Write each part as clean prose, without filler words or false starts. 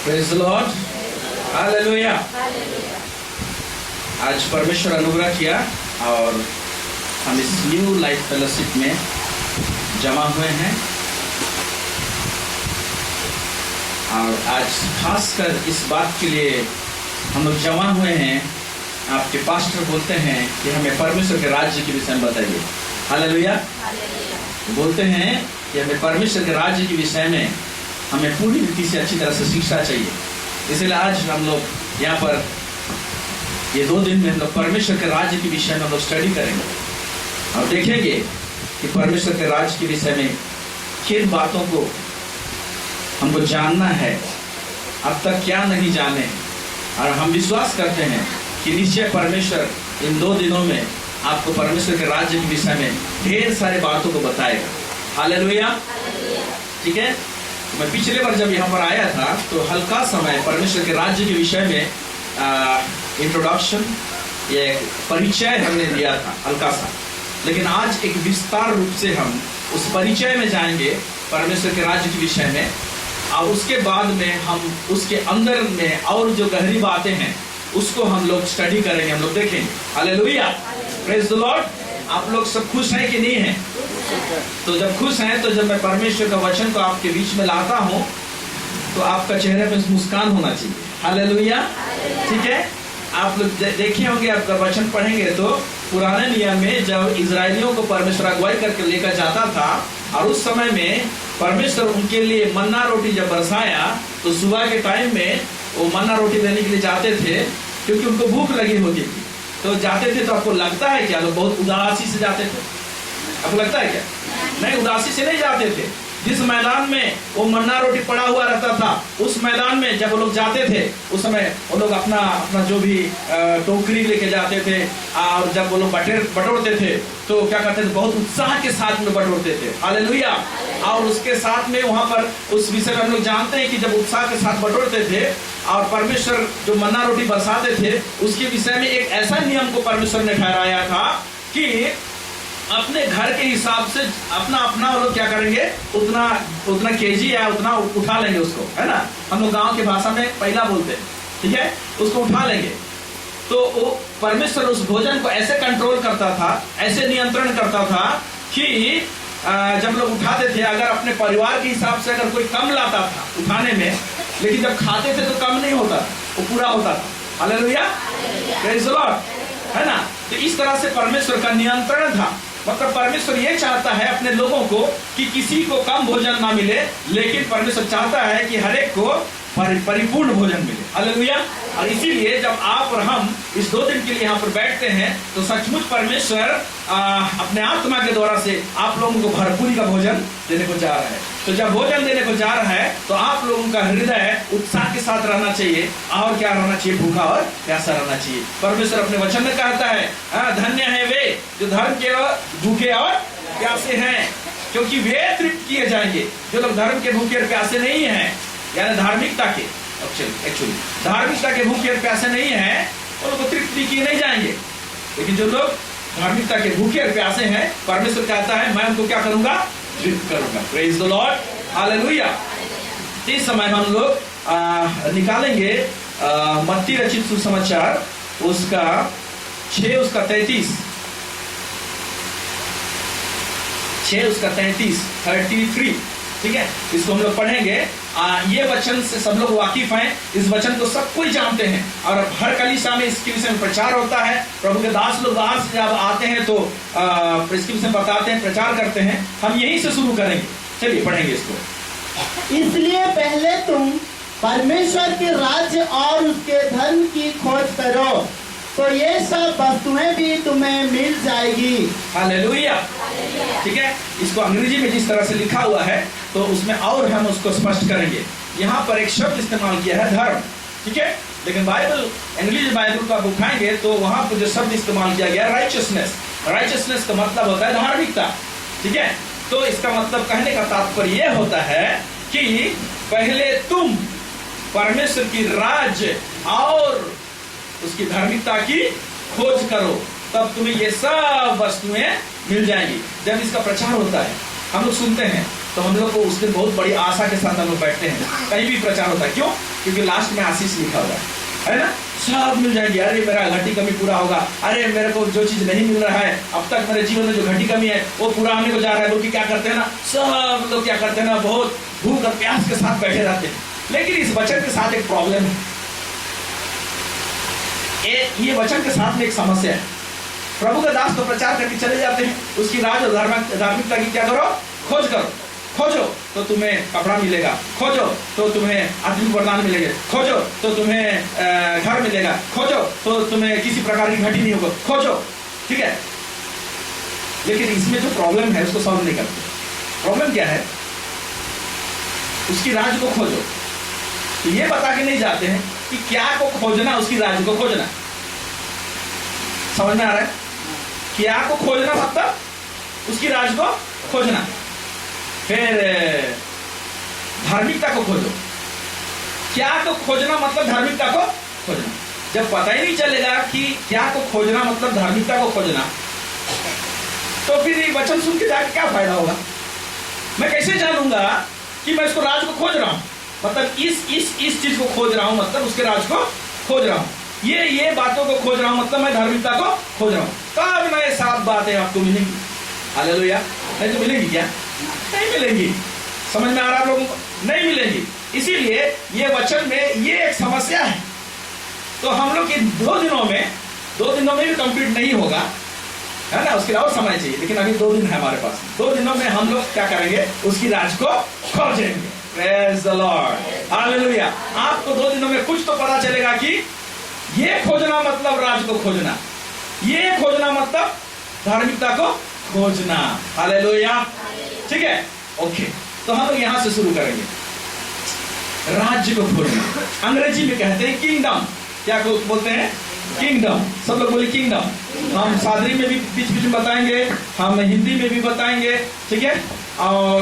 Praise the Lord, hallelujah. आज परमेश्वर अनुग्रह किया और हम इस न्यू लाइफ फेलोशिप में जमा हुए हैं। और आज खासकर इस बात के लिए हम लोग जमा हुए हैं। आपके पास्टर बोलते हैं कि हमें परमेश्वर के राज्य के विषय में बताइए। हालेलुया। बोलते हैं कि हमें परमेश्वर के राज्य के विषय में हमें पूरी रीति से अच्छी तरह से शिक्षा चाहिए। इसलिए आज हम लोग यहाँ पर ये 2 दिन में हम लोग परमेश्वर के राज्य के विषय में हम लोग स्टडी करेंगे और देखेंगे कि परमेश्वर के राज्य के विषय में किन बातों को हमको जानना है, अब तक क्या नहीं जाने। और हम विश्वास करते हैं कि निश्चय परमेश्वर इन 2 दिनों में आपको परमेश्वर के राज्य के विषय में ढेर सारे बातों को बताएगा। हालेलुया। ठीक है। तो मैं पिछले बार जब यहाँ पर आया था तो हल्का समय परमेश्वर के राज्य के विषय में इंट्रोडक्शन, ये परिचय हमने दिया था हल्का सा। लेकिन आज एक विस्तार रूप से हम उस परिचय में जाएंगे परमेश्वर के राज्य के विषय में, और उसके बाद में हम उसके अंदर में और जो गहरी बातें हैं उसको हम लोग स्टडी करेंगे, हम लोग देखेंगे। Hallelujah, praise the Lord. आप लोग सब खुश हैं कि नहीं हैं? तो जब खुश हैं तो जब मैं परमेश्वर का वचन को आपके बीच में लाता हूँ तो आपका चेहरे पे मुस्कान होना चाहिए। हालेलुया। ठीक है। आप लोग देखे होंगे, आपका वचन पढ़ेंगे तो पुराने नियम में जब इजरायलियों को परमेश्वर अगुवाई करके लेकर जाता था और उस समय में परमेश्वर उनके लिए मन्ना रोटी जब बरसाया तो सुबह के टाइम में वो मन्ना रोटी देने के लिए जाते थे क्योंकि उनको भूख लगी होती थी। तो जाते थे तो आपको लगता है क्या लोग बहुत उदासी से जाते थे? आपको लगता है क्या? नहीं, उदासी से नहीं जाते थे। जिस मैदान में वो मन्ना रोटी पड़ा हुआ रहता था उस मैदान में जब वो लोग जाते थे उस समय वो लोग अपना जो भी टोकरी लेके जाते थे और जब वो लोग बटोरते थे तो क्या करते थे, बहुत उत्साह के साथ में बटोरते थे। हालेलुया। और उसके साथ में वहां पर उस विषय में हम लोग जानते हैं कि जब उत्साह के साथ बटोरते थे और परमेश्वर जो मन्ना रोटी बरसाते थे उसके विषय में एक ऐसा नियम को परमेश्वर ने ठहराया था कि अपने घर के हिसाब से अपना वो लोग क्या करेंगे, उतना केजी या उतना उठा लेंगे उसको, है ना। हम लोग गांव की भाषा में पहला बोलते हैं, ठीक है। उसको उठा लेंगे। तो वो परमेश्वर उस भोजन को ऐसे कंट्रोल करता था, ऐसे नियंत्रण करता था कि जब लोग उठाते थे, अगर अपने परिवार के हिसाब से अगर कोई कम लाता था उठाने में, लेकिन जब खाते थे तो कम नहीं होता, वो पूरा होता था। हालेलुया, प्रेज़ द लॉर्ड, है ना। तो इस तरह से परमेश्वर का नियंत्रण था। मतलब परमेश्वर ये चाहता है अपने लोगों को कि किसी को कम भोजन ना मिले, लेकिन परमेश्वर चाहता है कि हर एक को परिपूर्ण भोजन मिले। हालेलुया। और इसीलिए जब आप और हम इस 2 दिन के लिए यहाँ पर बैठते हैं तो सचमुच परमेश्वर अपने आत्मा के द्वारा से आप लोगों को भरपूरी का भोजन देने को जा रहा है। तो जब भोजन देने को जा रहा है तो आप लोगों का हृदय उत्साह के साथ रहना चाहिए। और क्या रहना चाहिए? भूखा और प्यासा रहना चाहिए। परमेश्वर अपने वचन में कहता है, धन्य है वे जो धर्म के भूखे और प्यासे हैं, क्योंकि वे तृप्त किए जाएंगे। जो लोग धर्म के भूखे और प्यासे नहीं है, यानी धार्मिकता के एक्चुअली धार्मिकता के भूखे और प्यासे नहीं है, वो लोग तृप्ति किए नहीं जाएंगे। लेकिन जो लोग धार्मिकता के भूखे और प्यासे हैं, परमेश्वर कहता है मैं उनको क्या करूंगा? तृप्त करूंगा। Praise the Lord, hallelujah. इस समय हम लोग निकालेंगे मत्ती रचित सुसमाचार उसका 6 उसका 33 33, ठीक है। इसको हम लोग पढ़ेंगे। ये वचन से सब लोग वाकिफ हैं, इस वचन को सब कोई जानते हैं और हर कलीसिया में इसके विषय में प्रचार होता है। प्रभु के दास लोग बाहर से जब आते हैं तो इसके विषय में बताते हैं, प्रचार करते हैं। हम यहीं से शुरू करेंगे। चलिए पढ़ेंगे इसको। इसलिए पहले तुम परमेश्वर के राज्य और उसके धर्म की खोज करो तो ये सब वस्तुएं भी तुम्हें मिल जाएगी। हालेलुया। ठीक है। इसको अंग्रेजी में जिस तरह से लिखा हुआ है तो उसमें और हम उसको स्पष्ट करेंगे। यहाँ पर एक शब्द इस्तेमाल किया है धर्म, ठीक है। लेकिन बाइबल, इंग्लिश बाइबल को आप उठाएंगे तो वहां पर जो शब्द इस्तेमाल किया गया राइचियसनेस का मतलब होता है धार्मिकता, ठीक है। तो इसका मतलब कहने का तात्पर्य यह होता है कि पहले तुम परमेश्वर की राज्य और उसकी धार्मिकता की खोज करो, तब तुम्हें ये सब वस्तुएं मिल जाएंगी। जब इसका प्रचार होता है हम लोग सुनते हैं तो हम लोग को उस दिन बहुत बड़ी आशा के साथ हम लोग बैठते हैं, कहीं भी प्रचार होता है। क्यों? क्योंकि लास्ट में आशीष लिखा हुआ है ना, सब मिल जाएगी। अरे मेरा घटी कमी पूरा होगा, अरे मेरे को जो चीज नहीं मिल रहा है अब तक मेरे जीवन में जो घटी कमी है वो पूरा होने को जा रहा है। लोग क्या करते हैं ना, सब लोग क्या करते हैं ना, बहुत भूख और प्यास के साथ बैठे रहते हैं। लेकिन इस वचन के साथ एक प्रॉब्लम है, ये वचन के साथ में एक समस्या है। प्रभु का दास तो प्रचार करके चले जाते हैं, उसकी राज और धार्मिकता की क्या करो, खोज करो। खोजो तो तुम्हें कपड़ा मिलेगा, खोजो तो तुम्हें आत्मिक वरदान मिलेंगे, खोजो तो तुम्हें घर मिलेगा, खोजो तो तुम्हें किसी प्रकार की घटी नहीं होगा, खोजो। ठीक है, लेकिन इसमें जो प्रॉब्लम है उसको सॉल्व नहीं करते। प्रॉब्लम क्या है? उसकी राज को खोजो, तो ये बता के नहीं जाते हैं कि क्या को खोजना, उसकी राज को खोजना। समझ में आ रहा है? क्या को खोजना मतलब उसकी राज को खोजना। फिर धार्मिकता को खोजो। क्या को खोजना मतलब धार्मिकता को खोजना। जब पता ही नहीं चलेगा कि क्या को खोजना मतलब धार्मिकता को खोजना, तो फिर ये वचन सुन के जाके क्या फायदा होगा? मैं कैसे जानूंगा कि मैं इसको राज को खोज रहा हूं, मतलब इस चीज को खोज रहा हूं, मतलब उसके राज को खोज रहा हूं, ये बातों को खोज रहा हूं, मतलब मैं धार्मिकता को खोज रहा हूं। तब मैं 7 बातें आपको मिलेंगी। हालेलुया। नहीं तो मिलेंगी क्या? नहीं मिलेंगी। समझ में आ रहा है आप लोगों को? नहीं मिलेंगी। इसीलिए ये वचन में ये एक समस्या है। तो हम लोग इन 2 दिनों में भी कंप्लीट नहीं होगा, है ना, उसके लिए और समय चाहिए। लेकिन अभी 2 दिन है हमारे पास। 2 दिनों में हम लोग क्या करेंगे? उसकी राज को खोजेंगे। Praise the Lord. हालेलुया। आपको 2 दिनों में कुछ तो पता चलेगा कि ये खोजना मतलब राज को खोजना, ये खोजना मतलब धार्मिकता को खोजना। हालेलुया। ठीक है, ओके। तो हम लोग यहां से शुरू करेंगे। राज्य को खोजना, अंग्रेजी में कहते हैं किंगडम। क्या बोलते हैं? किंगडम। सब लोग बोले किंगडम। हम सादरी में भी बीच बीच में बताएंगे, हम हिंदी में भी बताएंगे, ठीक है। और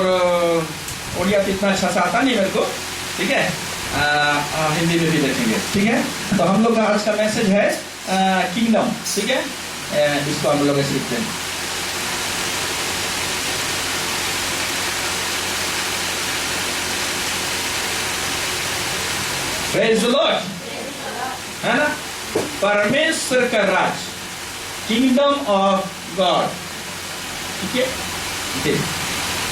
उड़िया तो इतना अच्छा सा आता नहीं मेरे को, ठीक है। हिंदी में भी देखेंगे, ठीक है। तो हम लोग का आज का मैसेज है किंगडम, ठीक है। इसको हम लोग ऐसे लिखते हैं। Praise the Lord, है ना। परमेश्वर का राज, किंगडम ऑफ गॉड, ठीक है।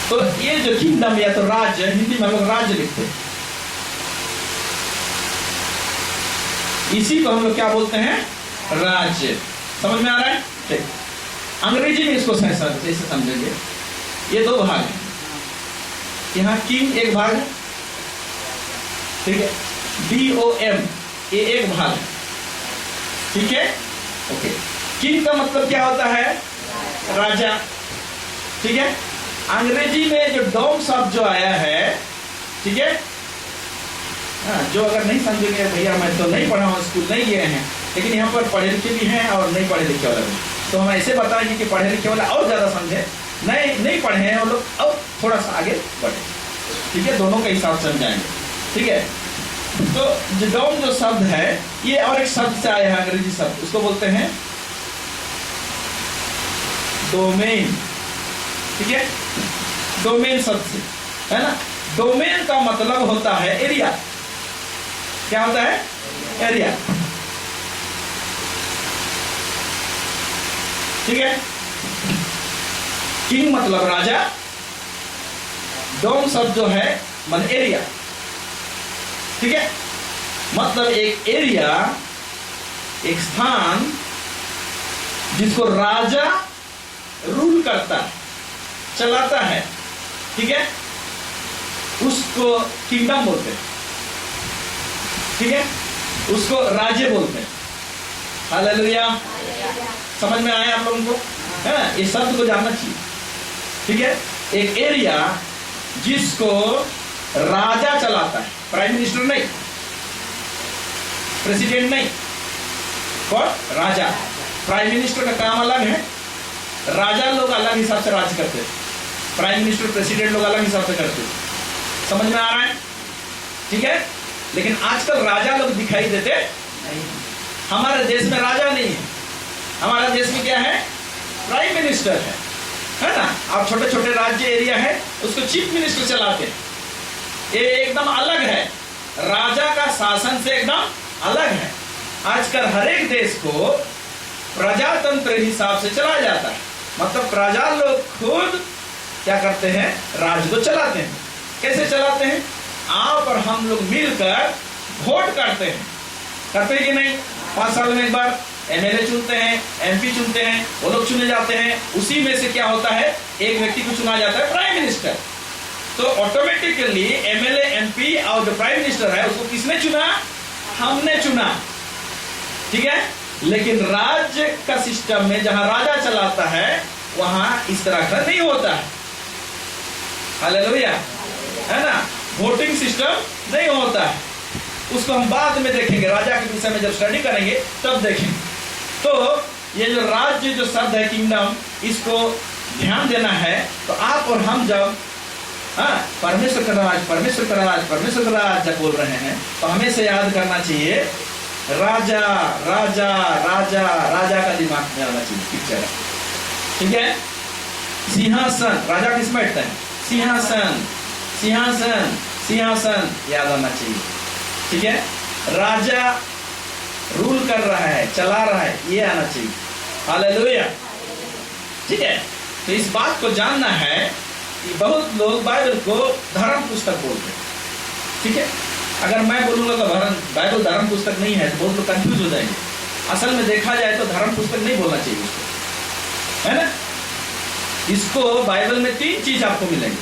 तो ये जो किंगडम या तो राज्य, हिंदी में हम लोग राज्य लिखते हैं, इसी को हम लोग क्या बोलते हैं? राज्य। समझ में आ रहा है? ठीक। अंग्रेजी में इसको ऐसे समझेंगे। ये 2 भाग है। यहाँ किंग एक भाग है, ठीक है। DOM ये एक भाग है, ठीक है, ओके। किंग का मतलब क्या होता है? राजा, ठीक है। अंग्रेजी में जो डॉम शब्द जो आया है, ठीक है। जो अगर नहीं समझेंगे, भैया मैं तो नहीं पढ़ा हूँ, स्कूल नहीं गए हैं, लेकिन यहाँ पर पढ़े लिखे भी हैं और नहीं पढ़े लिखे वाला भी, तो हम ऐसे बताएंगे कि पढ़े लिखे वाला और ज्यादा समझे, नहीं पढ़े हैं और लोग और थोड़ा सा आगे बढ़े, ठीक है। दोनों का हिसाब समझाएंगे, ठीक है। तो जो डॉम जो शब्द है, ये और एक शब्द से आया है, अंग्रेजी शब्द, उसको बोलते हैं डोमेन, ठीक है। डोमेन शब्द से, है ना। डोमेन का मतलब होता है एरिया। क्या होता है? एरिया, ठीक है। किंग मतलब राजा, डोम शब्द जो है मतलब एरिया, ठीक है। मतलब एक एरिया, एक स्थान जिसको राजा रूल करता है, चलाता है, ठीक है, उसको किंगडम बोलते हैं, ठीक है। उसको राज्य बोलते हैं। हालेलुया। समझ में आया आप लोगों को? है ना, इस शब्द को जानना चाहिए, ठीक है। एक एरिया जिसको राजा चलाता है, प्राइम मिनिस्टर नहीं, प्रेसिडेंट नहीं, कौन? राजा। प्राइम मिनिस्टर का काम अलग है, राजा लोग अलग हिसाब से राज करते हैं, प्राइम मिनिस्टर प्रेसिडेंट लोग अलग हिसाब से करते हैं। समझ में आ रहा है? ठीक है। लेकिन आजकल राजा लोग दिखाई देते नहीं। हमारे देश में राजा नहीं है, हमारे देश में क्या है? प्राइम मिनिस्टर है, है ना। आप छोटे छोटे राज्य एरिया है उसको चीफ मिनिस्टर चलाते हैं, ये एकदम अलग है, राजा का शासन से एकदम अलग है। आजकल हर एक देश को प्रजातंत्र हिसाब से चलाया जाता है, मतलब प्रजा लोग खुद क्या करते हैं, राज्य को चलाते हैं। कैसे चलाते हैं, आप और हम लोग मिलकर वोट करते हैं कि नहीं। 5 साल में एक बार एमएलए चुनते हैं, एमपी चुनते हैं, वो लोग चुने जाते हैं। उसी में से क्या होता है, एक व्यक्ति को चुना जाता है प्राइम मिनिस्टर। तो ऑटोमेटिकली एमएलए, एमपी और जो प्राइम मिनिस्टर है उसको किसने चुना, हमने चुना, ठीक है। लेकिन राज्य का सिस्टम में जहां राजा चलाता है वहां इस तरह का नहीं होता है, हालेलुया, है ना। वोटिंग सिस्टम नहीं होता है, उसको हम बाद में देखेंगे, राजा के विषय में जब स्टडी करेंगे तब देखेंगे। तो ये जो राज्य जो शब्द है किंगडम, इसको ध्यान देना है। तो आप और हम जब परमेश्वर का राज, परमेश्वर का राज, परमेश्वर का राज जब बोल रहे हैं तो हमें से याद करना चाहिए राजा राजा राजा राजा का दिमाग में आना चाहिए पिक्चर, ठीक है। सिंहासन, राजा किस में बैठता है, सिंहासन, सिंहासन, सिंहासन याद आना चाहिए, ठीक है। राजा रूल कर रहा है, चला रहा है, ये आना चाहिए, हालेलुया, ठीक है। तो इस बात को जानना है कि बहुत लोग बाइबल को धर्म पुस्तक बोलते हैं, ठीक है। अगर मैं बोलूंगा तो बाइबल धर्म पुस्तक नहीं है तो बहुत लोग कंफ्यूज हो जाएंगे। असल में देखा जाए तो धर्म पुस्तक नहीं बोलना चाहिए उसको, है ना। इसको बाइबल में 3 चीज आपको मिलेंगे,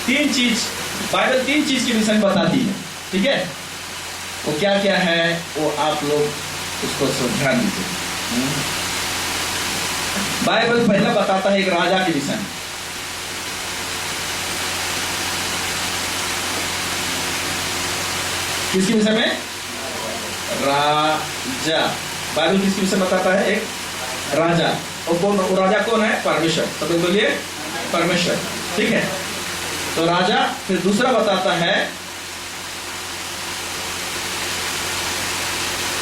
3 चीज बाइबल 3 चीज के विषय में बताती है, ठीक है। वो क्या क्या है वो आप लोग उसको ध्यान दीजिए। बाइबल पहला बताता है एक राजा के विषय में, किसके विषय में, राजा। बाइबल किसके विषय बताता है, एक राजा। और कौन, वो राजा कौन है, परमेश्वर। सब तो बोलिए परमेश्वर, ठीक है। तो राजा, फिर दूसरा बताता है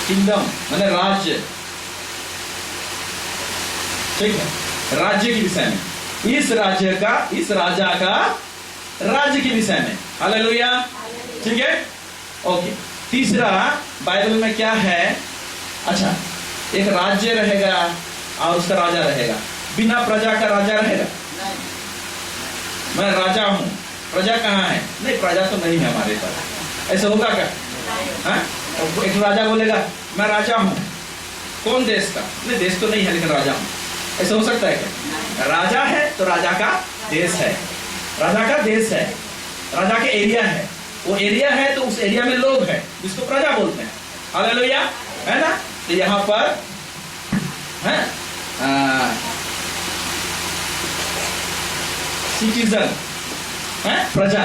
किंगडम, माने राज्य, ठीक है। राज्य के विषय में, इस राज्य का, इस राजा का राज्य के विषय में, हालेलुया, ठीक है, ओके। तीसरा बाइबल में क्या है, अच्छा, एक राज्य रहेगा और उसका राजा रहेगा, बिना प्रजा का राजा रहेगा। मैं राजा हूं, प्रजा कहाँ है, नहीं प्रजा तो नहीं है हमारे पास, ऐसा होगा क्या, हाँ? एक राजा बोलेगा मैं राजा हूं, कौन देश का, नहीं देश तो नहीं है लेकिन राजा हूं, ऐसा हो सकता है क्या। राजा है तो राजा का देश है, राजा का देश है, राजा के एरिया है, वो एरिया है तो उस एरिया में लोग हैं जिसको प्रजा बोलते हैं, हालेलुया, है ना। तो यहाँ पर है सिटीजन है, प्रजा,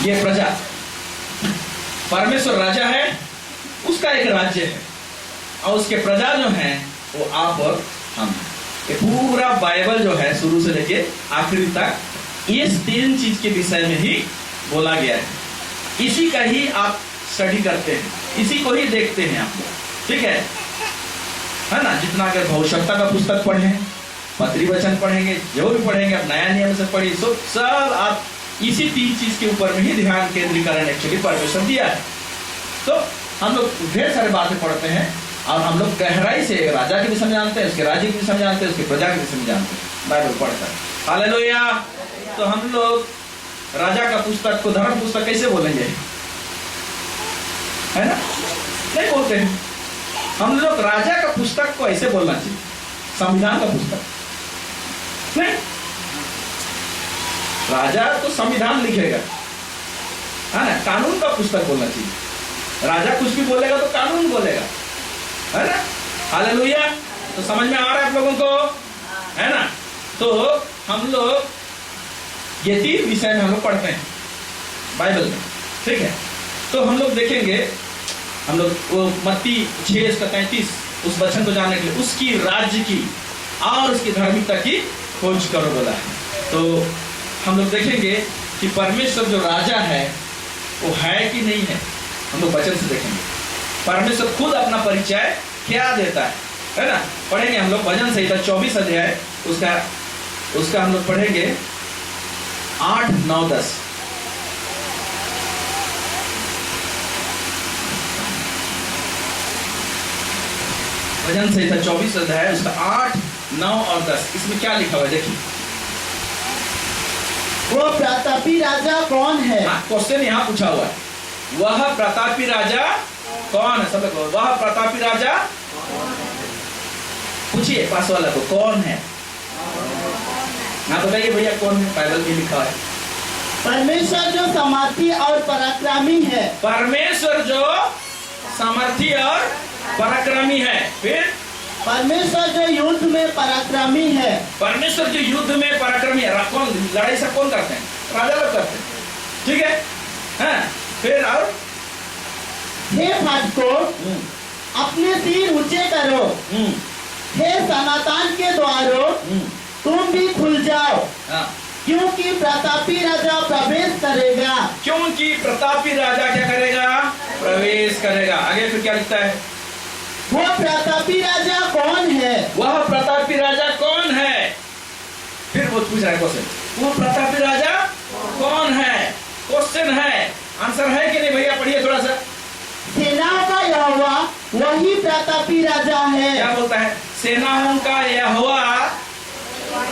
ये प्रजा, परमेश्वर राजा है, उसका एक राज्य है और उसके प्रजा जो हैं वो आप और हम। ये पूरा बाइबल जो है शुरू से लेके आखिरी तक ये 3 चीज के विषय में ही बोला गया है। इसी का ही आप स्टडी करते हैं, इसी को ही देखते हैं आप लोग, ठीक है ना। जितना अगर भविष्यवक्ता का पुस्तक पढ़े, पत्री वचन पढ़ेंगे, जो भी पढ़ेंगे आप नया नियम से पढ़िए, सब आप इसी 3 चीज के ऊपर में ही ध्यान केंद्रीकरण एक्चुअली परमेश्वर दिया है। तो हम लोग ढेर सारे बातें पढ़ते हैं और हम लोग गहराई से राजा के विषय में जानते हैं, उसके राज्य के विषय में जानते हैं, उसके प्रजा के विषय में जानते हैं, बाइबल पढ़कर, हालेलुया। तो हम लोग राजा का पुस्तक को धर्म पुस्तक कैसे बोलेंगे, है ना, नहीं बोलते हैं हम लोग। राजा का पुस्तक को ऐसे बोलना चाहिए, संविधान का पुस्तक नहीं। राजा तो संविधान लिखेगा, है ना, कानून का पुस्तक बोलना चाहिए। राजा कुछ भी बोलेगा तो कानून बोलेगा, है ना, हालेलुया। तो समझ में आ रहा है आप लोगों को, है ना। तो हम लोग ये 3 विषय में हम लोग पढ़ते हैं बाइबल में, ठीक है। तो हम लोग देखेंगे, हम लोग वो मत्ती 6:33 उस वचन को जानने के लिए, उसकी राज्य की और उसकी धार्मिकता की खोज करो बोला है। तो हम लोग देखेंगे कि परमेश्वर जो राजा है वो है कि नहीं है, हम लोग वचन से देखेंगे। परमेश्वर खुद अपना परिचय क्या देता है, है ना। पढ़ेंगे हम लोग भजन संहिता 24 अध्याय, उसका हम लोग पढ़ेंगे 8, 9, 10। भजन संहिता 24 अध्याय उसका 8, 9 और 10। इसमें क्या लिखा हुआ है देखिए। वो प्रतापी राजा कौन है? क्वेश्चन यहाँ पूछा हुआ है, वह प्रतापी राजा कौन है? सब लोग वह प्रतापी राजा पूछिए पास वाला को, कौन है? ना बताइए भैया कौन है? बाइबल में लिखा है परमेश्वर जो सामर्थी और पराक्रमी है। परमेश्वर जो सामर्थी और पराक्रमी है। फिर परमेश्वर जो युद्ध में पराक्रमी है। परमेश्वर जो युद्ध में पराक्रमी है। कौन लड़ाई सब कौन करते हैं? राजा लोग करते हैं, ठीक है। हाँ, फिर और हे फाटकों अपने सिर ऊंचे करो, हे सनातन के द्वारों तुम भी खुल जाओ। हाँ, क्योंकि प्रतापी राजा प्रवेश करेगा। क्योंकि प्रतापी राजा क्या करेगा? प्रवेश करेगा। आगे फिर क्या लिखता है? वो प्रतापी राजा कौन है? वह प्रतापी राजा कौन है? फिर वो पूछ रहा है क्वेश्चन, वो प्रतापी राजा कौन है? क्वेश्चन है, आंसर है कि नहीं भैया? पढ़िए थोड़ा सा। सेनाओं का यहोवा वही प्रतापी राजा है। क्या बोलता है? सेनाओं का यहोवा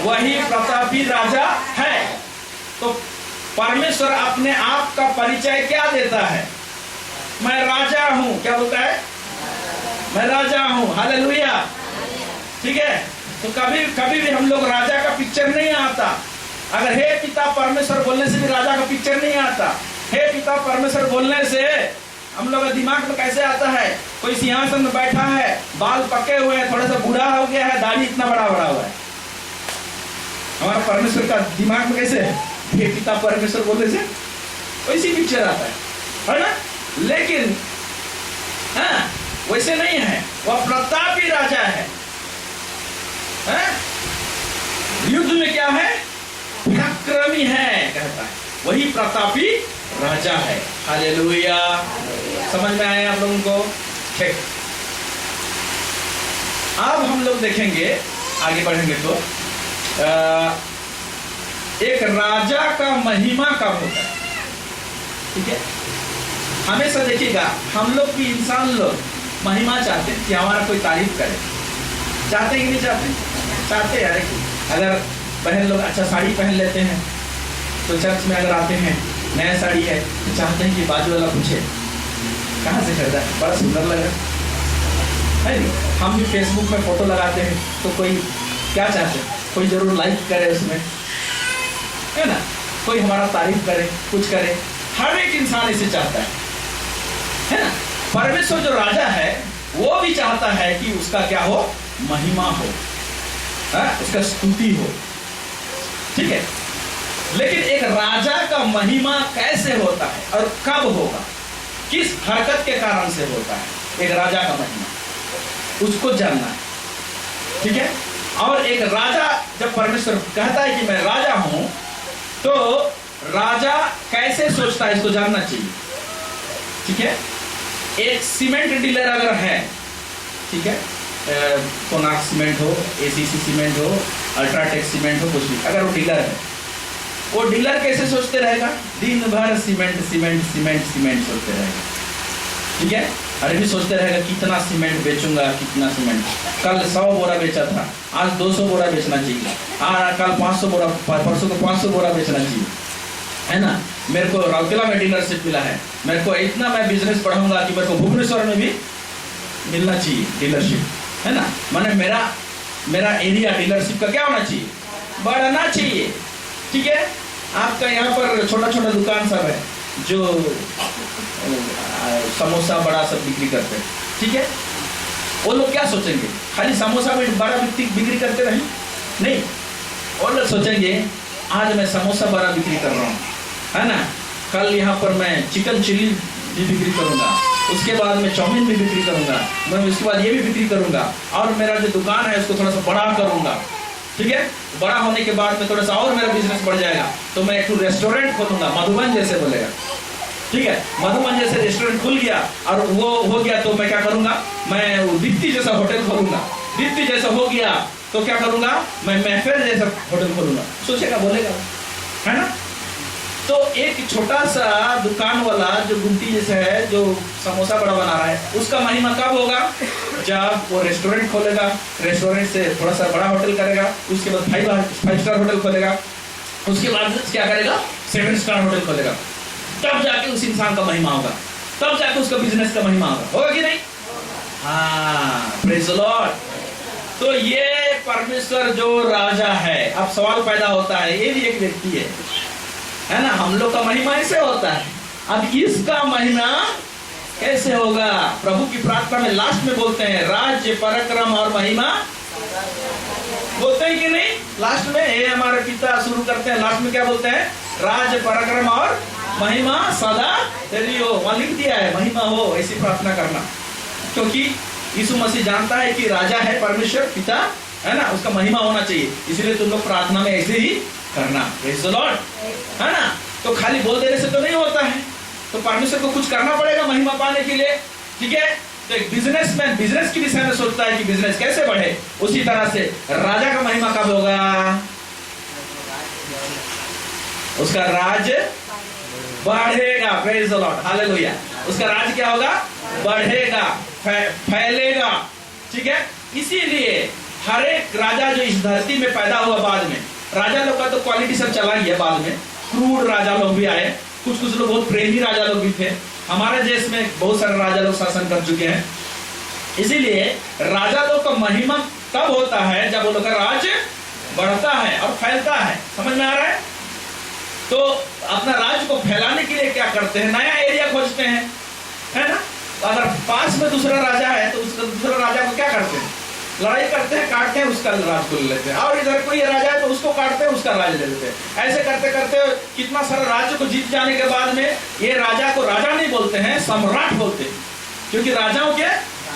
वही प्रतापी राजा है। तो परमेश्वर अपने आप का परिचय क्या देता है? मैं राजा हूं। क्या बोलता है? मैं राजा हूं। हालेलुया, ठीक है। तो कभी भी हम लोग राजा का पिक्चर नहीं आता। अगर हे पिता परमेश्वर बोलने से भी राजा का पिक्चर नहीं आता। हे पिता परमेश्वर बोलने से हम लोग दिमाग में कैसे आता है? कोई सिंहासन में बैठा है, बाल पके हुए हैं, थोड़ा सा बूढ़ा हो गया है, दाढ़ी इतना बड़ा बड़ा हुआ है। हमारा परमेश्वर का दिमाग में कैसे है? हे पिता परमेश्वर बोलने से वैसी पिक्चर आता है ना। लेकिन हाँ, वैसे नहीं है। वह प्रतापी राजा है। युद्ध में क्या है? पराक्रमी है कहता है, वही प्रतापी राजा है। हालेलुया, समझ में आया आप लोगों को? ठीक। अब हम लोग देखेंगे, आगे बढ़ेंगे तो एक राजा का महिमा कब होता है, ठीक है। हमेशा देखिएगा, हम लोग भी इंसान लोग महिमा चाहते हैं कि हमारा कोई तारीफ करे। चाहते हैं कि नहीं चाहते? चाहते हैं। अगर बहन लोग अच्छा साड़ी पहन लेते हैं तो चर्च में अगर आते हैं, नया साड़ी है तो चाहते हैं कि बाजू वाला पूछे कहाँ से खरीदा है, बड़ा सुंदर लगा है नहीं। हम भी फेसबुक में फोटो लगाते हैं तो कोई क्या चाहते हैं? कोई जरूर लाइक करे उसमें, है ना। कोई हमारा तारीफ करे, कुछ करे। हर एक इंसान इसे चाहता है ना। परमेश्वर जो राजा है वो भी चाहता है कि उसका क्या हो? महिमा हो, उसका स्तुति हो, ठीक है। लेकिन एक राजा का महिमा कैसे होता है और कब होगा, किस हरकत के कारण से होता है एक राजा का महिमा, उसको जानना है, ठीक है। और एक राजा जब परमेश्वर कहता है कि मैं राजा हूं, तो राजा कैसे सोचता है इसको जानना चाहिए, ठीक है। एक सीमेंट डीलर अगर है, ठीक है, कोनार्क सीमेंट हो, एसीसी सीमेंट हो, अल्ट्राटेक सीमेंट हो, कुछ भी, अगर वो डीलर है, वो डीलर कैसे सोचते रहेगा? दिन भर सीमेंट सीमेंट सीमेंट सीमेंट सोचते रहेगा, ठीक है। अरे भी सोचते रहेगा कितना सीमेंट बेचूंगा, कितना सीमेंट। कल 100 बोरा बेचा था, आज 200 बोरा बेचना चाहिए, कल 500 बोरा, परसों को 500 बोरा बेचना चाहिए, है ना। मेरे को राउरकेला में डीलरशिप मिला है, मेरे को इतना मैं बिजनेस बढ़ाऊंगा कि मेरे को भुवनेश्वर में भी मिलना चाहिए डीलरशिप, है ना। माने मेरा एरिया डीलरशिप का क्या होना चाहिए? बढ़ना चाहिए, ठीक है। आपका यहाँ पर छोटा छोटा दुकान सब है जो समोसा बड़ा सब बिक्री करते हैं, ठीक है। वो लोग क्या सोचेंगे? खाली समोसा में बड़ा बिक्री करते रहे? नहीं, वो लोग सोचेंगे आज मैं समोसा बड़ा बिक्री कर रहा हूँ, है ना। कल यहाँ पर मैं चिकन चिली भी बिक्री करूँगा, उसके बाद मैं चाउमीन भी बिक्री करूँगा, मैं उसके बाद ये भी बिक्री करूँगा, और मेरा जो दुकान है उसको थोड़ा सा बड़ा करूँगा, ठीक है। बड़ा होने के बाद में थोड़ा सा और मेरा बिजनेस बढ़ जाएगा, तो मैं एक रेस्टोरेंट खोलूंगा, मधुबन जैसे बोलेगा, ठीक है। मधुबन जैसे रेस्टोरेंट खुल गया और वो हो गया तो मैं क्या करूंगा? मैं दीप्ति जैसा होटल खोलूंगा, दीप्ति जैसा हो गया तो क्या करूंगा, मैं महफिल जैसा होटल खोलूंगा। सोचेगा, बोलेगा, है ना। तो एक छोटा सा दुकान वाला जो गुमटी जैसा है, जो समोसा बड़ा बना रहा है, उसका महिमा कब होगा, जब वो रेस्टोरेंट खोलेगा, रेस्टोरेंट से थोड़ा सा बड़ा होटल करेगा, उसके बाद 5 स्टार होटल खोलेगा, उसके बाद क्या करेगा, 7 स्टार होटल खोलेगा, तब जाके उस इंसान का महिमा होगा, तब जाके उसका बिजनेस का महिमा होगा कि नहीं? हाँ, प्रेज द लॉर्ड। तो ये परमेश्वर जो राजा है, अब सवाल पैदा होता है, ये भी एक व्यक्ति है ना। हम लोग का महिमा ऐसे होता है, अब इसका महिमा कैसे होगा? प्रभु की प्रार्थना में लास्ट में बोलते हैं, राज्य पराक्रम और महिमा, बोलते हैं कि नहीं? लास्ट में हे हमारे पिता, शुरू करते हैं, लास्ट में क्या बोलते हैं? राज्य पराक्रम और महिमा सदा तेरी हो। वहां लिख दिया है महिमा हो, ऐसी प्रार्थना करना, क्योंकि यीशु मसीह जानता है कि राजा है परमेश्वर पिता, है ना, उसका महिमा होना चाहिए, इसलिए तुम लोग प्रार्थना में ऐसे ही करना। प्रेज़ द लॉर्ड, है ना। तो खाली बोल देने से तो नहीं होता है, तो परमेश्वर को कुछ करना पड़ेगा महिमा पाने के लिए, ठीक है। तो एक बिजनेसमैन बिजनेस के विषय में सोचता है कि बिजनेस कैसे बढ़े, उसी तरह से राजा का महिमा कब होगा? उसका राज बढ़ेगा। Praise the Lord, hallelujah. उसका राज क्या होगा? बढ़ेगा, फैलेगा, ठीक है। इसीलिए हर एक राजा जो इस धरती में पैदा हुआ, बाद में राजा लोग का तो क्वालिटी सब चला गया, बाद में क्रूर राजा लोग भी आए, कुछ लोग बहुत प्रेमी राजा लोग भी थे। हमारे देश में बहुत सारे राजा लोग शासन कर चुके हैं। इसीलिए राजा लोग का महिमा तब होता है जब वो लोग का राज बढ़ता है और फैलता है। समझ में आ रहा है? तो अपना राज्य को फैलाने के लिए क्या करते हैं? नया एरिया खोजते हैं, है ना। तो अगर पास में दूसरा राजा है तो उसका दूसरा राजा को क्या करते हैं? लड़ाई करते हैं, काटते हैं, उसका राज को ले लेते हैं। और इधर कोई राजा है तो उसको काटते हैं, उसका राज ले लेते हैं। ऐसे करते करते कितना सारा राज्य को जीत जाने के बाद में ये राजा को राजा नहीं बोलते हैं, सम्राट बोलते हैं, क्योंकि राजाओं के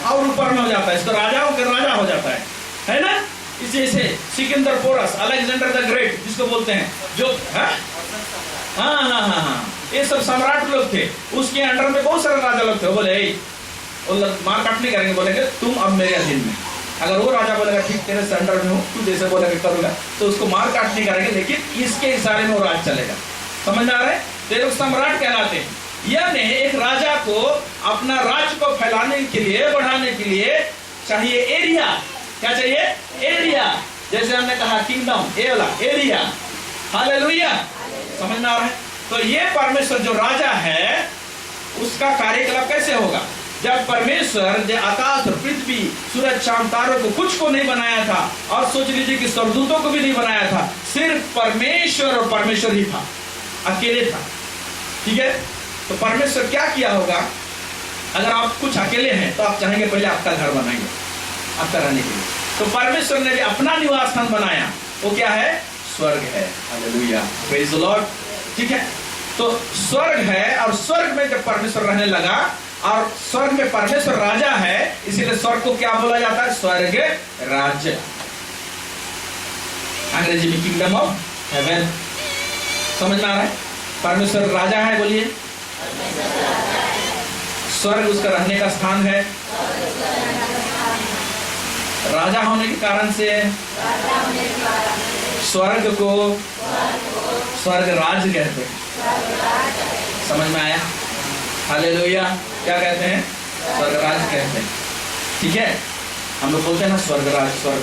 और ऊपर में हो जाता है, इसको राजाओं के राजा हो जाता है ना। इसे Sikandar Porus, Alexander the Great जिसको बोलते हैं, जो हाँ, ये सब सम्राट लोग थे, उसके अंडर में बहुत सारे राजा लोग थे। बोले वो मार काट नहीं करेंगे, बोलेंगे तुम अब मेरे अधीन में। अगर वो राजा बोलेगा ठीक तेरे अंडर में हूँ, तू जैसे बोलेगा करूंगा, तो उसको मार काट नहीं करेंगे, लेकिन इसके इशारे में वो राज चलेगा। समझ में आ रहा है? तेरे लोग सम्राट कहलाते हैं। यानी एक राजा को अपना राज्य को फैलाने के लिए, बढ़ाने के लिए चाहिए एरिया। क्या चाहिए? एरिया। जैसे हमने कहा किंगडम, ए वाला एरिया। हालेलुया, समझ में आ रहा है? तो ये परमेश्वर जो राजा है, उसका कार्यकलाप कैसे होगा? जब परमेश्वर ने आकाश और पृथ्वी, सूरज, चांद, तारों को, कुछ को नहीं बनाया था, और सोच लीजिए कि स्वर्गदूतों को भी नहीं बनाया था, सिर्फ परमेश्वर और परमेश्वर ही था, अकेले था, ठीक है। तो परमेश्वर क्या किया होगा? अगर आप कुछ अकेले हैं तो आप चाहेंगे पहले आपका घर बनाएंगे आपका रहने के लिए। तो परमेश्वर ने भी अपना निवास स्थान बनाया, वो क्या है? स्वर्ग है। हालेलुया, प्रेज़ द लॉर्ड, ठीक है। तो स्वर्ग है, और स्वर्ग में जब परमेश्वर रहने लगा, और स्वर्ग में परमेश्वर राजा है, इसीलिए स्वर्ग को क्या बोला जाता है? स्वर्ग राज्य, अंग्रेजी में किंगडम ऑफ हेवन। समझ में आ रहा है? परमेश्वर राजा है, बोलिए। स्वर्ग उसका रहने का स्थान है। राजा होने के कारण से स्वर्ग को स्वर्ग राज कहते हैं। समझ में आया? हालेलुया, क्या कहते हैं? स्वर्ग राज कहते हैं, ठीक है। हम लोग बोलते हैं ना स्वर्ग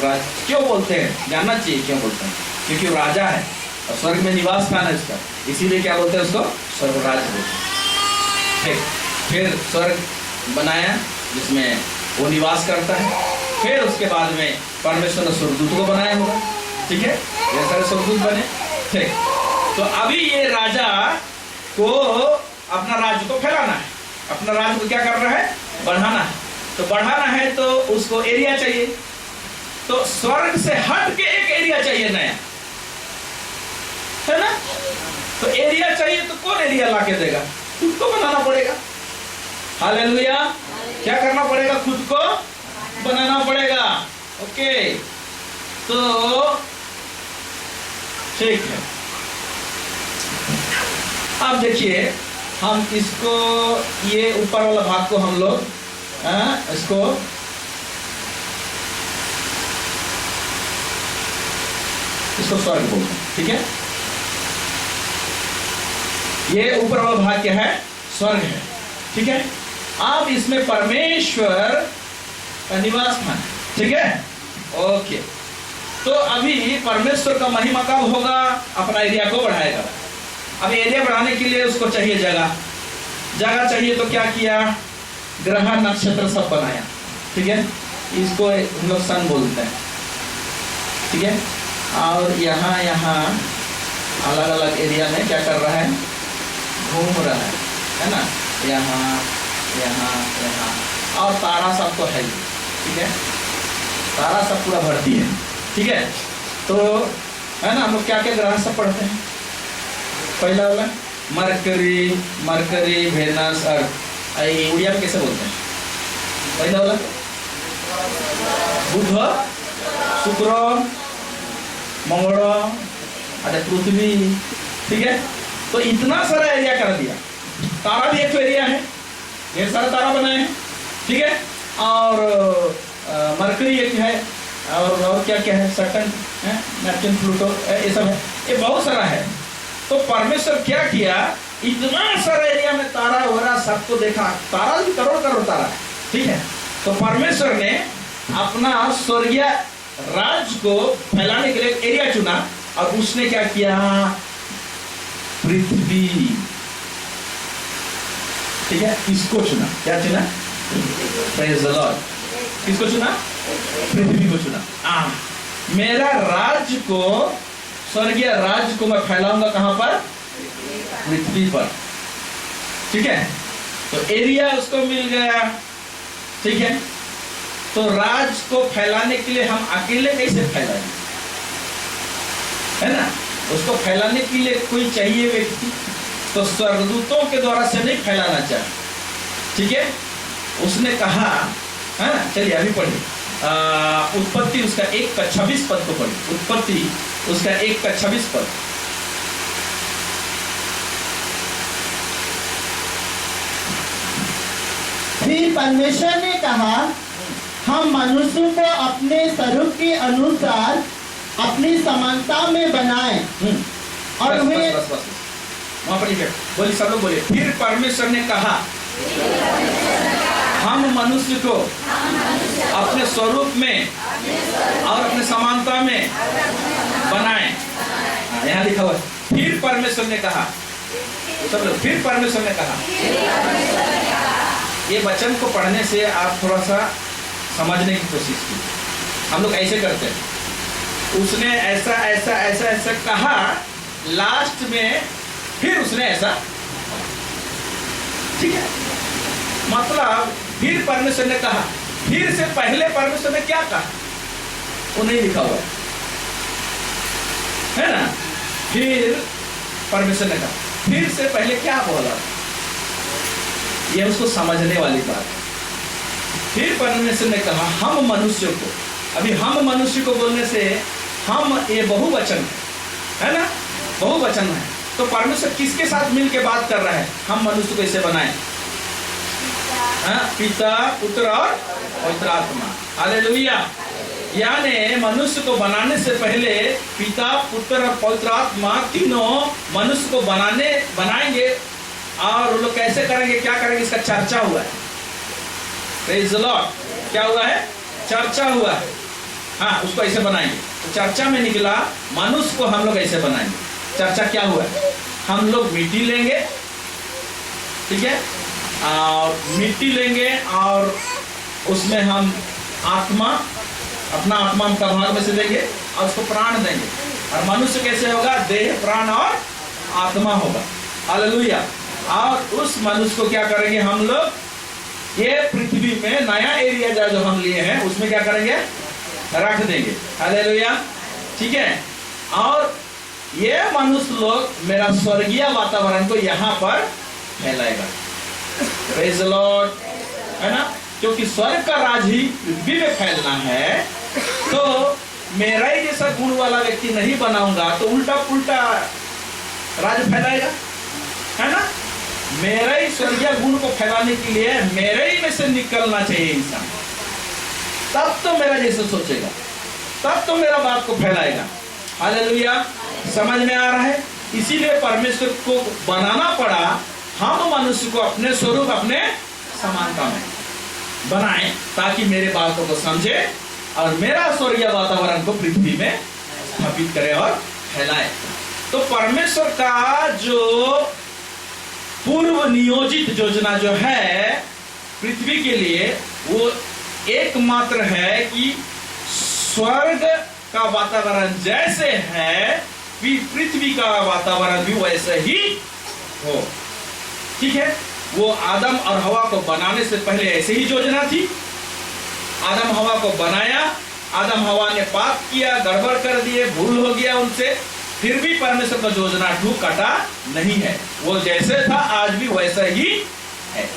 राज क्यों बोलते हैं? जानना चाहिए क्यों बोलते हैं। क्योंकि वो राजा है और स्वर्ग में निवास स्थान है उसका, इसीलिए क्या बोलते हैं? उसको स्वर्ग राज बोलते हैं। फिर स्वर्ग बनाया जिसमें वो निवास करता है। फिर उसके बाद में परमेश्वर ने स्वर्गदूत को बनाया होगा, ठीक है। ये सारे स्वर्गदूत बने, ठीक। तो अभी ये राजा को अपना राज्य को फैलाना है, अपना राज्य को क्या करना है? बढ़ाना है। तो बढ़ाना है तो उसको एरिया चाहिए। तो स्वर्ग से हट के एक एरिया चाहिए नया, है ना। तो एरिया चाहिए तो कौन एरिया लाके देगा? खुद को बनाना पड़ेगा। हालेलुया, क्या करना पड़ेगा? खुद को बनाना पड़ेगा। ओके, तो ठीक है। अब देखिए, हम इसको, ये ऊपर वाला भाग को हम लोग इसको इसको स्वर्ग बोलते हैं, ठीक है। ये ऊपर वाला भाग क्या है? स्वर्ग है, ठीक है। अब इसमें परमेश्वर का निवास स्थान, ठीक है, ओके। तो अभी परमेश्वर का महिमा कब होगा? अपना एरिया को बढ़ाएगा। अब एरिया बढ़ाने के लिए उसको चाहिए जगह, जगह चाहिए तो क्या किया? ग्रह नक्षत्र सब बनाया, ठीक है। इसको हम लोग सन बोलते हैं, ठीक है। और यहाँ यहाँ अलग अलग एरिया में क्या कर रहा है? घूम रहा है ना, यहाँ यहाँ यहाँ। और तारा सब तो है ही, ठीक है, तारा सब पूरा भरती है, ठीक है। तो है ना, हम लोग क्या क्या ग्रह सब पढ़ते हैं? पहला वाला मरकरी, मरकरी, वेनस, अर्थ। उड़िया में कैसे बोलते हैं? पहला वाला बुध, शुक्र, मंगल, अरे पृथ्वी, ठीक है। तो इतना सारा एरिया कर दिया। तारा भी एक तो एरिया है, ढेर सारा तारा बनाए हैं, ठीक है। और मरकरी एक है, और क्या क्या है? सैटर्न है, नेपच्यून, प्लूटो, ये सब है, ये बहुत सारा है। तो परमेश्वर क्या किया? इतना सारा एरिया में तारा वगैरह सबको देखा, तारा भी करोड़ करोड़ तारा है, ठीक है। तो परमेश्वर ने अपना स्वर्गीय राज्य को फैलाने के लिए एरिया चुना, और उसने क्या किया? पृथ्वी, ठीक है, इसको चुना। क्या चुना? Praise the Lord. किसको चुना? पृथ्वी को चुना। मेरा राज्य को, स्वर्गीय राज्य को मैं फैलाऊंगा कहां पर? पृथ्वी पर, ठीक है। तो एरिया उसको मिल गया, ठीक है। तो राज को फैलाने के लिए हम अकेले कैसे फैलाएंगे? है ना, उसको फैलाने के लिए कोई चाहिए व्यक्ति। तो स्वर्गदूतों के द्वारा से नहीं फैलाना चाहिए, ठीक है। उसने कहा, है ना, चलिए अभी पढ़िए उत्पत्ति उसका 1:26 पद को पढ़िए। उत्पत्ति उसका 1:26 पद। फिर परमेश्वर ने कहा, हम मनुष्य को अपने स्वरूप के अनुसार अपनी समानता में बनाएं और वे वहां पर बोलिए, सब लोग बोलिए। फिर परमेश्वर ने कहा, हम मनुष्य को अपने स्वरूप में और अपने समानता में बनाएं। यहाँ लिखा हुआ है, फिर परमेश्वर ने कहा। सब लोग, फिर परमेश्वर ने कहा। ये वचन को पढ़ने से आप थोड़ा सा समझने की कोशिश की। हम लोग ऐसे करते हैं, उसने ऐसा ऐसा ऐसा ऐसा कहा, लास्ट में फिर उसने ऐसा, ठीक है। मतलब फिर परमेश्वर ने कहा, फिर से पहले परमेश्वर ने क्या कहा वो नहीं लिखा हुआ है ना। फिर परमेश्वर ने कहा, फिर से पहले क्या बोला, ये उसको समझने वाली बात है। फिर परमेश्वर ने कहा, हम मनुष्य को, अभी हम मनुष्य को बोलने से हम, ये बहुवचन है ना, बहुवचन है। तो परमेश्वर किसके साथ मिलके बात कर रहा है? हम मनुष्य को इसे बनाए, पिता, पुत्र और पवित्र आत्मा। हालेलुया। यानी मनुष्य को बनाने से पहले पिता, पुत्र और पवित्र आत्मा तीनों मनुष्य को बनाएंगे। और वो लोग कैसे करेंगे, क्या करेंगे, इसका चर्चा हुआ है। Praise the Lord. क्या हुआ है? चर्चा हुआ है। हाँ, उसको ऐसे बनाएंगे। तो चर्चा में निकला मनुष्य को हम लोग ऐसे बनाएंगे। चर्चा क्या हुआ है? हम लोग मिट्टी लेंगे, ठीक है, और मिट्टी लेंगे और उसमें हम आत्मा, अपना आत्मा हम भाग में से देंगे और उसको प्राण देंगे। और मनुष्य कैसे होगा? देह, प्राण और आत्मा होगा। हालेलुया। और उस मनुष्य को क्या करेंगे हम लोग? ये पृथ्वी में नया एरिया जो हम लिए हैं उसमें क्या करेंगे? रख देंगे। हालेलुया। ठीक है। और ये मनुष्य लोग मेरा स्वर्गीय वातावरण को यहाँ पर फैलाएगा। Praise the Lord. है ना, क्योंकि स्वर्ग का राज ही पृथ्वी में फैलना है। तो मेरा ही जैसा गुण वाला व्यक्ति नहीं बनाऊंगा तो उल्टा पुल्टा राज फैलाएगा, है ना। मेरा ही स्वर्गीय गुण को फैलाने के लिए मेरे ही में से निकलना चाहिए इंसान, तब तो मेरा जैसे सोचेगा, तब तो मेरा बात को फैलाएगा। हालेलुया, समझ में आ रहा है? इसीलिए परमेश्वर को बनाना पड़ा, हम मनुष्य को अपने स्वरूप अपने समानता में बनाएं, ताकि मेरे बातों को समझे और मेरा स्वर्गीय वातावरण को पृथ्वी में स्थापित करे और फैलाए। तो परमेश्वर का जो पूर्व नियोजित योजना जो है पृथ्वी के लिए, वो एकमात्र है कि स्वर्ग का वातावरण जैसे है पृथ्वी का वातावरण भी वैसे ही हो। ठीक है, वो आदम और हवा को बनाने से पहले ऐसे ही योजना थी। आदम हवा को बनाया, आदम हवा ने पाप किया, गड़बड़ कर दिए, भूल हो गया उनसे, फिर भी परमेश्वर का योजना कटा नहीं है। वो जैसे था आज भी वैसा ही है।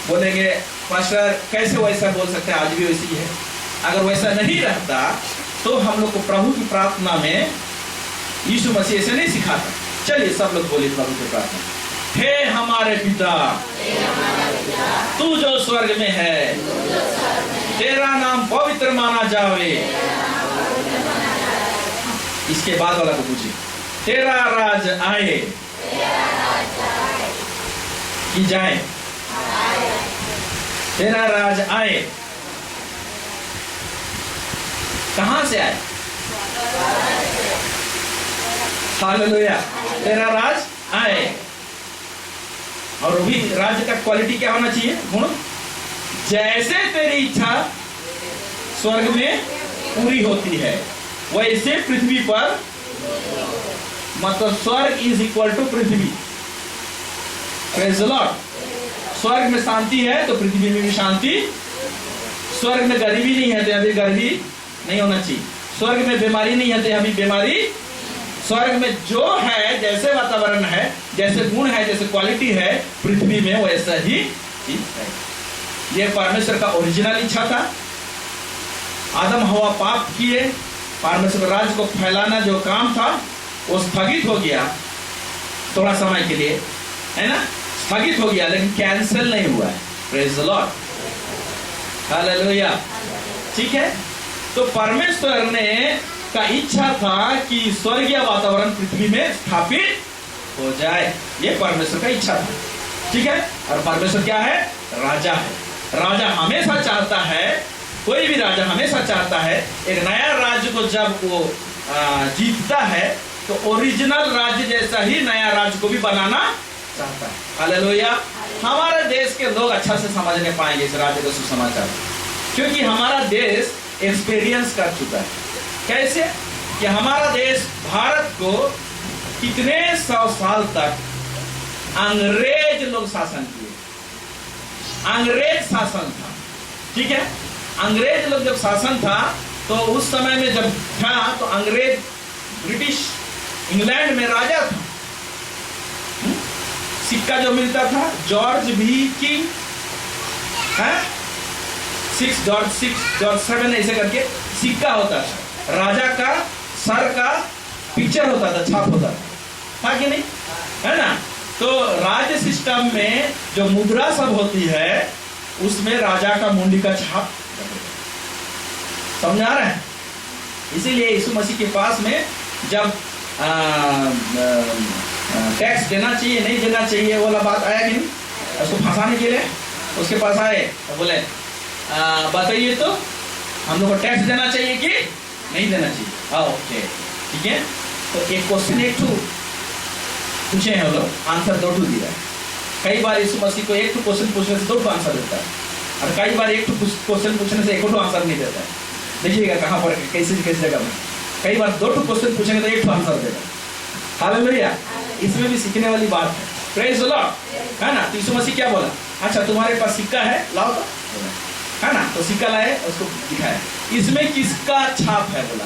बोलेंगे पास्टर कैसे वैसा बोल सकते हैं, आज भी वैसी ही है। अगर वैसा नहीं रहता तो हम लोग को प्रभु की प्रार्थना में यीशु मसीह से नहीं सिखाता। चलिए सब लोग बोलिए प्रभु की प्रार्थना। हे हमारे पिता, तू जो स्वर्ग में है, तेरा नाम पवित्र माना जावे। इसके बाद वाला को पूछिए, तेरा राज आए कि जाए? तेरा राज आए, कहां से आए? हालेलुया, तेरा राज आए। और भी राज्य का क्वालिटी क्या होना चाहिए, गुण? जैसे तेरी इच्छा स्वर्ग में पूरी होती है वैसे पृथ्वी पर, मतलब स्वर्ग इज इक्वल टू पृथ्वी। Praise the Lord. स्वर्ग में शांति है तो पृथ्वी में भी शांति। स्वर्ग में गरीबी नहीं है तो अभी गरीबी नहीं होना चाहिए। स्वर्ग में बीमारी नहीं है तो अभी बीमारी। स्वर्ग में जो है, जैसे वातावरण है, जैसे गुण है, जैसे क्वालिटी है, पृथ्वी में वैसा ही चीज है। ये परमेश्वर का ओरिजिनल इच्छा था। आदम हवा पाप किए, परमेश्वर राज्य को फैलाना जो काम था वो स्थगित हो गया थोड़ा समय के लिए, है ना, स्थगित हो गया, लेकिन कैंसिल नहीं हुआ है। Praise the Lord, hallelujah. ठीक है, तो परमेश्वर ने का इच्छा था कि स्वर्गीय वातावरण पृथ्वी में स्थापित हो जाए। ये परमेश्वर का इच्छा था। ठीक है, और परमेश्वर क्या है? राजा है। राजा हमेशा चाहता है, कोई भी राजा हमेशा चाहता है एक नया राज्य को जब वो जीतता है तो ओरिजिनल राज्य जैसा ही नया राज्य को भी बनाना चाहता है। हालेलुया। हमारे देश के लोग अच्छा से समझने पाएंगे इस राज्य का सुसमाचार, क्योंकि हमारा देश एक्सपीरियंस कर चुका है। कैसे कि हमारा देश भारत को कितने 100 साल तक अंग्रेज लोग शासन किए। अंग्रेज शासन था। ठीक है, अंग्रेज लोग जब शासन था तो उस समय में जब था तो अंग्रेज ब्रिटिश इंग्लैंड में राजा था। सिक्का जो मिलता था जॉर्ज भी किंग है, 6.6.7 ऐसे करके सिक्का होता था। राजा का सर का पिक्चर होता था, छाप होता था कि नहीं, है ना। तो राज्य सिस्टम में जो मुद्रा सब होती है उसमें राजा का मुंडी का छाप समझ आ रहा है। इसीलिए यीशु मसीह के पास में जब टैक्स देना चाहिए नहीं देना चाहिए वाला बात आया कि नहीं, उसको फंसाने के लिए उसके पास आए तो बोले बताइए तो हम लोग को टैक्स देना चाहिए कि नहीं देना चाहिए। ओके ठीक है, तो एक क्वेश्चन एक टू पूछे हैं लोग, आंसर 2 दिया है। कई बार यीशु मसीह को 1 क्वेश्चन पूछने से 2 आंसर देता है, और कई बार 1 क्वेश्चन पूछने से 1 आंसर नहीं देता है। देखिएगा कहाँ पर कैसे जगह में कई बार 2 क्वेश्चन पूछेंगे तो 1 आंसर देगा। हालेलुया, इसमें भी सीखने वाली बात है। प्रेज़ द लॉर्ड, है ना। तो यीशु मसीह क्या बोला, अच्छा तुम्हारे पास सिक्का है लाओ तो, है ना। तो सिक्का लाए, उसको दिखाया, इसमें किसका छाप है बोला,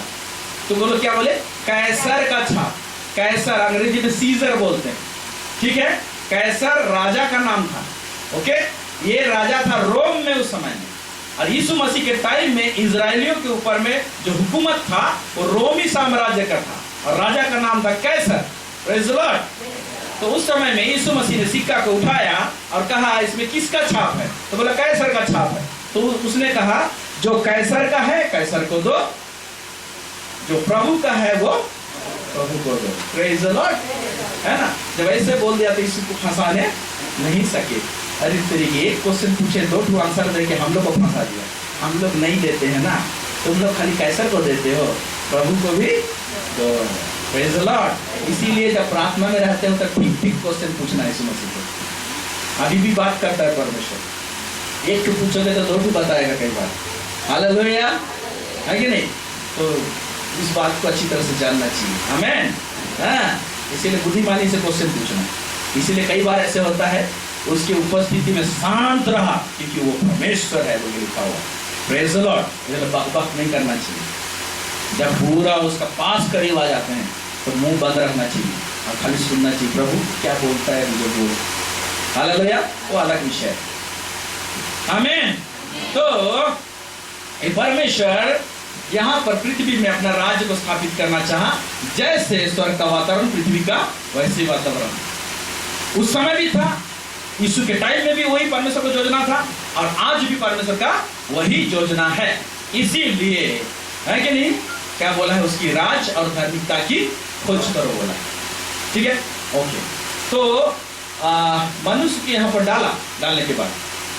तो बोलो क्या बोले, कैसर का छाप। कैसर अंग्रेजी में सीजर बोलते हैं, ठीक है। कैसर राजा का नाम था। ओके, ये राजा था रोम में उस समय में, और यीशु मसीह के टाइम में इजरायलियों के ऊपर में जो हुकूमत था वो रोमी साम्राज्य का था, और राजा का नाम था कैसर। Praise the Lord. तो उस समय में यीशु मसीह ने सिक्का को उठाया और कहा इसमें किसका छाप है, तो बोला कैसर का छाप है। तो उसने कहा जो कैसर का है कैसर को दो, जो प्रभु का है वो प्रभु को दो। प्रेज द लॉर्ड, है ना। जब ऐसे बोल दिया तो इसको फंसाने नहीं सके। अरे तेरे एक क्वेश्चन पूछे 2 आंसर दे के हम लोग को फंसा दिया। हम लोग नहीं देते हैं ना, तुम लोग खाली कैसर को देते हो, प्रभु को भी दो। Praise the Lord. इसीलिए जब प्रार्थना में रहते हो तो ठीक क्वेश्चन पूछना है। यीशु मसीह को अभी भी बात करता है परमेश्वर। एक पूछोगे तो 2 बताएगा कई बार। हालेलुया, है कि नहीं। तो इस बात को अच्छी तरह से जानना चाहिए। आमेन। हाँ, इसीलिए बुद्धिमानी से क्वेश्चन पूछना। इसीलिए कई बार ऐसे होता है उसकी उपस्थिति में शांत रहा, क्योंकि वो परमेश्वर है, वो लिखा हुआ। Praise the Lord. इसलिए बक नहीं करना चाहिए। जब पूरा उसका पास करीब आ जाते हैं तो मुंह बंद रखना चाहिए और खाली सुनना चाहिए, प्रभु क्या बोलता है मुझे बोल। हालेलुया, वो अलग विषय है। आमीन। तो परमेश्वर यहाँ पर पृथ्वी में अपना राज्य को स्थापित करना चाहा। जैसे स्वर्ग का वातावरण पृथ्वी का वैसे वातावरण उस समय भी था, यीशु के टाइम में भी वही परमेश्वर का योजना था, और आज भी परमेश्वर का वही योजना है। इसीलिए है कि नहीं, क्या बोला है, उसकी राज और धार्मिकता की खोज करो बोला। ठीक है, ओके। तो मनुष्य के यहाँ पर डालने के बाद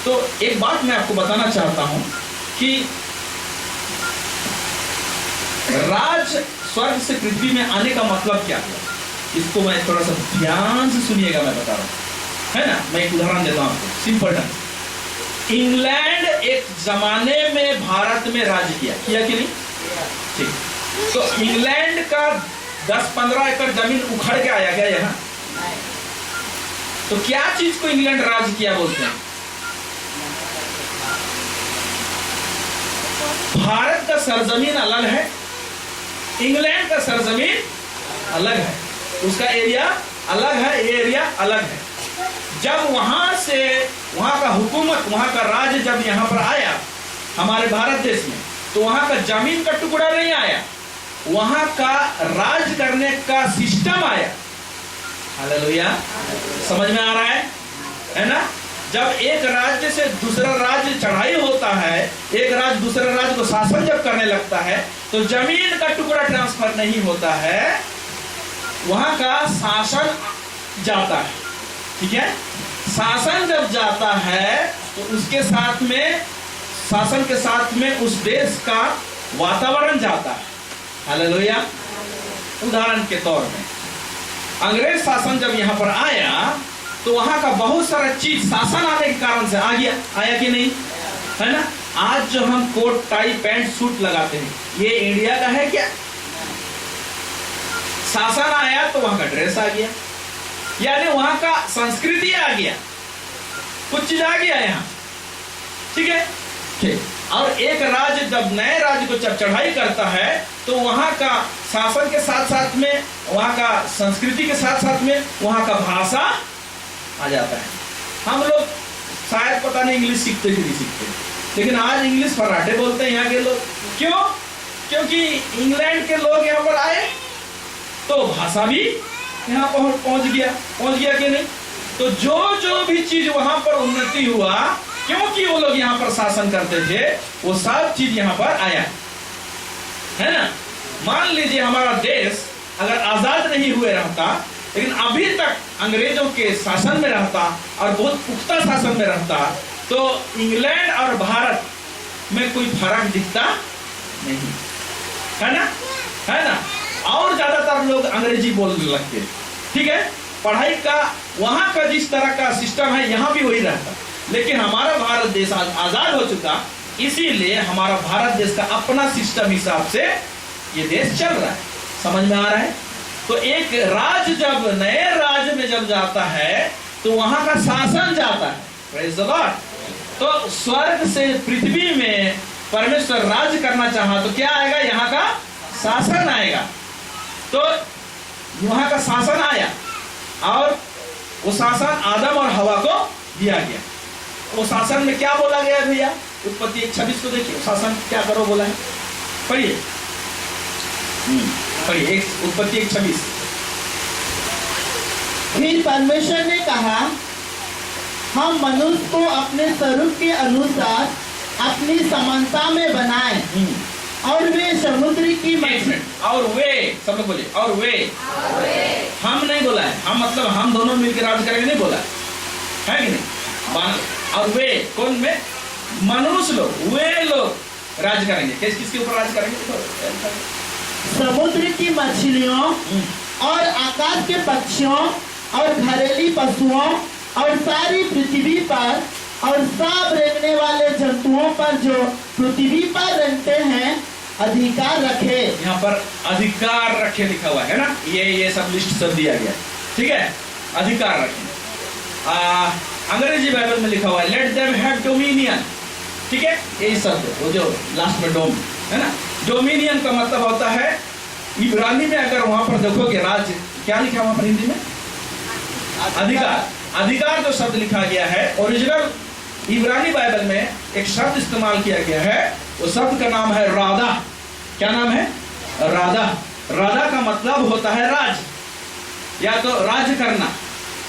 तो एक बात मैं आपको बताना चाहता हूं कि राज स्वर्ग से पृथ्वी में आने का मतलब क्या है। इसको मैं थोड़ा सा ध्यान से सुनिएगा, मैं बता रहा हूं, है ना। मैं एक उदाहरण देता हूं आपको, सिंपल ढंग। इंग्लैंड एक जमाने में भारत में राज किया कि नहीं। ठीक, तो इंग्लैंड का 10-15 एकड़ जमीन उखड़ के आया गया यहाँ। तो क्या चीज को इंग्लैंड राज किया बोलते हैं। भारत का सरजमीन अलग है, इंग्लैंड का सरजमीन अलग है, उसका एरिया अलग है, ये एरिया अलग है। जब वहां से वहां का हुकूमत, वहां का राज जब यहाँ पर आया हमारे भारत देश में, तो वहां का जमीन का टुकड़ा नहीं आया, वहां का राज करने का सिस्टम आया। हालेलुया, समझ में आ रहा है ना। जब एक राज्य से दूसरा राज्य चढ़ाई होता है, एक राज्य दूसरे राज्य को शासन जब करने लगता है, तो जमीन का टुकड़ा ट्रांसफर नहीं होता है, वहां का शासन जाता है। ठीक है, शासन जब जाता है तो उसके साथ में, शासन के साथ में उस देश का वातावरण जाता है। हालेलुया। उदाहरण के तौर में अंग्रेज शासन जब यहाँ पर आया तो वहां का बहुत सारा चीज शासन आने के कारण से आ गया, आया कि नहीं, है ना। आज जो हम कोट टाई पैंट सूट लगाते हैं, ये इंडिया का है क्या। शासन आया तो वहां का ड्रेस आ गया, यानी वहां का संस्कृति आ गया, कुछ चीज आ गया यहाँ। ठीक है, ठीक। और एक राज्य जब नए राज्य को जब चढ़ाई करता है तो वहां का शासन के साथ साथ में, वहां का संस्कृति के साथ साथ में वहां का भाषा आ जाता है। हम लोग शायद पता नहीं इंग्लिश सीखते कि नहीं सीखते, लेकिन आज इंग्लिश फर्राटे बोलते हैं यहाँ के लोग। क्यों? क्योंकि इंग्लैंड के लोग यहाँ पर आए तो भाषा भी यहाँ पर पहुंच गया कि नहीं। तो जो भी चीज वहां पर उन्नति हुआ, क्योंकि वो लोग यहाँ पर शासन करते थे, वो सब चीज यहाँ पर आया, है ना। मान लीजिए हमारा देश अगर आजाद नहीं हुए रहता, लेकिन अभी तक अंग्रेजों के शासन में रहता और बहुत पुख्ता शासन में रहता, तो इंग्लैंड और भारत में कोई फर्क दिखता नहीं, है ना। और ज्यादातर लोग अंग्रेजी बोलने लगते। ठीक है, पढ़ाई का वहां का जिस तरह का सिस्टम है यहाँ भी वही रहता, लेकिन हमारा भारत देश आजाद हो चुका, इसीलिए हमारा भारत देश का अपना सिस्टम हिसाब से ये देश चल रहा है। समझ में आ रहा है। तो एक राज्य जब नए राज्य में जब जाता है तो वहां का शासन जाता है। Praise the Lord. तो स्वर्ग से पृथ्वी में परमेश्वर राज्य करना चाहा तो क्या आएगा, यहाँ का शासन आएगा। तो वहां का शासन आया और वो शासन आदम और हवा को दिया गया। वो शासन में क्या बोला गया भैया, उत्पत्ति 1:26 को देखिए, शासन क्या करो बोला है, पढ़िए उत्पत्ति 1:26। फिर परमेश्वर ने कहा, हम मनुष्य को अपने स्वरूप के अनुसार अपनी समानता में बनाएं और वे समुद्र की एक मछली मिनट, और वे, सब लोग बोलिए, और वे। हम नहीं बोला है, हम मतलब हम दोनों मिलकर राज करेंगे नहीं बोला है कि नहीं। और वे कौन में? मनुष्य लोग, वे लोग राज करेंगे। किसके ऊपर राज करेंगे? समुद्र की मछलियों और आकाश के पक्षियों और घरेलू पशुओं और सारी पृथ्वी पर और सब रेंगने वाले जंतुओं पर जो पृथ्वी पर रेंगते हैं अधिकार रखे। यहाँ पर अधिकार रखे लिखा हुआ है ना, ये सब लिस्ट सब दिया गया है, ठीक है। अधिकार रखे। अंग्रेजी बाइबल में लिखा हुआ है लेट देम हैव डोमिनियन, ठीक है। यही शब्द वो जो लास्ट में डोम है ना, डोमिनियन का मतलब होता है, इब्रानी में अगर वहां पर देखोगे राज, क्या लिखा वहां पर हिंदी में? अधिकार। अधिकार जो शब्द लिखा गया है, ओरिजिनल इब्रानी बाइबल में एक शब्द इस्तेमाल किया गया है, वो शब्द का नाम है राधा। क्या नाम है? राधा। राधा का मतलब होता है राज, या तो राज करना,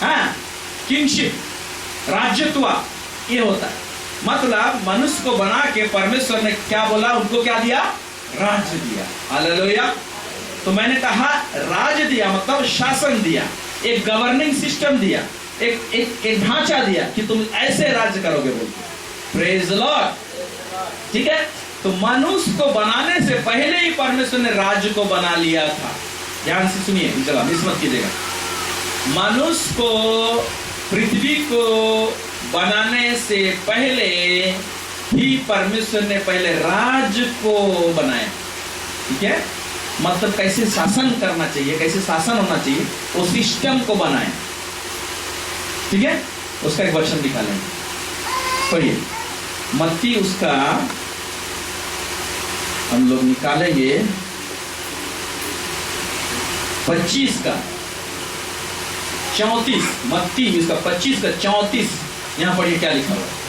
हाँ, किंगशिप, राज्यत्व, ये होता है। मतलब मनुष्य को बना के परमेश्वर ने क्या बोला, उनको क्या दिया? राज्य दिया। हालेलुया। तो मैंने कहा राज दिया मतलब शासन दिया, एक गवर्निंग सिस्टम दिया, एक ढांचा दिया कि तुम ऐसे राज्य करोगे बोलते। प्रेज द लॉर्ड, ठीक है। तो मनुष्य को बनाने से पहले ही परमेश्वर ने राज्य को बना लिया था। ध्यान से सुनिए, चला मिस मत कीजिएगा। मनुष्य को, पृथ्वी को बनाने से पहले ही परमेश्वर ने पहले राज्य को बनाया, ठीक है। मतलब कैसे शासन करना चाहिए, कैसे शासन होना चाहिए, वो सिस्टम को बनाया, ठीक है। उसका एक वचन निकालेंगे, पढ़िए मत्ती, उसका हम लोग निकालेंगे 25 का 34, मत्ती इसका 25 का 34। यहां पढ़िए क्या लिखा हुआ है।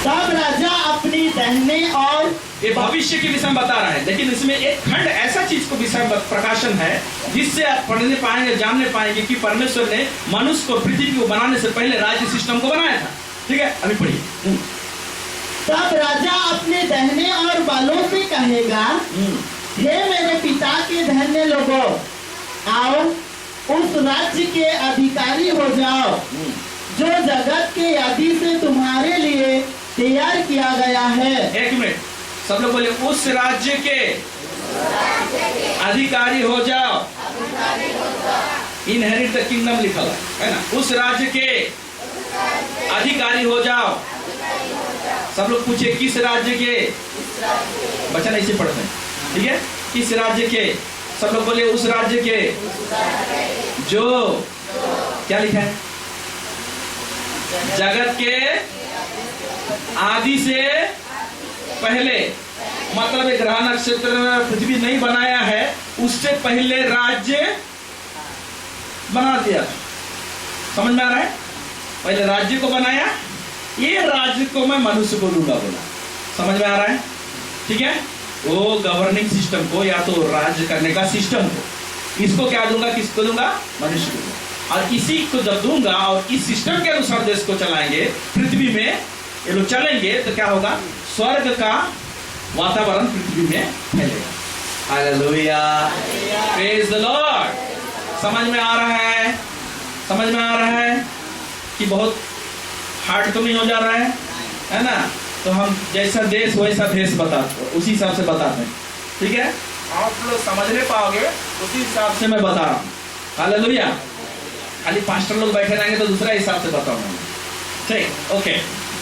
तब राजा अपनी दाहिने और, ये भविष्य के विषय में बता रहा है, लेकिन इसमें एक खंड ऐसा चीज को विषय प्रकाशन है जिससे आप पढ़ने पाएंगे, जानने पाएंगे कि परमेश्वर ने मनुष्य को, पृथ्वी को बनाने से पहले राज्य सिस्टम को बनाया था, ठीक है। अभी पढ़िए। तब राजा अपने दाहिने और बालों से कहेगा, हे मेरे पिता के धन्य लोगों, आओ उस राज्य के अधिकारी हो जाओ जो जगत के आदि से तुम्हारे लिए तैयार किया गया है। एक मिनट, सब लोग बोले उस राज्य के अधिकारी हो जाओ। इनहेरिट द किंगडम लिखा हुआ है ना, उस राज्य के अधिकारी हो जाओ। सब लोग पूछे किस राज्य के? बच्चा ऐसे पढ़ते हैं, ठीक है। किस राज्य के? सब लोग बोले उस राज्य के जो, क्या लिखा है? जगत के आदि से पहले, मतलब एक ग्रह नक्षत्र पृथ्वी नहीं बनाया है, उससे पहले राज्य बना दिया। समझ में आ रहा है? पहले राज्य को बनाया, ये राज्य को मैं मनुष्य को दूंगा बोला। समझ में आ रहा है? ठीक है। वो गवर्निंग सिस्टम को, या तो राज्य करने का सिस्टम को, इसको क्या दूंगा? किसको दूंगा? मनुष्य को। और इसी को जब दूंगा और इस सिस्टम के अनुसार देश को चलाएंगे, पृथ्वी में ये लोग चलेंगे, तो क्या होगा? स्वर्ग का वातावरण पृथ्वी में फैलेगा। Hallelujah, praise the Lord. समझ में आ रहा है? समझ में आ रहा है कि बहुत हार्ड तो नहीं हो जा रहा है ना? तो हम जैसा देश वैसा भेष बताते, उसी हिसाब से बताते हैं, ठीक है। आप लोग समझने पाओगे उसी हिसाब से मैं बता रहा हूँ। हालेलुया। खाली पास्टर लोग बैठे रहेंगे तो दूसरा हिसाब से बताऊंगा, ठीक, ओके।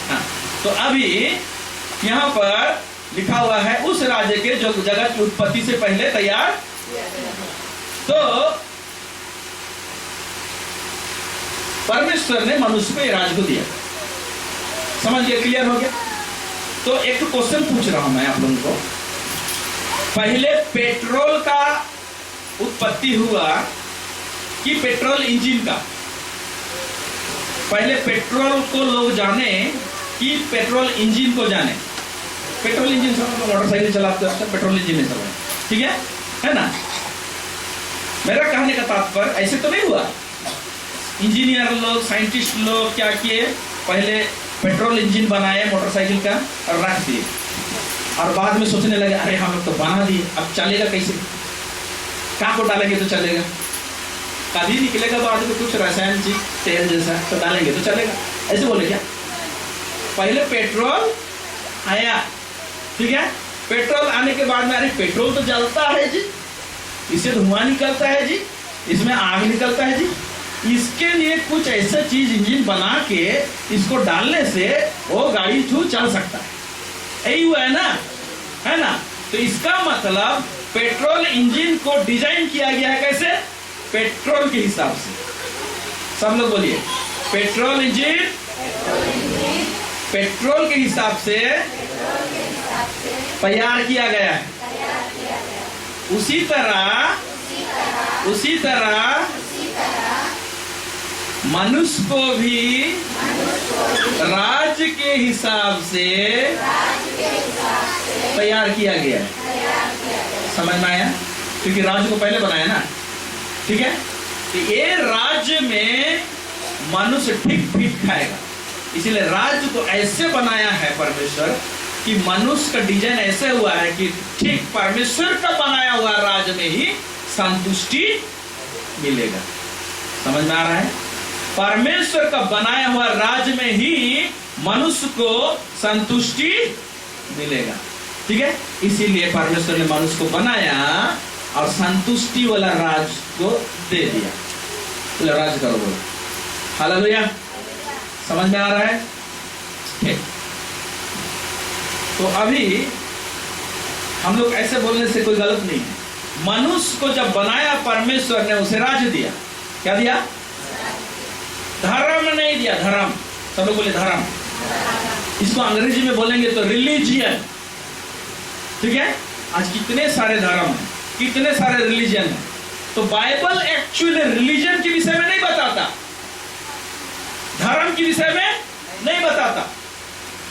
हाँ, तो अभी यहाँ पर लिखा हुआ है उस राज्य के जो जगत की उत्पत्ति से पहले तैयार। तो परमेश्वर ने मनुष्य को ये राज्य को दिया। समझ गया? क्लियर हो गया? तो एक क्वेश्चन पूछ रहा हूं मैं आप लोगों को। पहले पेट्रोल का उत्पत्ति हुआ कि पेट्रोल इंजन का? पहले पेट्रोल को लोग जाने कि पेट्रोल इंजन को जाने? पेट्रोल इंजन से मोटरसाइकिल चलाते हैं, पेट्रोल इंजन में चल रहे हैं, ठीक है ना? मेरा कहने का तात्पर्य ऐसे तो नहीं हुआ। इंजीनियर लोग, साइंटिस्ट लोग क्या किए, पहले पेट्रोल इंजन बनाए मोटरसाइकिल का और रख दिए, और बाद में सोचने लगे अरे हम लोग तो बना दिए, अब चलेगा कैसे, क्या को डालेंगे तो चलेगा, कभी निकलेगा बाद में कुछ रसायन चीज तेल जैसा तो डालेंगे तो चलेगा, ऐसे बोले क्या। पहले पेट्रोल आया, ठीक है, पेट्रोल आने के बाद में अरे पेट्रोल तो जलता है जी, इससे धुआं निकलता है जी, इसमें आग निकलता है जी, इसके लिए कुछ ऐसा चीज इंजन बना के इसको डालने से वो गाड़ी चल सकता है, यही हुआ है ना। तो इसका मतलब पेट्रोल इंजन को डिजाइन किया गया है कैसे, पेट्रोल के हिसाब से। सब लोग बोलिए, पेट्रोल इंजन पेट्रोल के हिसाब से तैयार किया गया है। उसी तरह मनुष्य को भी राज्य के हिसाब से तैयार किया गया है। समझ में आया, क्योंकि राज्य को पहले बनाया ना, ठीक है। तो ये राज्य में मनुष्य ठीक खाएगा, इसीलिए राज्य को ऐसे बनाया है परमेश्वर कि मनुष्य का डिजाइन ऐसे हुआ है कि ठीक परमेश्वर का बनाया हुआ राज्य में ही संतुष्टि मिलेगा। समझ में आ रहा है, परमेश्वर का बनाया हुआ राज्य में ही मनुष्य को संतुष्टि मिलेगा, ठीक है। इसीलिए परमेश्वर ने मनुष्य को बनाया और संतुष्टि वाला राज्य को दे दिया। तो राज्य करो, बोलो हालेलुया। समझ में आ रहा है, ठीक। तो अभी हम लोग ऐसे बोलने से कोई गलत नहीं है। मनुष्य को जब बनाया परमेश्वर ने उसे राज्य दिया, क्या दिया, धर्म नहीं दिया, धर्म। सब लोग बोले धर्म, इसको अंग्रेजी में बोलेंगे तो रिलीजियन, ठीक है। आज कितने सारे धर्म हैं, कितने सारे रिलीजन हैं। तो बाइबल एक्चुअली रिलीजन के विषय में नहीं बताता, धर्म के विषय में नहीं बताता,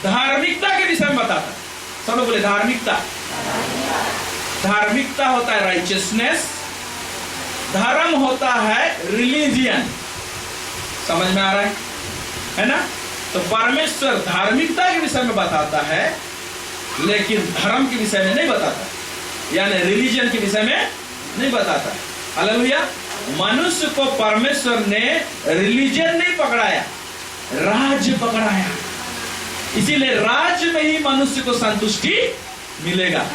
धार्मिकता के विषय में बताता। सब लोग बोले धार्मिकता। धार्मिकता होता है राइचियसनेस, धर्म होता है रिलीजियन। समझ में आ रहा है ना। तो परमेश्वर धार्मिकता के विषय में बताता है, लेकिन धर्म के विषय में नहीं बताता, यानी रिलीजन के विषय में नहीं बताता। हालेलुया। मनुष्य को परमेश्वर ने रिलीजन नहीं पकड़ाया, राज्य पकड़ाया। इसीलिए राज्य में ही मनुष्य को संतुष्टि मिलेगा,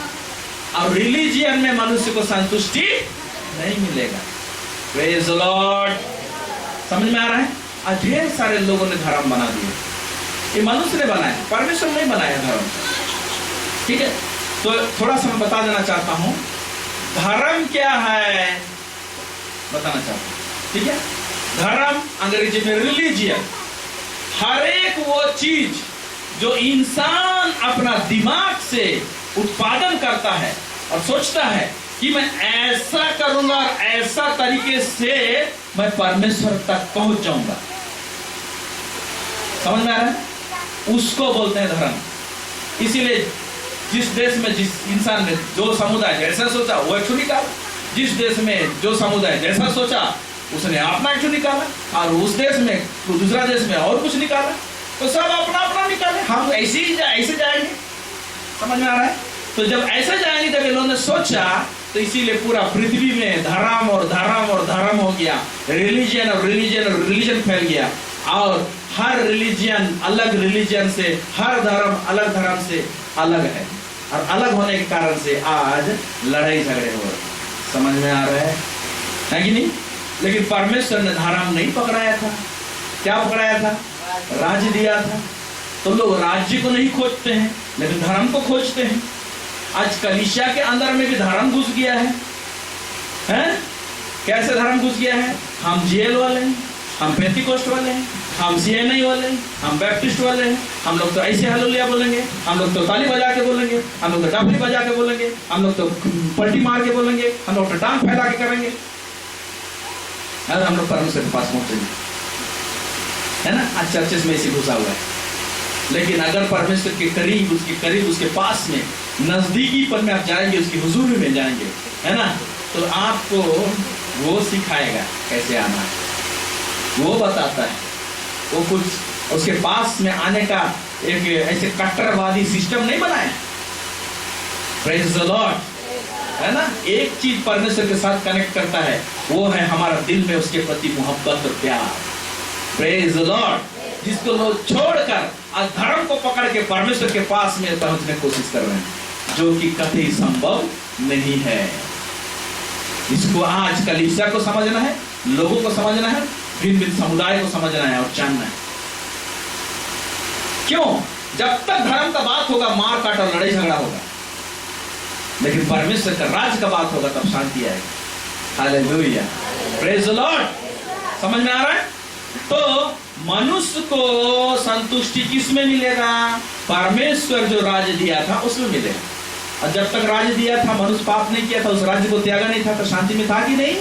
और रिलीजियन में मनुष्य को संतुष्टि नहीं मिलेगा। Praise the Lord. समझ में आ रहा है। आज ढेर सारे लोगों ने धर्म बना दिए, ये मनुष्य ने बनाया, परमेश्वर नहीं बनाया धर्म, ठीक है। तो थोड़ा सा मैं बता देना चाहता हूं धर्म क्या है, बताना चाहता हूं, ठीक है। धर्म अंग्रेजी में रिलीजियन, हर एक वो चीज जो इंसान अपना दिमाग से उत्पादन करता है और सोचता है कि मैं ऐसा करूंगा और ऐसा तरीके से मैं परमेश्वर तक पहुंच जाऊंगा। समझ में आ रहा है, उसको बोलते हैं धर्म। इसीलिए जिस देश में जिस इंसान ने जो समुदाय जैसा सोचा वो एक निकाला, जिस देश में जो समुदाय जैसा सोचा उसने अपना एक निकाला, और उस देश में तो दूसरा देश में और कुछ निकाला, तो सब अपना अपना निकाले, हम ऐसे जाएंगे। समझ में आ रहा है। तो जब ऐसे जाएंगे, जब इन लोगों ने सोचा, तो इसीलिए पूरा पृथ्वी में धर्म और धर्म और धर्म हो गया, रिलीजन और रिलीजन और रिलीजन फैल गया, और हर रिलीजन अलग रिलीजन से, हर धर्म अलग धर्म से अलग है, और अलग होने के कारण से आज लड़ाई झगड़े हो रहे। समझ में आ रहा है कि नहीं। लेकिन परमेश्वर ने धर्म नहीं पकड़ाया था, क्या पकड़ाया था, राज्य दिया था। तो लोग राज्य को नहीं खोजते हैं, लेकिन धर्म को खोजते हैं। आज कलीसिया के अंदर में भी धर्म घुस गया है, हैं? कैसे धर्म घुस गया है, हम जेल वाले हैं, हम पेंटिकोस्ट वाले हैं, हम सीएनआई वाले हैं, हम बैप्टिस्ट वाले हैं, हम लोग तो ऐसे हालेलुया बोलेंगे, हम लोग तो ताली बजा के बोलेंगे, हम लोग तो डफली बजा के बोलेंगे, हम लोग तो पलटी मार के बोलेंगे, हम लोग तो टांग फैला के करेंगे, अगर हम लोग परमेश्वर के पास पहुंचेंगे, है ना। आज चर्चेस में इसी घुसा हुआ है। लेकिन अगर परमेश्वर के करीब, उसके पास में, नजदीकी पर में आप जाएंगे, उसकी हुजूरी में जाएंगे, है ना, तो आपको वो सिखाएगा कैसे आना है। वो बताता है। वो कुछ उसके पास में आने का एक ऐसे कट्टरवादी सिस्टम नहीं बनाया। प्रेज द लॉर्ड, है ना। एक चीज परमेश्वर के साथ कनेक्ट करता है, वो है हमारा दिल में उसके प्रति मोहब्बत और प्यार। Praise the Lord. जिसको लोग छोड़कर अधर्म को पकड़ के परमेश्वर के पास में पहुंचने की कोशिश कर रहे हैं, जो कि कभी संभव नहीं है। इसको आज कलीसिया को समझना है, लोगों को समझना है, भिन्न भिन्न समुदाय को समझना है और जानना है। क्यों? जब तक धर्म का बात होगा मार काट और लड़ाई झगड़ा होगा, लेकिन परमेश्वर का राज का बात होगा तब शांति आएगी। Hallelujah, praise the Lord. समझ में आ रहा है? तो मनुष्य को संतुष्टि किसमें मिलेगा? परमेश्वर जो राज्य दिया था उसमें मिलेगा। और जब तक राज्य दिया था, मनुष्य पाप नहीं किया था, उस राज्य को त्यागा नहीं था, तो शांति में था कि नहीं?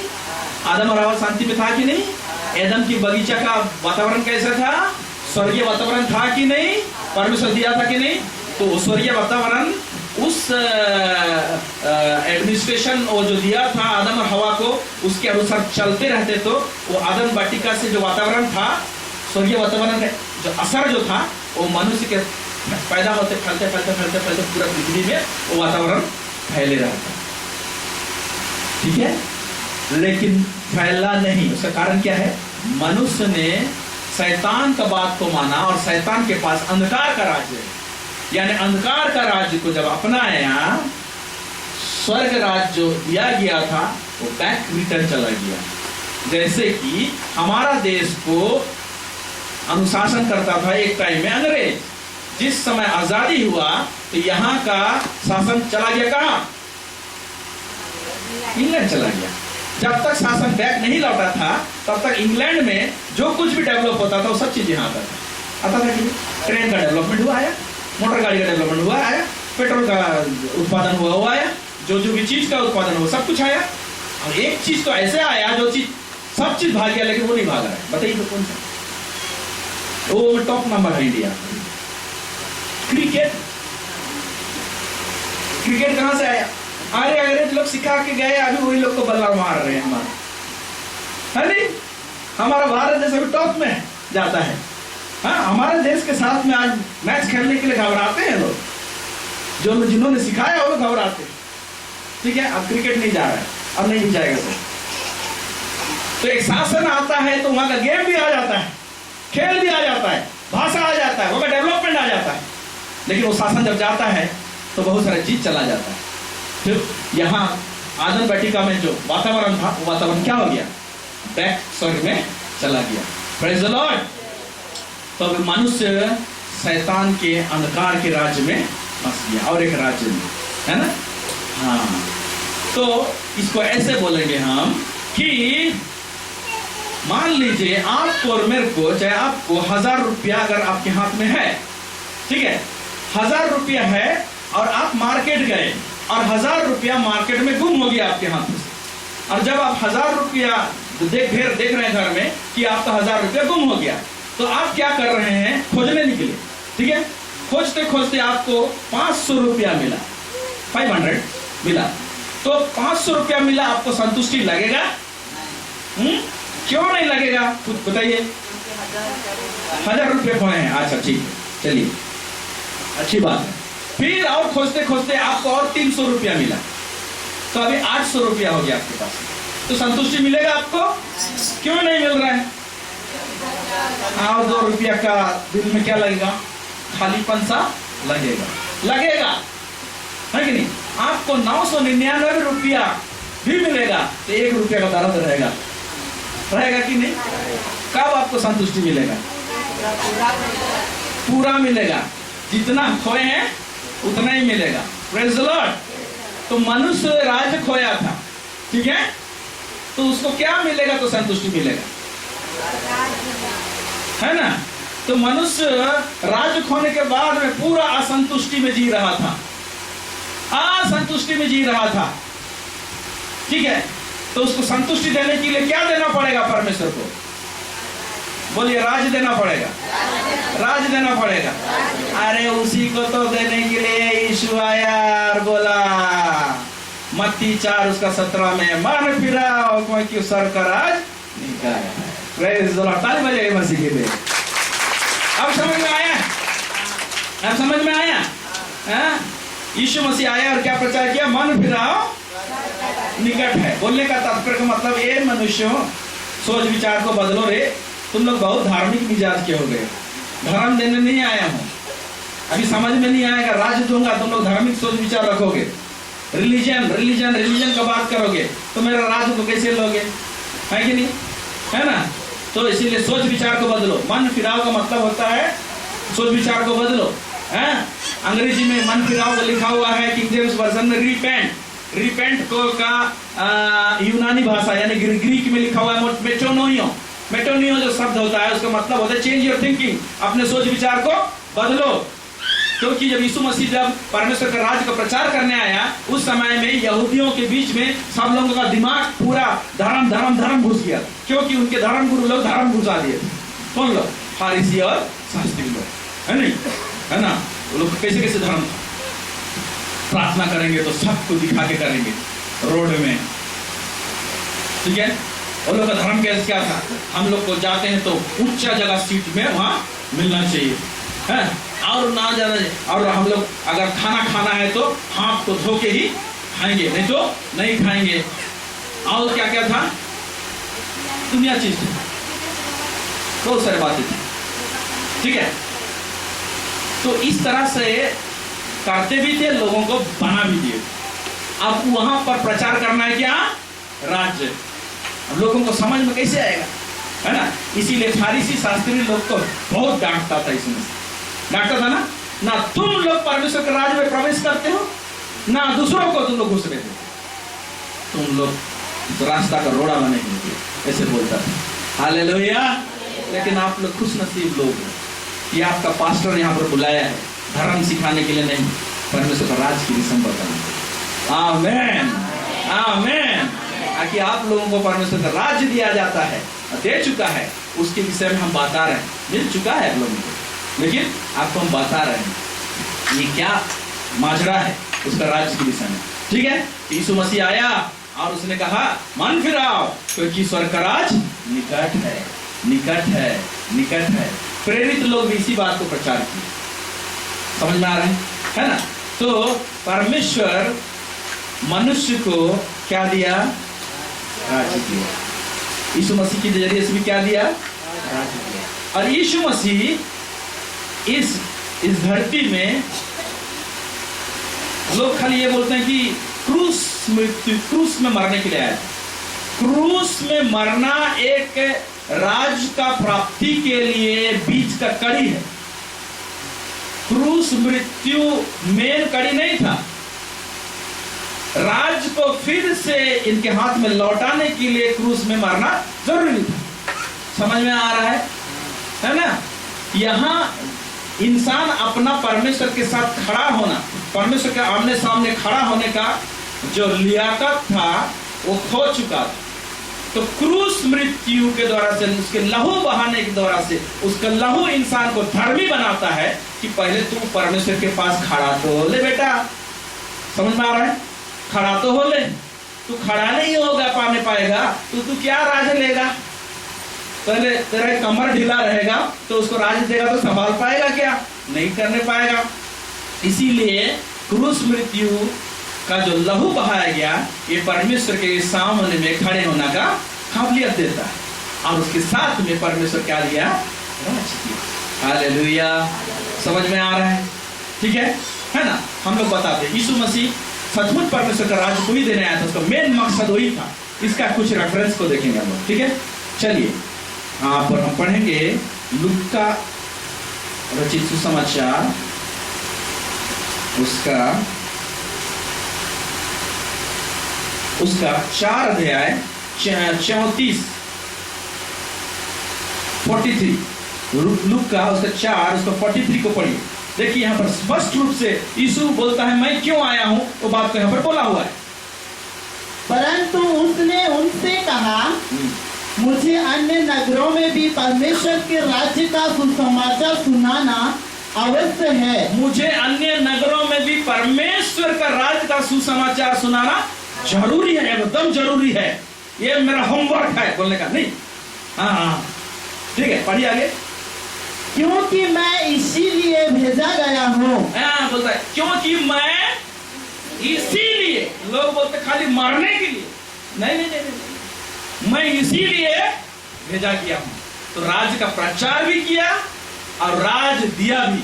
आदम और हवा शांति में था कि नहीं? एदम की बगीचा का वातावरण कैसा था? स्वर्गीय वातावरण था कि नहीं? परमेश्वर दिया था कि नहीं? तो स्वर्गीय वातावरण उस एडमिनिस्ट्रेशन वो जो दिया था आदम और हवा को, उसके अनुसार चलते रहते तो वो आदम वाटिका से जो वातावरण था, स्वर्गीय वातावरण का जो असर जो था, वो मनुष्य के पैदा होते फैलते फैलते फैलते फैलते पूरा पृथ्वी में वो वातावरण फैले रहता। ठीक है, लेकिन फैला नहीं। उसका कारण क्या है? मनुष्य ने शैतान का बात को माना और शैतान के पास अंधकार का राज्य है, यानी अंधकार का राज्य को जब अपनाया, स्वर्ग राज्य जो दिया गया था वो बैक रिटर्न चला गया। जैसे कि हमारा देश को अनुशासन करता था एक टाइम में अंग्रेज। जिस समय आजादी हुआ तो यहाँ का शासन चला गया कहाँ? इंग्लैंड चला गया। जब तक शासन बैक नहीं लौटा था तब तक इंग्लैंड में जो कुछ भी डेवलप होता था वो सब चीज यहाँ आता था कि ट्रेन का डेवलपमेंट हुआ है, मोटर गाड़ी का डेवलपमेंट हुआ है, पेट्रोल का उत्पादन हुआ है, जो भी चीज का उत्पादन हुआ सब कुछ आया। और एक चीज तो ऐसे आया जो चीज सब चीज भाग गया, लेकिन वो नहीं भाग रहा है। बताइए तो कौन सा? वो टॉप नंबर है इंडिया। क्रिकेट। क्रिकेट कहां से आया? अरे अंग्रेज लोग सिखा के गए, अभी वही लोग को बल्ला मार रहे हैं हमारा, है नहीं? हमारा भारत देश अभी टॉप में जाता है। हाँ, हमारे देश के साथ में आज मैच खेलने के लिए घबराते हैं लोग, जो जिन्होंने सिखाया वो घबराते हैं। ठीक है, अब क्रिकेट नहीं जा रहा है, अब नहीं जाएगा तो एक शासन आता है तो वहां का गेम भी आ जाता है, खेल भी आ जाता है, भाषा आ जाता है, वहां का डेवलपमेंट आ जाता है। लेकिन वो शासन जब जाता है तो बहुत सारा चीज चला जाता है। फिर यहाँ आदम वाटिका में जो वातावरण था वो वातावरण क्या हो गया? बैक स्वर्ग में चला गया। Praise the Lord. तो अब मनुष्य शैतान के अंधकार के राज्य में फंस गया और एक राज्य में, है ना? हाँ, तो इसको ऐसे बोलेंगे हम कि मान लीजिए आपको और मेरे को, चाहे आपको 1000 रुपया अगर आपके हाथ में है, ठीक है, 1000 रुपया है और आप मार्केट गए और 1000 रुपया मार्केट में गुम हो गया आपके हाथ में से। और जब आप 1000 रुपया देख रहे हैं घर में कि आपका 1000 रुपया गुम हो गया, तो आप क्या कर रहे हैं? खोजने निकले। ठीक है, खोजते खोजते आपको 500 रुपया मिला, 500 मिला। तो 500 रुपया मिला, आपको संतुष्टि लगेगा? क्यों नहीं लगेगा? कुछ बताइए। 1000 रुपये खोए हैं, अच्छा ठीक है, चलिए अच्छी बात है। फिर और खोजते खोजते आपको और 300 रुपया मिला, तो अभी 800 रुपया हो गया आपके पास। तो संतुष्टि मिलेगा आपको? क्यों नहीं मिल रहा है? और 2 रुपया का दिल में क्या लगेगा? खालीपन सा लगेगा, है कि नहीं? आपको 999 रुपया भी मिलेगा तो 1 रुपया का दर्द रहेगा कि नहीं? कब आपको संतुष्टि मिलेगा? पूरा मिलेगा। जितना खोए हैं उतना ही मिलेगा। Praise the Lord. तो मनुष्य राज्य खोया था, ठीक है, तो उसको क्या मिलेगा? तो संतुष्टि मिलेगा, है ना? तो मनुष्य राज्य खोने के बाद में पूरा असंतुष्टि में जी रहा था, असंतुष्टि में जी रहा था। ठीक है, तो उसको संतुष्टि देने के लिए क्या देना पड़ेगा? परमेश्वर को बोलिए, राज देना पड़ेगा, राज देना पड़ेगा। अरे उसी को तो देने के लिए यीशु आया और बोला मत्ती 4 उसका 17 में, मन फिराओ क्योंकि सर का राज निकाया है। प्रेज द लॉर्ड, ताली बजाइए मसीह के लिए। अब समझ में आया? अब समझ में आया? हाँ? यीशु मसीह आया और क्या प्रचार किया? मन फिराओ निकट है। बोलने का तात्पर्य का मतलब ये मनुष्यों, सोच विचार को बदलो रे। तुम लोग बहुत धार्मिक मिजाज के हो गए। धर्म देने नहीं आया हूं, अभी समझ में नहीं आएगा, राज दूंगा, तुम लोग धार्मिक सोच विचार रखोगे, रिलीजन का बात करोगे तो मेरा राज को कैसे लोगे? है कि नहीं? है ना? तो इसीलिए सोच विचार को बदलो। मन फिराव का मतलब होता है सोच विचार को बदलो। है? अंग्रेजी में मन फिराव लिखा हुआ है, किंग जेम्स वर्जन में रिपेंट को का यूनानी भाषा यानी ग्रीक में लिखा हुआ है मेटोनियो जो शब्द होता है उसका मतलब होता है चेंज योर थिंकिंग, अपने सोच विचार को बदलो। क्योंकि जब यीशु मसीह जब परमेश्वर का राज्य का प्रचार करने आया उस समय में यहूदियों के बीच में सब लोगों का दिमाग पूरा धर्म घुस गया, क्योंकि उनके धर्म गुरु लोग धर्म घुसा दिए थे। कौन लोग? फारिसी और शास्त्री लोग, है नहीं? है ना? वो लोग कैसे धर्म, प्रार्थना करेंगे तो सबको दिखा के करेंगे रोड में, ठीक है? वो लोग का धर्म कैसे क्या था? हम लोग को जाते हैं तो ऊंचा जगह सीट में वहां मिलना चाहिए, है? और ना जाना, और हम लोग अगर खाना है तो हाथ को धो के ही खाएंगे, नहीं तो नहीं खाएंगे। और क्या क्या था? दुनिया चीज थी, बहुत सारी बातें थी, ठीक है? तो इस तरह से करते भी थे, लोगों को बना भी दिए। अब वहां पर प्रचार करना है क्या? राज्य। अब लोगों को समझ में कैसे आएगा? है ना? इसीलिए फारिसी शास्त्री लोग को बहुत डांटता था, इसमें डांटता था ना तुम लोग परमेश्वर के राज्य में प्रवेश करते हो, ना दूसरों को तुम लोग घुस रहे थे, तुम लोग रास्ता का रोड़ा बनेंगे, ऐसे बोलता था। हालेलुया। लेकिन आप लोग खुश नसीब लोग हैं, ये आपका पास्टर यहाँ पर बुलाया है धर्म सिखाने के लिए नहीं, परमेश्वर का राज की विषय बताने। आमेन आमेन। ताकि आप लोगों को परमेश्वर का राज्य दिया जाता है, दे चुका है, उसके विषय में हम बता रहे हैं। मिल चुका है आप लोगों को, लेकिन आपको हम बता रहे हैं ये क्या माजरा है उसका राज्य के विषय में, ठीक है? यीशु मसीह आया और उसने कहा मन फिराओ क्योंकि स्वर्ग का राज निकट है, निकट है, निकट है। प्रेरित लोग भी इसी बात को प्रचार किए। समझ में आ रहा है ना? तो परमेश्वर मनुष्य को क्या दिया? राज्य दिया। यीशु मसीह के जरिए से भी क्या दिया? राज्य दिया। और यीशु मसीह इस धरती में, लोग खाली ये बोलते हैं कि क्रूस में मरने के लिए आया। क्रूस में मरना एक राज का प्राप्ति के लिए बीच का कड़ी है। क्रूस मृत्यु मेन कड़ी नहीं था। राज को फिर से इनके हाथ में लौटाने के लिए क्रूस में मरना जरूरी था। समझ में आ रहा है ना? यहाँ इंसान अपना परमेश्वर के साथ खड़ा होना, परमेश्वर के आमने सामने खड़ा होने का जो लियाकत था वो खो चुका था। तो क्रूस मृत्यु के द्वारा से, उसके लहू बहाने के द्वारा से, उसका लहू इंसान को धर्मी बनाता है कि पहले तू परमेश्वर के पास खड़ा तो हो ले बेटा। समझ में आ रहा है? खड़ा तो हो ले। तू खड़ा नहीं होगा पाने पाएगा तो तू क्या राज लेगा? पहले तेरा कमर ढीला रहेगा तो उसको राज देगा तो संभाल पाएगा क्या? नहीं करने पाएगा। इसीलिए क्रूस मृत्यु का जो लहू बहाया गया ये परमेश्वर के सामने में खड़े होने का काबिलियत देता है, और उसके साथ में परमेश्वर क्या दिया? राज दिया। हालेलुया। समझ में आ रहा है? ठीक है ना? हम लोग बताते हैं यीशु मसीह सचमुच परमेश्वर का राज्य को ही देने आया था, उसका मेन मकसद वही था। इसका कुछ रेफरेंस को देखेंगे हम लोग, ठीक है? चलिए यहाँ पर हम पढ़ेंगे लूका रचित सुसमाचार उसका 4 अध्याय 34 43 लूका उसका 4 उसका 43 को पढ़िए। देखिए यहाँ पर स्पष्ट रूप से यीशु बोलता है मैं क्यों आया हूं, वो बात को यहाँ पर बोला हुआ है। परंतु उसने उनसे कहा मुझे अन्य नगरों में भी परमेश्वर के राज्य का सुसमाचार सुनाना अवश्य है। मुझे अन्य नगरों में भी परमेश्वर का राज्य का सुसमाचार सुनाना जरूरी है, एकदम जरूरी है। ये मेरा होमवर्क है बोलने का नहीं, हाँ हाँ ठीक है, पढ़िए आगे। क्योंकि मैं इसीलिए भेजा गया हूँ। हाँ बोलता है क्योंकि मैं इसीलिए, लोग बोलते खाली मारने के लिए, नहीं नहीं नहीं, नहीं। मैं इसीलिए भेजा गया हूँ। तो राज का प्रचार भी किया और राज दिया भी।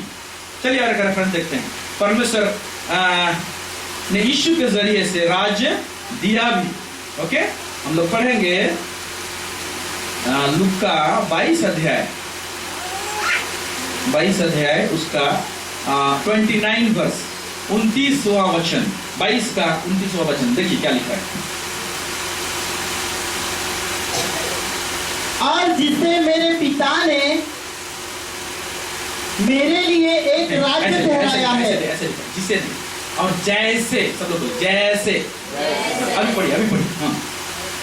चलिए और रेफरेंस देखते हैं। परमेश्वर ने यीशु के जरिए से राज दिया भी। ओके, हम लोग पढ़ेंगे लूका 22 अध्याय, 22 अध्याय उसका 29 वर्स, 29वां वचन, 22 का 29वां वचन। देखिए क्या लिखा है। और जिसे मेरे पिता ने मेरे लिए एक राज्य ठहराया है। ऐसे जिसे और जैसे, सब लोग बोलो, जैसे। अभी पढ़िए हाँ।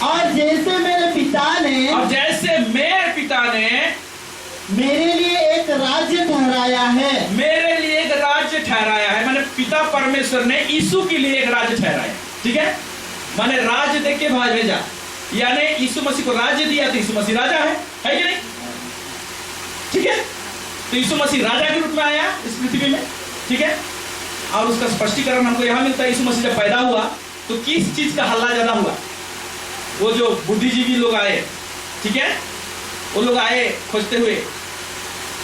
और जैसे मेरे पिता ने, और जैसे मेरे पिता ने मेरे लिए एक राज्य ठहराया है। मेरे लिए एक राज्य ठहराया है, माने पिता परमेश्वर ने यीशु के लिए एक राज्य ठहराया। ठीक है, माने राज्य दे के भेजा, यानी यीशु मसीह को राज्य दिया तो यीशु मसीह राजा है कि नहीं? ठीक है, तो यीशु मसीह राजा के रूप में आया इस पृथ्वी में। ठीक है, और उसका स्पष्टीकरण हमको यहां मिलता है। यीशु मसीह जब पैदा हुआ तो किस चीज का हल्ला ज्यादा हुआ? वो जो बुद्धिजीवी लोग आए, ठीक है, वो लोग आए खोजते हुए,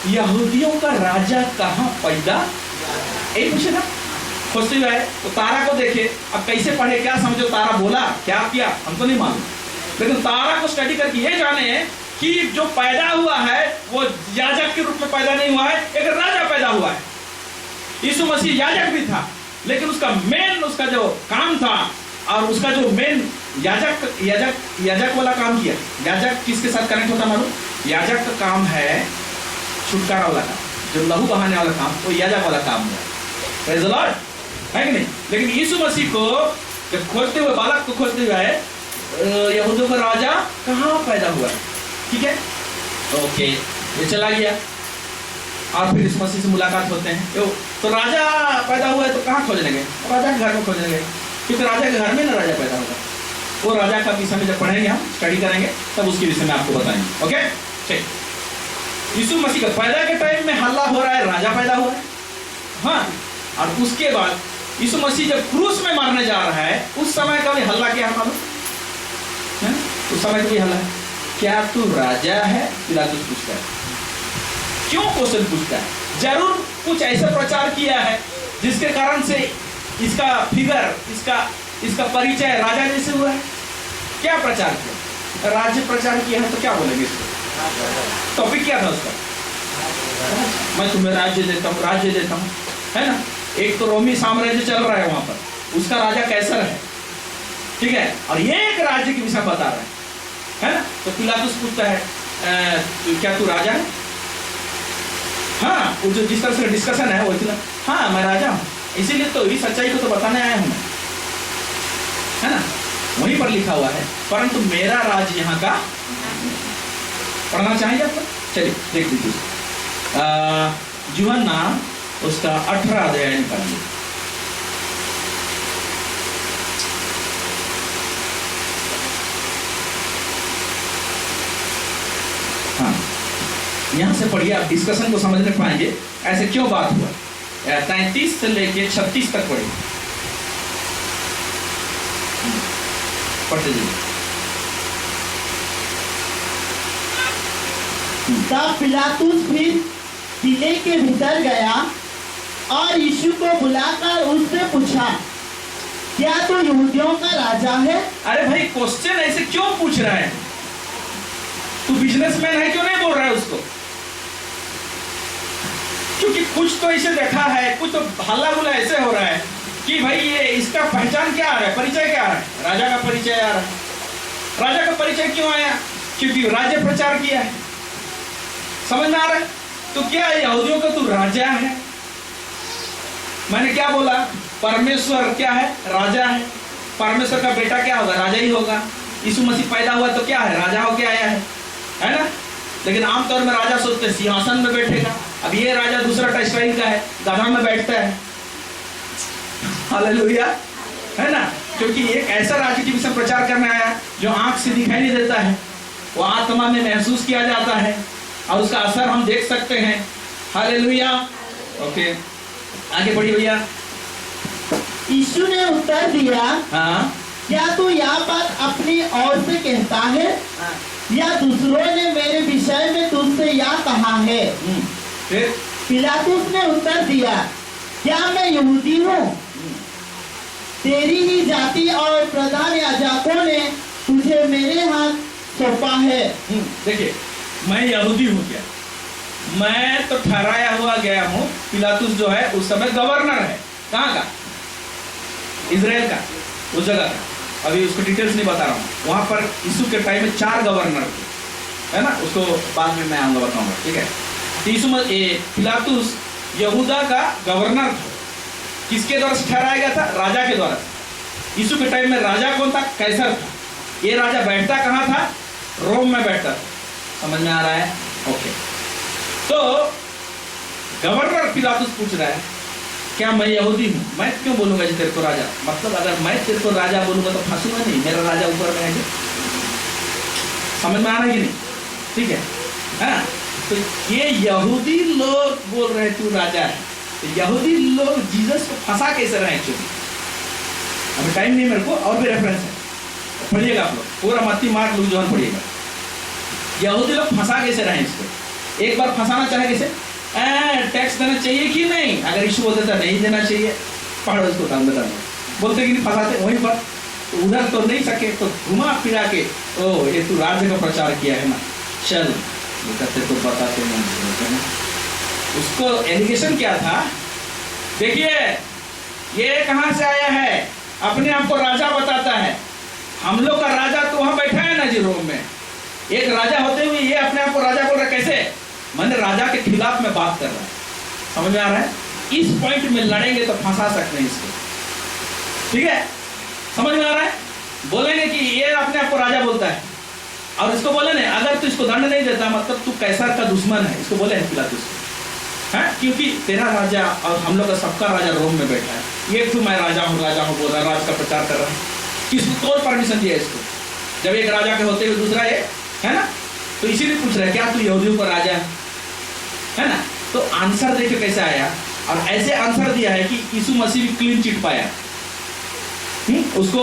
यहूदियों का राजा कहां पैदा, यही पूछे ना, खोजते हुए आए। तो तारा को देखे, अब कैसे पढ़े, क्या समझो, तारा बोला क्या किया हमको नहीं मालूम, लेकिन तारा को स्टडी करके ये जाने कि जो पैदा हुआ है वो याजक के रूप में पैदा नहीं हुआ है, एक राजा पैदा हुआ है। यीशु मसीह याजक भी था, लेकिन उसका मेन, उसका जो काम था और उसका जो मेन याजक वाला काम किया। याजक किसके साथ कनेक्ट होता मालूम? याजक का काम है छुटकारा वाला काम, जो लहू बहाने वाला काम, वो याजक वाला काम हुआ। प्रेज़ द लॉर्ड, है कि नहीं? लेकिन यीशु मसीह को जब खोजते हुए, बालक को खोजते हुए आए, यहूदियों का राजा कहाँ पैदा हुआ है। ठीक है, ओके, ये चला गया और फिर इस मसीह से मुलाकात होते हैं। तो राजा पैदा हुआ है तो कहाँ खोजने गए? राजा के घर में खोजने गए, क्योंकि राजा के घर में ना राजा पैदा होगा। वो राजा का विषय में जब पढ़ेंगे, हम स्टडी करेंगे, तब उसके विषय में आपको बताएंगे। ओके, ठीक। यीशु मसीह का पैदा के टाइम में हल्ला हो रहा है, राजा पैदा हुआ है। हाँ, और उसके बाद यीशु मसीह जब क्रूस में मारने जा रहा है, उस समय का भी हल्ला क्या है मालूम? उस समय का भी हल्ला है, क्या तू राजा है? पिलातुस पूछता है। क्यों क्वेश्चन पूछता है? जरूर कुछ ऐसा प्रचार किया है जिसके कारण से इसका फिगर, इसका परिचय राजा जैसे हुआ है। क्या प्रचार किया? राज्य प्रचार किया है, तो क्या बोलेंगे इसको? टॉपिक क्या था उसका? मैं तुम्हें राज्य देता हूँ, राज्य देता हूँ, है ना? एक तो रोमी साम्राज्य चल रहा है वहां पर, उसका राजा कैसर है। ठीक है, और ये एक राज्य के विषय बता रहा है ना? तो पिलातुस पूछता है क्या तू राजा है? हाँ, वो जो जिस तरह से डिस्कशन है वो इतना, हाँ मैं राजा हूँ, इसीलिए तो इस सच्चाई को तो बताने आया हूँ, है ना? वहीं पर लिखा हुआ है, परंतु मेरा राज यहाँ का। पढ़ना चाहेंगे आप? चलिए देख लीजिए, यूहन्ना उसका 18 अध्याय निकालिए। हाँ, यहां से पढ़िए, आप डिस्कशन को समझने पाएंगे ऐसे क्यों बात हुआ। 33 से लेके 36 तक पढ़िए, पढ़ते जाइए। तब पिलातुस फिर किले के भीतर गया और यीशु को बुलाकर उससे पूछा, क्या तू यहूदियों का राजा है? अरे भाई, क्वेश्चन ऐसे क्यों पूछ रहा है? तू बिजनेसमैन है क्यों नहीं बोल रहा है उसको? क्योंकि कुछ तो इसे देखा है, कुछ तो हल्ला गुल्ला ऐसे हो रहा है कि भाई ये इसका पहचान क्या आ रहा है, परिचय क्या आ रहा है? राजा का परिचय आ रहा है। राजा का परिचय क्यों आया? क्योंकि राज्य प्रचार किया है। समझ में आ रहा है? तो क्या यहूदियों का तू राजा है? मैंने क्या बोला? परमेश्वर क्या है? राजा है। परमेश्वर का बेटा क्या होगा? राजा ही होगा। यीशु मसीह पैदा हुआ तो क्या है? राजा होके आया है ना? लेकिन आमतौर में राजा सोचते हैं सिंहासन में बैठेगा। अब ये राजा दूसरा स्टाइल का है, गधा में बैठता है। हालेलुया, है ना? क्योंकि एक ऐसा राज्य के विषय प्रचार करने आया जो आंख से दिखाई नहीं देता है, वो आत्मा में महसूस किया जाता है और उसका असर हम देख सकते हैं। हालेलुया। ओके, आगे बढ़िए भैया। यीशु ने उत्तर दिया, हाँ क्या तू यह बात अपनी ओर से कहता है या दूसरों ने मेरे विषय में तुझसे यह कहा है? फिर पिलातुस ने उत्तर दिया, क्या मैं यहूदी हूँ? तेरी ही जाति और प्रधान याजकों ने तुझे मेरे हाथ सौंपा है। देखिए, मैं यहूदी हूँ क्या? मैं तो ठहराया हुआ गया हूँ। पिलातुस जो है उस समय गवर्नर है। कहाँ का? इजराइल का, उस जगह का। अभी उसको डिटेल्स नहीं बता रहा हूँ। वहां पर यीशु के टाइम में 4 गवर्नर थे, है ना? उसको बाद में मैं आऊंगा, बताऊंगा, ठीक है? पिलातुस यहूदा का गवर्नर था। किसके द्वारा से ठहराया गया था? राजा के द्वारा। यीशु के टाइम में राजा कौन था? कैसर था। ये राजा बैठता कहाँ था? रोम में बैठता था। समझ में आ रहा है? ओके। तो गवर्नर पिलातुस पूछ रहा है, क्या मैं यहूदी हूँ? मैं क्यों बोलूंगा जी तेरे को राजा? मतलब अगर मैं तेरे को राजा बोलूंगा तो फंसूंगा नहीं, मेरा राजा ऊपर में है। समझ में आ रहा है कि नहीं? ठीक है, हाँ? तो ये यहूदी लोग बोल रहे तू राजा है। तो यहूदी लोग जीसस को फंसा कैसे रहे? एक्चुअली अभी टाइम नहीं मेरे को, और भी रेफरेंस है, पढ़िएगा आप लोग पूरा मत्ती मार्क लूक जॉन पढ़िएगा। यहूदी लोग फंसा कैसे रहे इसको? एक बार फंसाना चाहे कैसे? टैक्स देना चाहिए कि नहीं? अगर इशू बोलते था नहीं देना चाहिए, पढ़ो इसको, दान बता बोलते कि नहीं, फंसाते वहीं पर। तो उधर तो नहीं सके तो घुमा फिरा के, ओ ये तू राज्य का प्रचार किया है ना, चल तेरे को बताते हैं। उसको एलिगेशन क्या था? देखिए, ये कहाँ से आया है? अपने आप को राजा बताता है। हम लोग का राजा तो वहां बैठा है ना जी, रोम में। एक राजा होते हुए ये अपने आप को राजा बोल रहा है। कैसे? मैंने राजा के खिलाफ में बात कर रहा है। समझ में आ रहा है? इस पॉइंट में लड़ेंगे तो फंसा सकते हैं इसको, ठीक है? समझ में आ रहा है? बोलेंगे कि ये अपने आप को राजा बोलता है, और इसको बोले ना, अगर तू इसको दंड नहीं देता मतलब तू कैसर का दुश्मन है, इसको बोले पिलातुस, है? क्योंकि तेरा राजा और हम लोग का सबका राजा रोम में बैठा है। ये तू मैं राजा हूँ बोल रहा है, राज का प्रचार कर रहा है। किसको कौन परमिशन दिया इसको? जब एक राजा के होते हुए दूसरा ये, है ना? तो इसीलिए पूछ रहा है, क्या तू यहूदियों का राजा है ना? तो आंसर देखिए कैसे आया, और ऐसे आंसर दिया है कि यीशु मसीह भी क्लीन चिट पाया। उसको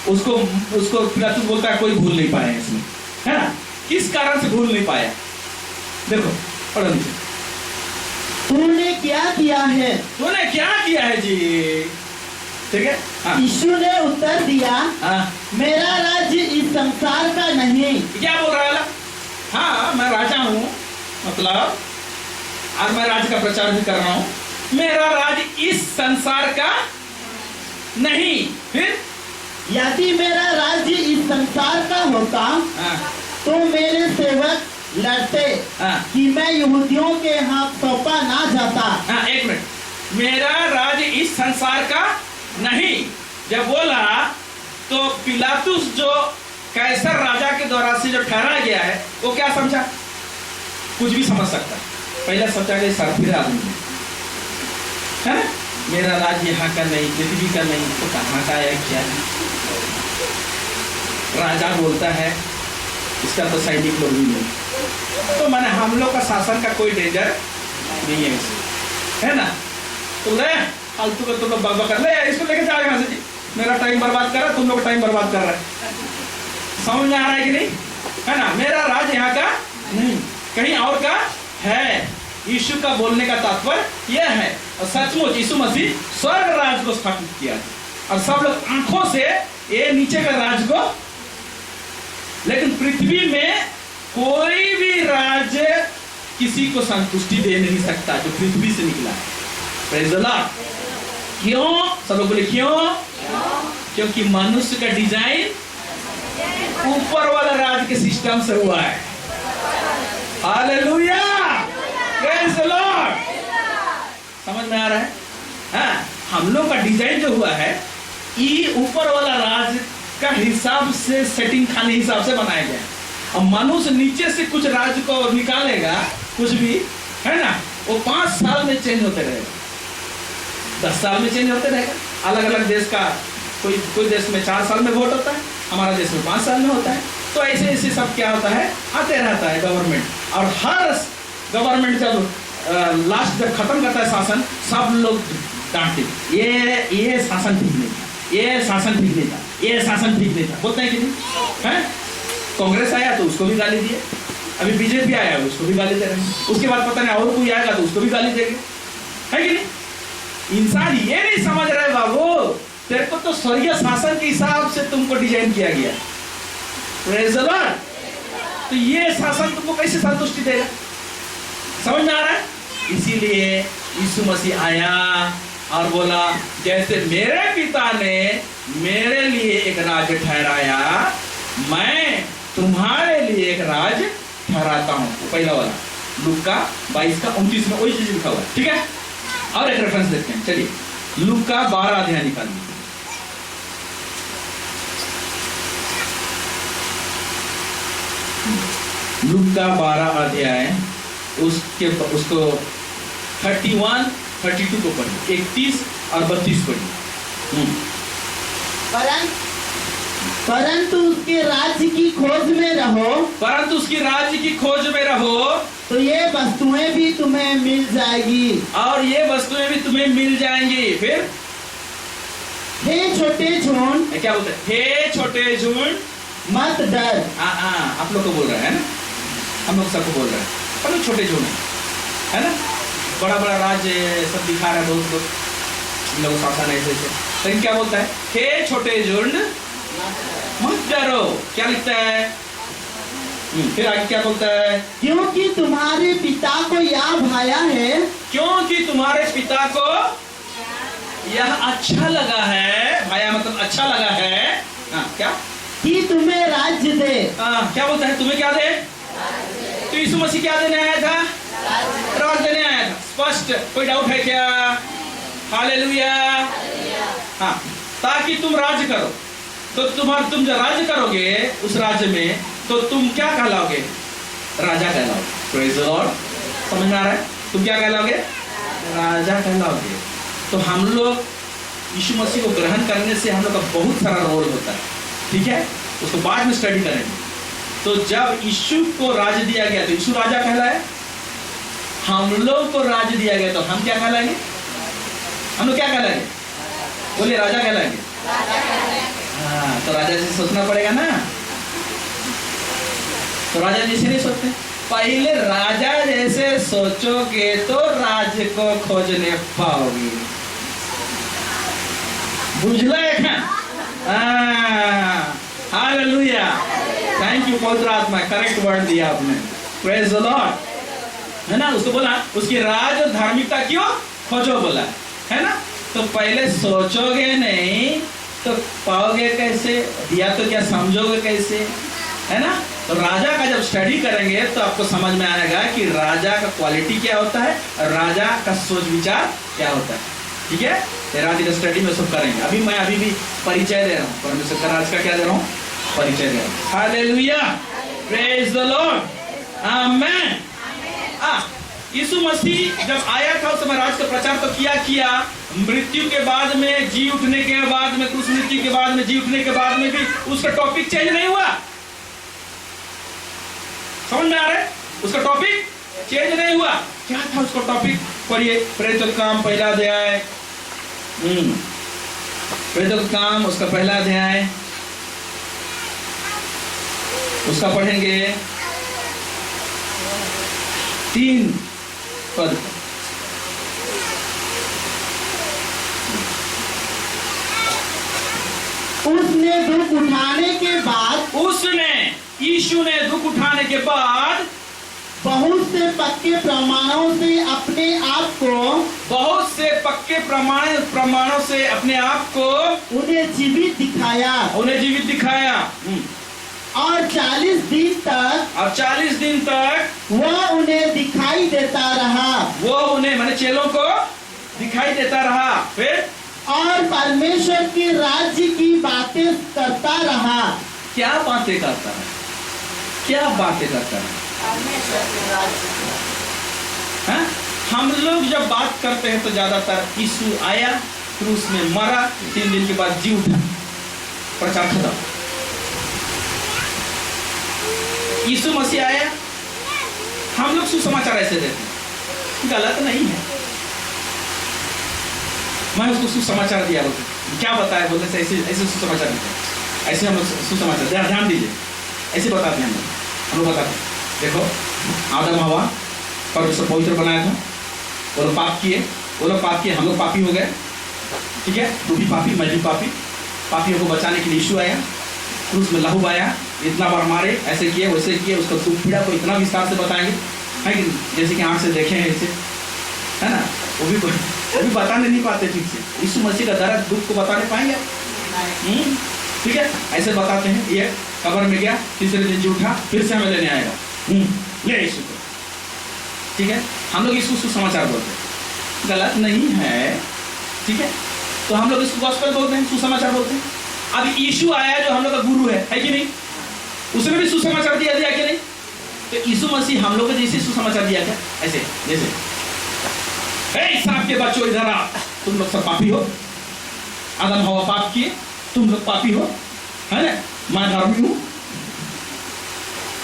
उसको उसको पिलातुस बोलता है कोई भूल नहीं पाया इसमें, है ना? किस कारण से भूल नहीं पाया? देखो पढ़ो नीचे। तूने क्या किया है? तूने क्या किया है जी? ठीक है, हाँ। यीशु ने उत्तर दिया, हाँ। मेरा राज्य इस संसार का नहीं। क्या बोल रहा है? हाँ, मैं राजा हूँ, मतलब और मैं राज्य का प्रचार भी कर रहा हूँ। मेरा राज्य इस संसार का नहीं। फिर यदि मेरा राज्य इस संसार का होता, हाँ। तो मेरे सेवक लड़ते, हाँ। कि मैं यहूदियों के हाथ सौंपा ना जाता। हाँ, एक मिनट। मेरा राज्य इस संसार का नहीं जब बोला, तो पिलातुस जो कैसर राजा के द्वारा से जो ठहराया गया है, वो क्या समझा? कुछ भी समझ सकता है। पहले सोचा कि सरफिर आदमी है ना, मेरा राज्य यहाँ का नहीं, पृथ्वी का नहीं, तो कहाँ का है? क्या है? राजा बोलता है, इसका तो सैनिक लोग भी नहीं, तो मैंने हम लोग का शासन का कोई डेंजर नहीं है, है ना? तो ले फालतू का तुम लोग बकबक कर ले, इसको लेके जाओ यहाँ से जी, मेरा टाइम बर्बाद कर रहा है, तुम लोग टाइम बर्बाद कर रहा है। समझ में आ रहा है कि नहीं? है ना? मेरा राज्य यहाँ का नहीं, कहीं और का है। यीशु का बोलने का तात्पर्य यह है, और सचमुच यीशु मसीह स्वर्ग राज को स्थापित किया, और सब लोग आंखों से ये नीचे का राज को, लेकिन पृथ्वी में कोई भी राज्य किसी को संतुष्टि दे नहीं सकता जो पृथ्वी से निकला है। Praise the Lord. क्यों? सब लोग बोले क्यों? क्योंकि मनुष्य का डिजाइन ऊपर वाला राज के सिस्टम से हुआ है। Hallelujah, praise the Lord. समझ में आ रहा है? हाँ, हम लोग का डिजाइन जो हुआ है, ये ऊपर वाला राज का हिसाब से, सेटिंग खाने हिसाब से बनाया गया है। अब मनुष्य नीचे से कुछ राज को निकालेगा, कुछ भी, है ना? वो 5 साल में चेंज होते रहेगा, 10 साल में चेंज होते रहेगा। अलग अलग देश का, कोई देश में 4 साल में वोट होता है, हमारा देश में 5 साल में होता है। तो ऐसे ऐसे सब क्या होता है, आते रहता है गवर्नमेंट। और हर गवर्नमेंट जब लास्ट जब खत्म करता है शासन, सब लोग डांटते, ये शासन ठीक नहीं था, ये शासन ठीक नहीं था, ये शासन ठीक नहीं था, बोलते हैं कि नहीं है? कांग्रेस आया तो उसको भी गाली दिए, अभी बीजेपी आया उसको भी गाली दे रहे हैं, उसके बाद पता नहीं और कोई आएगा तो उसको भी गाली देंगे, है कि नहीं? इंसान ये नहीं समझ रहे बाबू, तेरे को तो स्वर्गीय शासन के हिसाब से तुमको डिजाइन किया गया। Praise the Lord. तो ये शासन तुमको कैसे संतुष्टि देगा? समझ में आ रहा है? इसीलिए यीशु मसीह आया और बोला, जैसे मेरे पिता ने मेरे लिए एक राज्य ठहराया, मैं तुम्हारे लिए एक राज्य ठहराता हूं। पहला वाला लूका 22 का 29 में वही चीज लिखा हुआ है, ठीक है? और एक रेफरेंस देखते हैं, चलिए लूका 12 अध्याय निकालिए। लूका 12 अध्याय उसको 31, 32 को पढ़िए, 31 और 32 पढ़िए। परंतु उसके राज्य की खोज में रहो, परंतु उसकी राज्य की खोज में रहो, तो ये वस्तुएं भी तुम्हें मिल जाएगी, और ये वस्तुएं भी तुम्हें मिल जाएंगी। फिर हे छोटे झुंड, क्या बोलते हैं? हे छोटे झुंड मत डर। आप लोग को बोल रहे हैं ना, हम लोग सबको बोल रहे हैं, हम लोग छोटे झुंड है ना, बड़ा बड़ा राज्य सब दिखा रहा है, बहुत लोग इन लोगों शासन ऐसे ऐसे, लेकिन क्या बोलता है? हे छोटे झुंड मत डरो। क्या लिखता है? फिर आगे क्या बोलता है? क्योंकि तुम्हारे पिता को यह भाया है, क्योंकि तुम्हारे पिता को यह अच्छा लगा है, भाया मतलब अच्छा लगा है। क्या? कि तुम्हें राज्य दे। क्या बोलता है? तुम्हें क्या दे? तो यीशु मसीह क्या देने आया था? राज देने आया था, स्पष्ट, कोई डाउट है क्या? हालेलुया। हाँ, ताकि तुम राज्य करो। तो तुम जो राज्य करोगे उस राज्य में, तो तुम क्या कहलाओगे? राजा कहलाओगे। Praise the Lord. समझ में आ रहा है? तुम क्या कहलाओगे? राजा कहलाओगे। तो हम लोग यीशु मसीह को ग्रहण करने से हम लोग का बहुत सारा रोल होता है, ठीक है? उसको बाद में स्टडी करेंगे। तो जब यीशु को राज्य दिया गया तो यीशु राजा कहलाए, हम लोग को राज्य दिया गया तो हम क्या कहलाएंगे? हम लोग क्या कहलाएंगे? बोलिए, राजा कहलाएंगे। हाँ, तो राजा जैसे सोचना पड़ेगा ना, तो राजा जैसे नहीं सोचते। पहले राजा जैसे सोचोगे तो राज्य को खोजने पाओगे। बुझला है? हालेलुया, थैंक यू पवित्र आत्मा, करेक्ट वर्ड दिया आपने। प्रेज़ द लॉर्ड, है ना? उसको बोला उसकी राज और धार्मिकता क्यों खोजो बोला, है ना? तो पहले सोचोगे नहीं तो पाओगे कैसे? दिया तो क्या समझोगे कैसे, है ना? तो राजा का जब स्टडी करेंगे तो आपको समझ में आएगा कि राजा का क्वालिटी क्या होता है और राजा का सोच विचार क्या होता है, ठीक है? राज का स्टडी में सब करेंगे। अभी भी परिचय दे रहा हूँ, परमेश्वर का राज का क्या दे रहा हूँ? परिचय दे रहा हूँ। हालेलुया, प्रेज द लॉर्ड, आमेन। यीशु मसीह जब आया था उस समय राज का प्रचार तो किया, मृत्यु के बाद में, जी उठने के बाद में, क्रूस मृत्यु के बाद में, जी उठने के बाद में भी उसका टॉपिक चेंज नहीं हुआ। समझ में आ रहा है? उसका टॉपिक चेंज नहीं हुआ। क्या था उसका टॉपिक? पढ़िए, प्रेरितों का काम पहला अध्याय, प्रेरितों का काम उसका पहला अध्याय, उसका पढ़ेंगे 3 पद। उसने दुख उठाने के बाद, यीशु ने दुख उठाने के बाद बहुत से पक्के प्रमाणों से अपने आप को उन्हें जीवित दिखाया, और 40 दिन तक वह उन्हें दिखाई देता रहा, माने चेलों को दिखाई देता रहा। फिर और परमेश्वर के राज्य की बातें करता रहा। क्या बातें करता है? हाँ? हम लोग जब बात करते हैं तो ज्यादातर यीशु आया, क्रूस में मरा, 3 दिन के बाद जी उठा, प्रचार खत्म। यीशु मसीह आया, हम लोग सुसमाचार ऐसे देते हैं, गलत नहीं है। मैं उसको सुसमाचार दिया, बोलते क्या बताया, बोलते से ऐसे ऐसे सुसमाचार देते हैं, ऐसे हम लोग सुसमाचार, ध्यान दीजिए, ऐसे बताते हैं हम लोग बताते हैं। देखो आदम हवा परमेश्वर पवित्र बनाया था, वो लोग पाप किए, हम लोग पापी हो गए, ठीक है, तू भी पापी, मैं भी पापी। पापियों को बचाने के लिए यीशु आया, क्रूस में लहू आया, इतना बार मारे, ऐसे किए वैसे किए, उसका दुख पीड़ा को इतना विस्तार से बताएंगे, है कि जैसे कि आँख से देखे हैं ऐसे, है ना, वो भी बताने नहीं पाते ठीक से। यीशु मसीह का दर्द दुख को बताने पाएंगे, ठीक है, ऐसे बताते हैं। ये कब्र में गया, तीसरे दिन जी उठा, फिर से हमें लेने आएगा, ले यीशु को, ठीक है। हम लोग इसको सुसमाचार बोलते हैं, गलत नहीं है, ठीक है। तो हम लोग इसको गॉस्पेल बोलते हैं, सुसमाचार बोलते हैं। अब यीशु आया जो हम लोग का गुरु है कि नहीं, उसने भी सुसमाचार दिया कि नहीं? तो यीशु मसीह हम लोग को जैसे सुसमाचार दिया क्या, ऐसे जैसे सांप के बच्चों इधर आ, तुम लोग सब पापी हो, आदम हवा पाप किए, तुम लोग पापी हो, है ना, मैं धर्मी हूँ,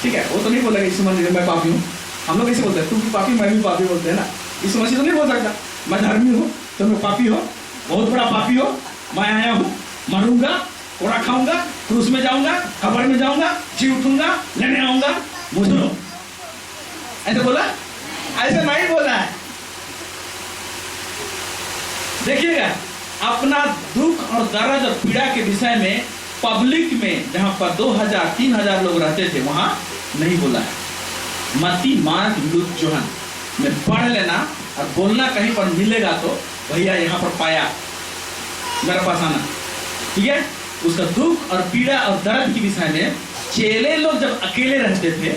ठीक है। वो तो नहीं बोलेगा यीशु मसीह मैं पापी हूँ, हम लोग ऐसे बोलते हैं, तुम भी पापी मैं भी पापी बोलते हैं ना। यीशु मसीह तो नहीं बोल सकता मैं धर्मी हूँ, तुम लोग पापी हो, बहुत बड़ा पापी हो, मैं आया हूँ, मरूंगा, कोड़ा खाऊंगा, क्रूस में जाऊंगा, कब्र में जाऊंगा, जी उठूंगा, लेने आऊंगा मुझे, ऐसे बोला? ऐसे नहीं बोला है। देखिएगा, अपना दुख और दर्द और पीड़ा के विषय में पब्लिक में जहां पर 2000-3000 लोग रहते थे वहां नहीं बोला है। मत्ती, मार्क, लूक, यूहन्ना में पढ़ लेना और बोलना कहीं पर मिलेगा तो भैया यहाँ पर पाया, मेरे पास आना, ठीक है। उसका दुख और पीड़ा और दर्द के विषय में चेले लोग जब अकेले रहते थे,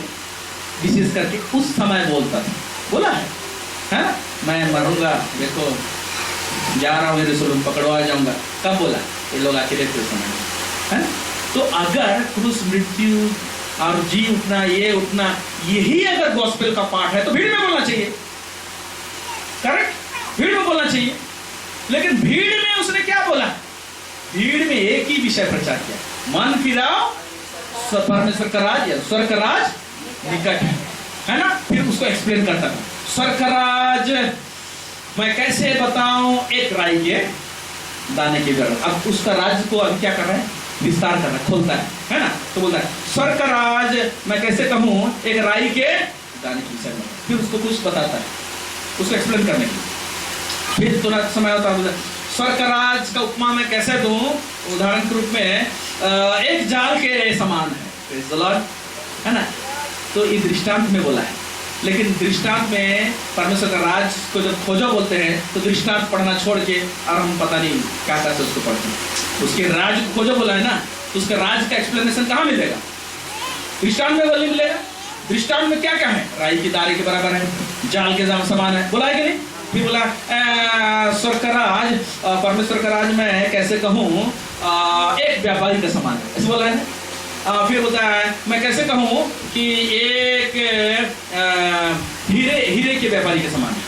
विशेष करके उस समय बोलता था, बोला है ना, मैं मरूंगा, देखो जा रहा हूँ यरूशलेम, पकड़वा जाऊंगा, कब बोला? ये लोग अकेले थे समय, है। तो अगर क्रूस, मृत्यु और जी उठना, ये उठना, यही अगर गॉस्पेल का पाठ है तो भीड़ में बोलना चाहिए, करेक्ट, भीड़ में बोलना चाहिए। लेकिन भीड़ में उसने क्या बोला? भीड़ में एक ही विषय प्रचार किया, मन फिराओ, परमेश्वर का राज या स्वर्ग का राज निकट है ना। फिर उसको एक्सप्लेन करता था, स्वर्ग का राज मैं कैसे बताऊं, एक राई के दाने की जरूरत। अब उसका राज को अभी क्या कर रहा है, विस्तार कर रहा है, खोलता है ना। तो बोलता है स्वर्ग का राज मैं कैसे कहूं, एक राई के दाने की विषय में। फिर उसको कुछ बताता है, उसको एक्सप्लेन करने के लिए। फिर तुरंत समय होता है, स्वर्ग का राज का उपमा मैं कैसे दूं, उदाहरण के रूप में एक जाल के समान है ना। तो ये दृष्टांत में बोला है, लेकिन दृष्टांत में परमेश्वर का राज को जब खोजो बोलते हैं तो दृष्टांत पढ़ना छोड़ के और हम पता नहीं क्या क्या से उसको पढ़ते हैं। उसके राज को खोजो बोला है ना, तो उसके राज का एक्सप्लेनेशन कहाँ मिलेगा? दृष्टांत में बोलने मिलेगा। दृष्टांत में क्या क्या है, राई की दारे के बराबर है, जाल के समान है, बोला है कि नहीं? फिर बोला स्वर्ग का राज, परमेश्वर का राज मैं कैसे कहूँ, एक व्यापारी के समान है, ऐसे बोला है ना। फिर बोलता है मैं कैसे कहूँ कि एक हीरे के व्यापारी के समान है,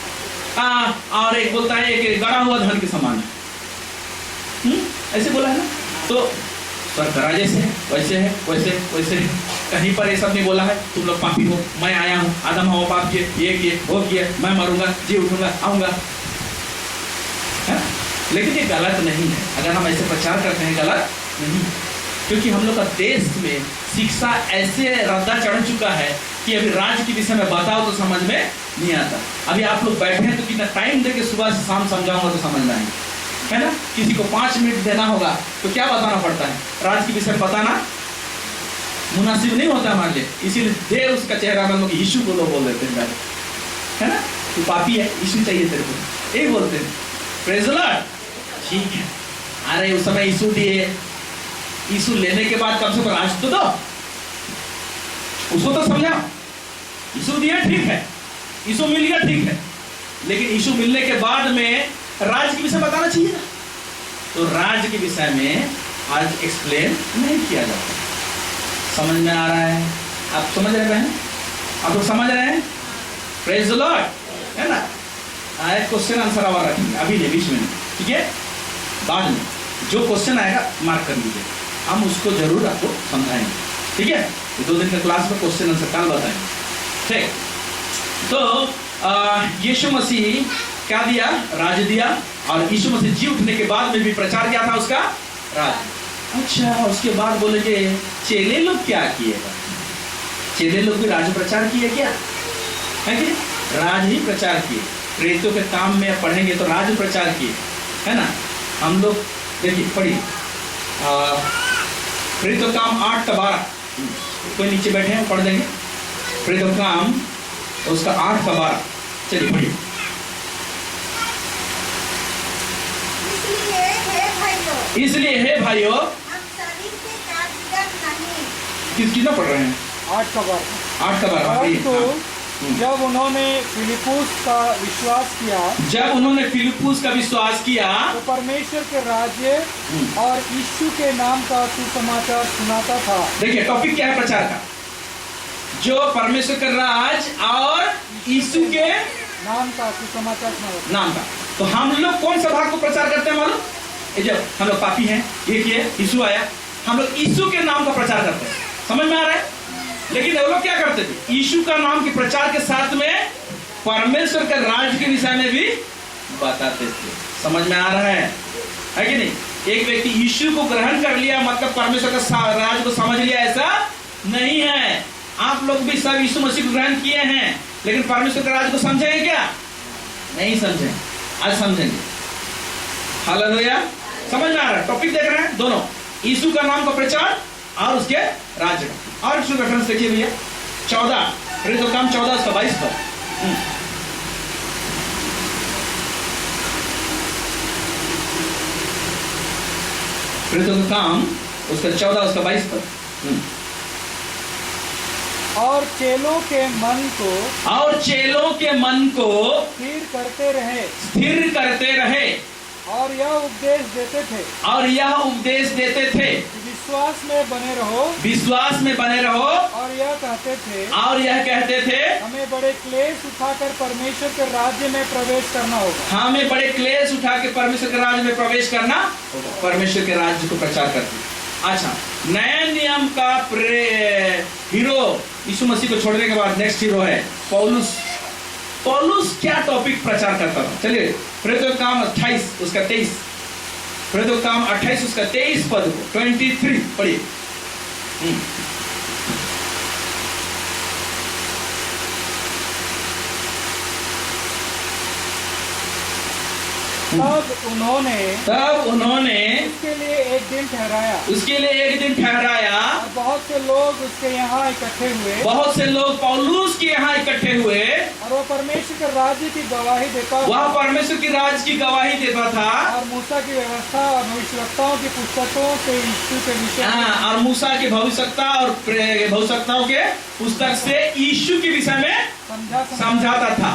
और एक बोलता है एक गड़ा हुआ धन के समान है, ऐसे बोला है ना। तो स्वर्ग का राज ऐसे है, वैसे है, वैसे वैसे है। कहीं पर ये सब नहीं बोला है तुम लोग पापी हो, मैं आया हूँ, आदम हवा पाप किए, ये किए, वो किए, मैं मरूंगा, जी उठूंगा, आऊंगा, है। लेकिन ये गलत नहीं है, अगर हम ऐसे प्रचार करते हैं गलत नहीं, क्योंकि हम लोग का देश में शिक्षा ऐसे रद्दा चढ़ चुका है कि अभी राज्य के विषय में बताओ तो समझ में नहीं आता। अभी आप लोग बैठे हैं तो कितना टाइम दे के सुबह से शाम समझाऊंगा तो समझ में आएंगे, है ना। किसी को 5 मिनट देना होगा तो क्या बताना पड़ता है, राज्य के विषय में बताना मुनासिब नहीं होता हमारे लिए, इसीलिए दे उसका चेहरा में लोग यीशु को लोग बोल देते हैं, है ना। तू पापी है, यीशु चाहिए तेरे को, यही बोलते हैं। प्रेज़ द लॉर्ड, ठीक है। अरे उस समय यीशु दिए, यीशु लेने के बाद कम से कम राज तो दो, उसको तो समझाओ। यीशु दिया ठीक है, यीशु मिल गया ठीक है, लेकिन यीशु मिलने के बाद में राज के विषय बताना चाहिए ना। तो राज के विषय में आज एक्सप्लेन नहीं किया जाता। समझ में आ रहा है? आप समझ रहे हैं? आप लोग समझ रहे हैं? प्रेज़ द लॉर्ड, है ना। एक क्वेश्चन आंसर आवर रखेंगे, अभी नहीं, बीच में नहीं, ठीक है। बाद में जो क्वेश्चन आएगा मार्क कर लीजिए, हम उसको जरूर आपको समझाएंगे, ठीक है, ये 2 दिन का क्लास में क्वेश्चन आंसर कल बताएंगे। ठीक, तो यीशु मसीह क्या दिया? राज दिया। और यीशु मसीह जी उठने के बाद में भी प्रचार क्या था उसका? राज। अच्छा, उसके बाद बोलेंगे चेले लोग क्या किए? चेले लोग भी राज प्रचार किए क्या? है कि राज ही प्रचार किए। प्रेरितों के काम में पढ़ेंगे तो राज प्रचार किए, है ना। हम लोग देखिए पढ़िए प्रेरितों काम 8:12, कोई नीचे बैठे हैं पढ़ देंगे। प्रेरितों काम उसका 8:12, चलिए पढ़िए। इसलिए हे भाइयों, हम शरीर के कार्यगत नहीं। कितना पढ़ रहे हैं? 8:12। पढ़िए। परंतु जब उन्होंने फिलिप्पुस का विश्वास किया, जब उन्होंने फिलिप्पुस का विश्वास किया तो परमेश्वर के राज्य और यीशु के नाम का सुसमाचार सुनाता था। देखिए टॉपिक क्या है प्रचार का? जो परमेश्वर का राज और यीशु के नाम का सुसमाचार सुनाता नाम का। तो हम लोग कौन सा भाग को प्रचार करते हैं मालूम? ये जब हम लोग पापी हैं, ये किए, यीशु आया, हम लोग यीशु के नाम का प्रचार करते हैं। समझ में आ रहा है? लेकिन वो लोग क्या करते थे? यीशु का नाम के प्रचार के साथ में परमेश्वर के राज के विषय में भी बताते थे। समझ में आ रहा है कि नहीं? एक व्यक्ति यीशु को ग्रहण कर लिया मतलब परमेश्वर का राज को समझ लिया, ऐसा नहीं है। आप लोग भी सब यीशु मसीह को ग्रहण किए हैं, लेकिन परमेश्वर के राज को समझेंगे क्या? नहीं समझेंगे। आज समझेंगे। हालेलुया। समझ में आ रहा है? टॉपिक देख रहे हैं दोनों, यीशु का नाम का प्रचार और उसके राज्य का। और इसमें रेफरेंस देखिए भैया 14, प्रेरितों काम 14 उसका 22 पर। प्रेरितों का काम उसका 14 उसका 22 पर। और चेलों के मन को स्थिर करते रहे और यह उपदेश देते थे विश्वास में बने रहो और यह कहते थे हमें बड़े क्लेश उठाकर परमेश्वर के राज्य में प्रवेश करना होगा। हमें बड़े क्लेश उठा के परमेश्वर के राज्य में प्रवेश करना होगा। परमेश्वर के राज्य को प्रचार करते। अच्छा, नए नियम का हीरो यीशु मसीह को छोड़ने के बाद नेक्स्ट हीरो है पौलुस। पौलुस क्या टॉपिक प्रचार करता था? चलिए प्रेरितों काम 28 उसका 23, प्रेरितों काम 28 उसका 23 पद को 23 पढ़िए। तब उन्होंने उसके लिए एक दिन ठहराया और बहुत से लोग उसके यहाँ इकट्ठे हुए। बहुत से लोग पौलुस के यहाँ इकट्ठे हुए और वह परमेश्वर के राज्य की गवाही देता वह परमेश्वर की राज की गवाही देता था और मूसा की व्यवस्था और भविष्यवक्ताओं की पुस्तकों से यीशु के विषय और मूसा की भविष्यवक्ता और भविष्यवक्ताओं के पुस्तक से यीशु के विषय में समझाता था।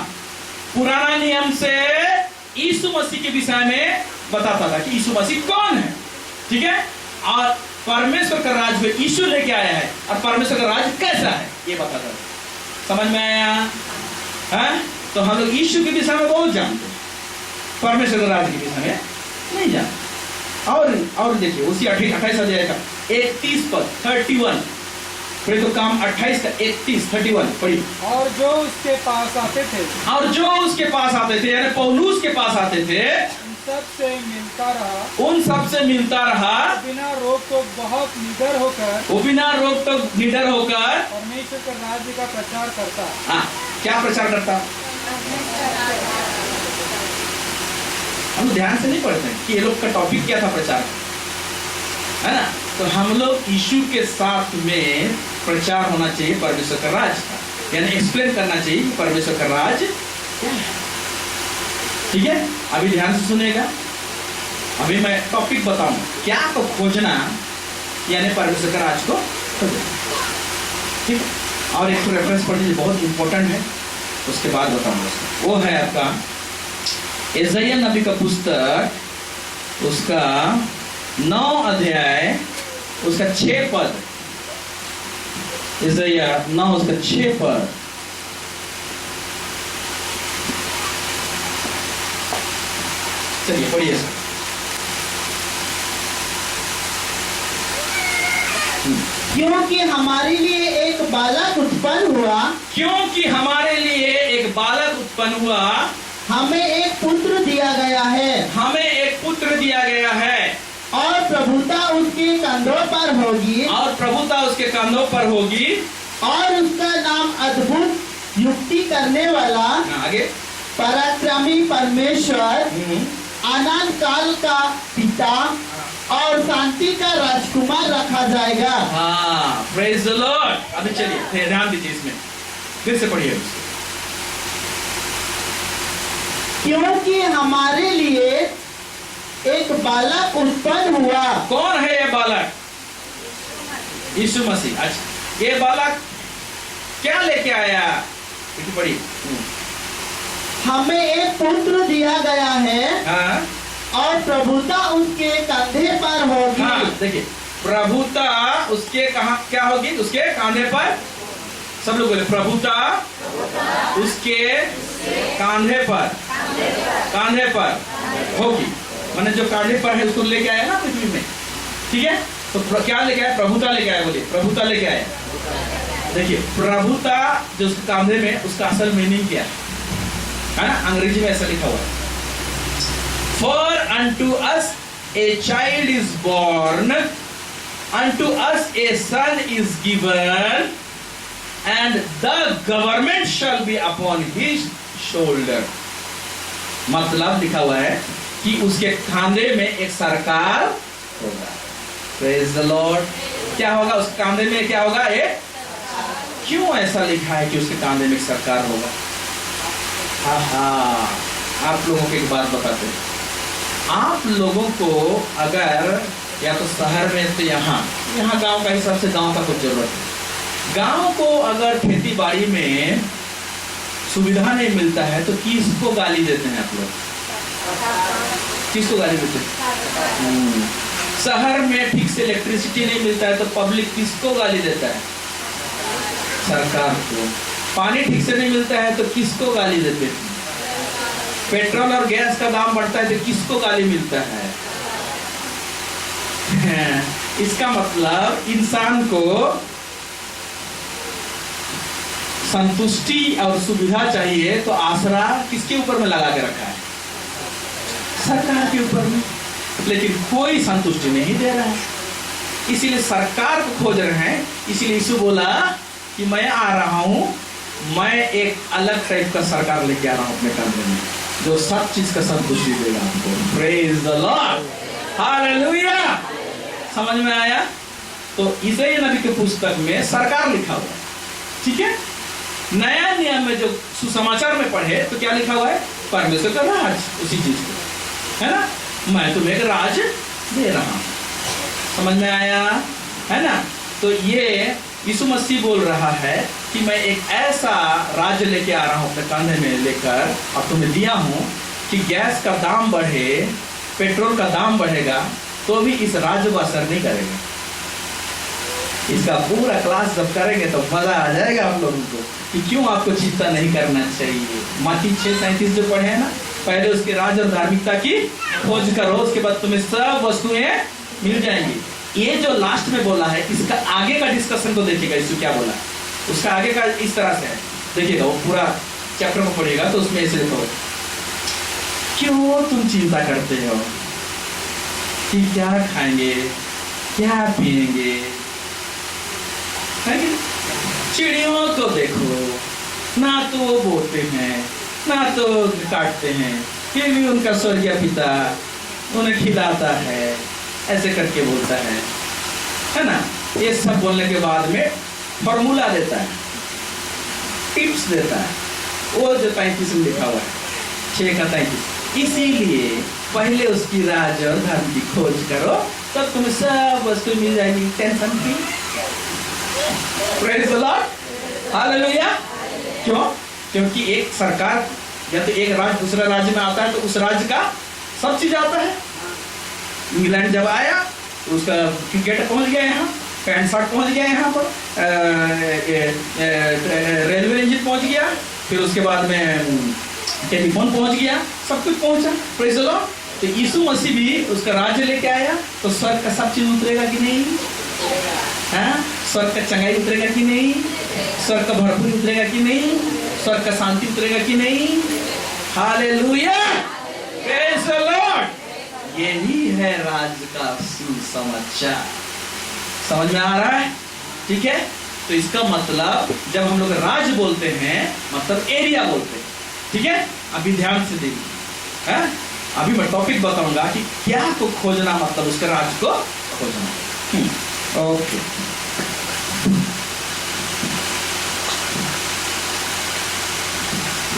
पुराना नियम से यीशु मसीह के विषय में बताता था कि यीशु मसीह कौन है, ठीक है, और परमेश्वर का राज में यीशु लेके आया है और परमेश्वर का राज कैसा है ये बताता था। समझ में आया? है? तो हम लोग यीशु के विषय में बहुत जानते हैं, परमेश्वर के राज के विषय में नहीं जानते। और देखिए उसी 28 अध्याय का 31 पद 31, फिर तो काम 28 का 31 पढ़िए। और जो उसके पास आते थे यानी पौलुस के पास आते थे उन सब से मिलता रहा बिना रोक टोक बहुत निडर होकर परमेश्वर के राज्य का प्रचार करता। क्या प्रचार करता? हम ध्यान से नहीं पढ़ते कि ये लोग का टॉपिक क्या था प्रचार, है ना। तो हम लोग यीशु के साथ में प्रचार होना चाहिए परमेश्वर का राज का, यानी एक्सप्लेन करना चाहिए परमेश्वर का राज क्या है, ठीक है। अभी ध्यान से सुनेगा। अभी मैं टॉपिक बताऊं क्या को खोजना, यानी परमेश्वर का राज को खोजना, ठीक है। और एक रेफरेंस पढ़ लीजिए, बहुत इंपॉर्टेंट है, उसके बाद बताऊंगा। वो है आपका यशायाह नबी का पुस्तक, उसका 9 अध्याय उसका 6 पद। यशायाह 9 उसका 6 पद। चलिए पढ़िए सर। क्योंकि हमारे लिए एक बालक उत्पन्न हुआ, क्योंकि हमारे लिए एक बालक उत्पन्न हुआ, हमें एक पुत्र दिया गया है, हमें एक पुत्र दिया गया है, और प्रभुता उसके कंधों पर होगी, और प्रभुता उसके कंधों पर होगी, और उसका नाम अद्भुत, युक्ति करने वाला, आगे पराक्रमी परमेश्वर, अनंत काल का पिता और शांति का राजकुमार रखा जाएगा। हाँ, प्रेज द लॉर्ड। अभी चलिए फिर ध्यान दीजिए इसमें, फिर से पढ़िए। क्योंकि हमारे लिए एक बालक उत्पन्न हुआ। कौन है ये बालक? यीशु मसीह। अच्छा, ये बालक क्या लेके आया? पढ़िए। हमें एक पुत्र दिया गया है, हाँ, और प्रभुता उसके कंधे पर होगी। हाँ, देखिए, प्रभुता उसके कहा क्या होगी? उसके कांधे पर। सब लोग बोले, प्रभुता उसके कांधे पर, कांधे पर होगी। मैंने जो कांधे पर है उसको लेके आया ना पृथ्वी में, ठीक है? तो क्या लेके आया? प्रभुता लेके आया। बोलिए, प्रभुता लेके आया। देखिए, प्रभुता जो उसके कांधे में, उसका असल मीनिंग क्या है ना? अंग्रेजी में ऐसा लिखा हुआ है, For unto us a child is born, unto us a son is given, and the government shall be upon his shoulder. मतलब लिखा हुआ है कि उसके कांधे में एक सरकार होगा। Praise the Lord। क्या होगा उसके कांधे में? क्या होगा? एक। क्यों ऐसा लिखा है कि उसके कांधे में एक सरकार होगा? आप लोगों को एक बात बताते हैं। आप लोगों को अगर या तो शहर में तो यहाँ गांव का हिसाब से गांव का कुछ जरूरत है। गांव को अगर खेती बाड़ी में सुविधा नहीं मिलता है तो किसको गाली देते हैं आप लोग? किसको गाली देते हैं? शहर में ठीक से इलेक्ट्रिसिटी नहीं मिलता है तो पब्लिक किसको गाली देता है? सरकार को। पानी ठीक से नहीं मिलता है तो किसको गाली देते हैं? पेट्रोल और गैस का दाम बढ़ता है तो किसको गाली मिलता है? इसका मतलब इंसान को संतुष्टि और सुविधा चाहिए तो आसरा किसके ऊपर में लगा के रखा है? सरकार के ऊपर में। लेकिन कोई संतुष्टि नहीं दे रहा है, इसीलिए सरकार को खोज रहे हैं। इसीलिए यीशु बोला कि मैं आ रहा हूं, मैं एक अलग टाइप का सरकार लेके आ रहा हूं अपने कंधे में, जो सब चीज का संतुष्टि देगा आपको। Praise the Lord, hallelujah. समझ में आया? तो इसाइया नबी के पुस्तक में सरकार लिखा हुआ है, ठीक है? नया नियम में जो सुसमाचार में पढ़े तो क्या लिखा हुआ है? परमेश्वर का राज, उसी चीज को, है ना? मैं तुम्हें एक राज दे रहा हूं। समझ में आया? है ना? तो ये यीशु मसीह बोल रहा है कि मैं एक ऐसा राज्य लेके आ रहा हूं अपने कंधे में लेकर, अब तुम्हें दिया हूं कि गैस का दाम बढ़े, पेट्रोल का दाम बढ़ेगा तो भी इस राज्य को असर नहीं करेगा। इसका पूरा क्लास जब करेंगे तो मजा आ जाएगा आप लोगों को कि क्यों आपको चिंता नहीं करना चाहिए। मत्ती 6:33 जो पढ़े हैं ना, पहले उसके राज और धार्मिकता की खोज करो, उसके बाद तुम्हें सब वस्तुएं मिल जाएंगी। ये जो लास्ट में बोला है, इसका आगे का डिस्कशन को देखिएगा, यीशु क्या बोला उसका आगे का इस तरह से है, देखिएगा। वो पूरा चैप्टर को पढ़िएगा तो उसमें ऐसे देखो, क्यों तुम चिंता करते हो कि क्या खाएंगे, क्या पिएंगे? चिड़ियों को देखो, ना तो वो बोते हैं ना तो काटते हैं, फिर भी उनका स्वर्गीय पिता उन्हें खिलाता है। ऐसे करके बोलता है ना? ये सब बोलने के बाद में फॉर्मूला देता है, टिप्स देता है, वो जो 33 में लिखा हुआ है, 6 का 33। इसीलिए पहले उसकी राज और धर्म की खोज करो, तब तुम्हें सब वस्तु मिल जाएगी, tension free. Praise the Lord, hallelujah. क्यों? क्योंकि एक सरकार या तो एक राज्य दूसरे राज्य में आता है तो उस राज्य का सब चीज आता है। इंग्लैंड जब आया तो उसका क्रिकेट पहुंच गया, यहाँ पैंट शर्ट पहुंच गया, यहाँ पर रेलवे इंजन पहुंच गया, फिर उसके बाद में टेलीफोन पहुंच गया, सब कुछ पहुंचा। Praise the Lord. तो यीशु मसीह भी उसका राज्य लेके आया तो स्वर्ग का सब चीज उतरेगा कि नहीं? हाँ? स्वर्ग का चंगाई उतरेगा कि नहीं? स्वर्ग का भरपूरी उतरेगा कि नहीं? स्वर्ग का शांति उतरेगा कि नहीं? Hallelujah, praise the Lord. यही है राज्य का सुसमाचार। समझ में आ रहा है? ठीक है। तो इसका मतलब जब हम लोग राज्य बोलते हैं मतलब एरिया बोलते हैं। ठीक है, अभी ध्यान से देखिए। अभी मैं टॉपिक बताऊंगा कि क्या को खोजना मतलब उसके राज्य को खोजना। ओके,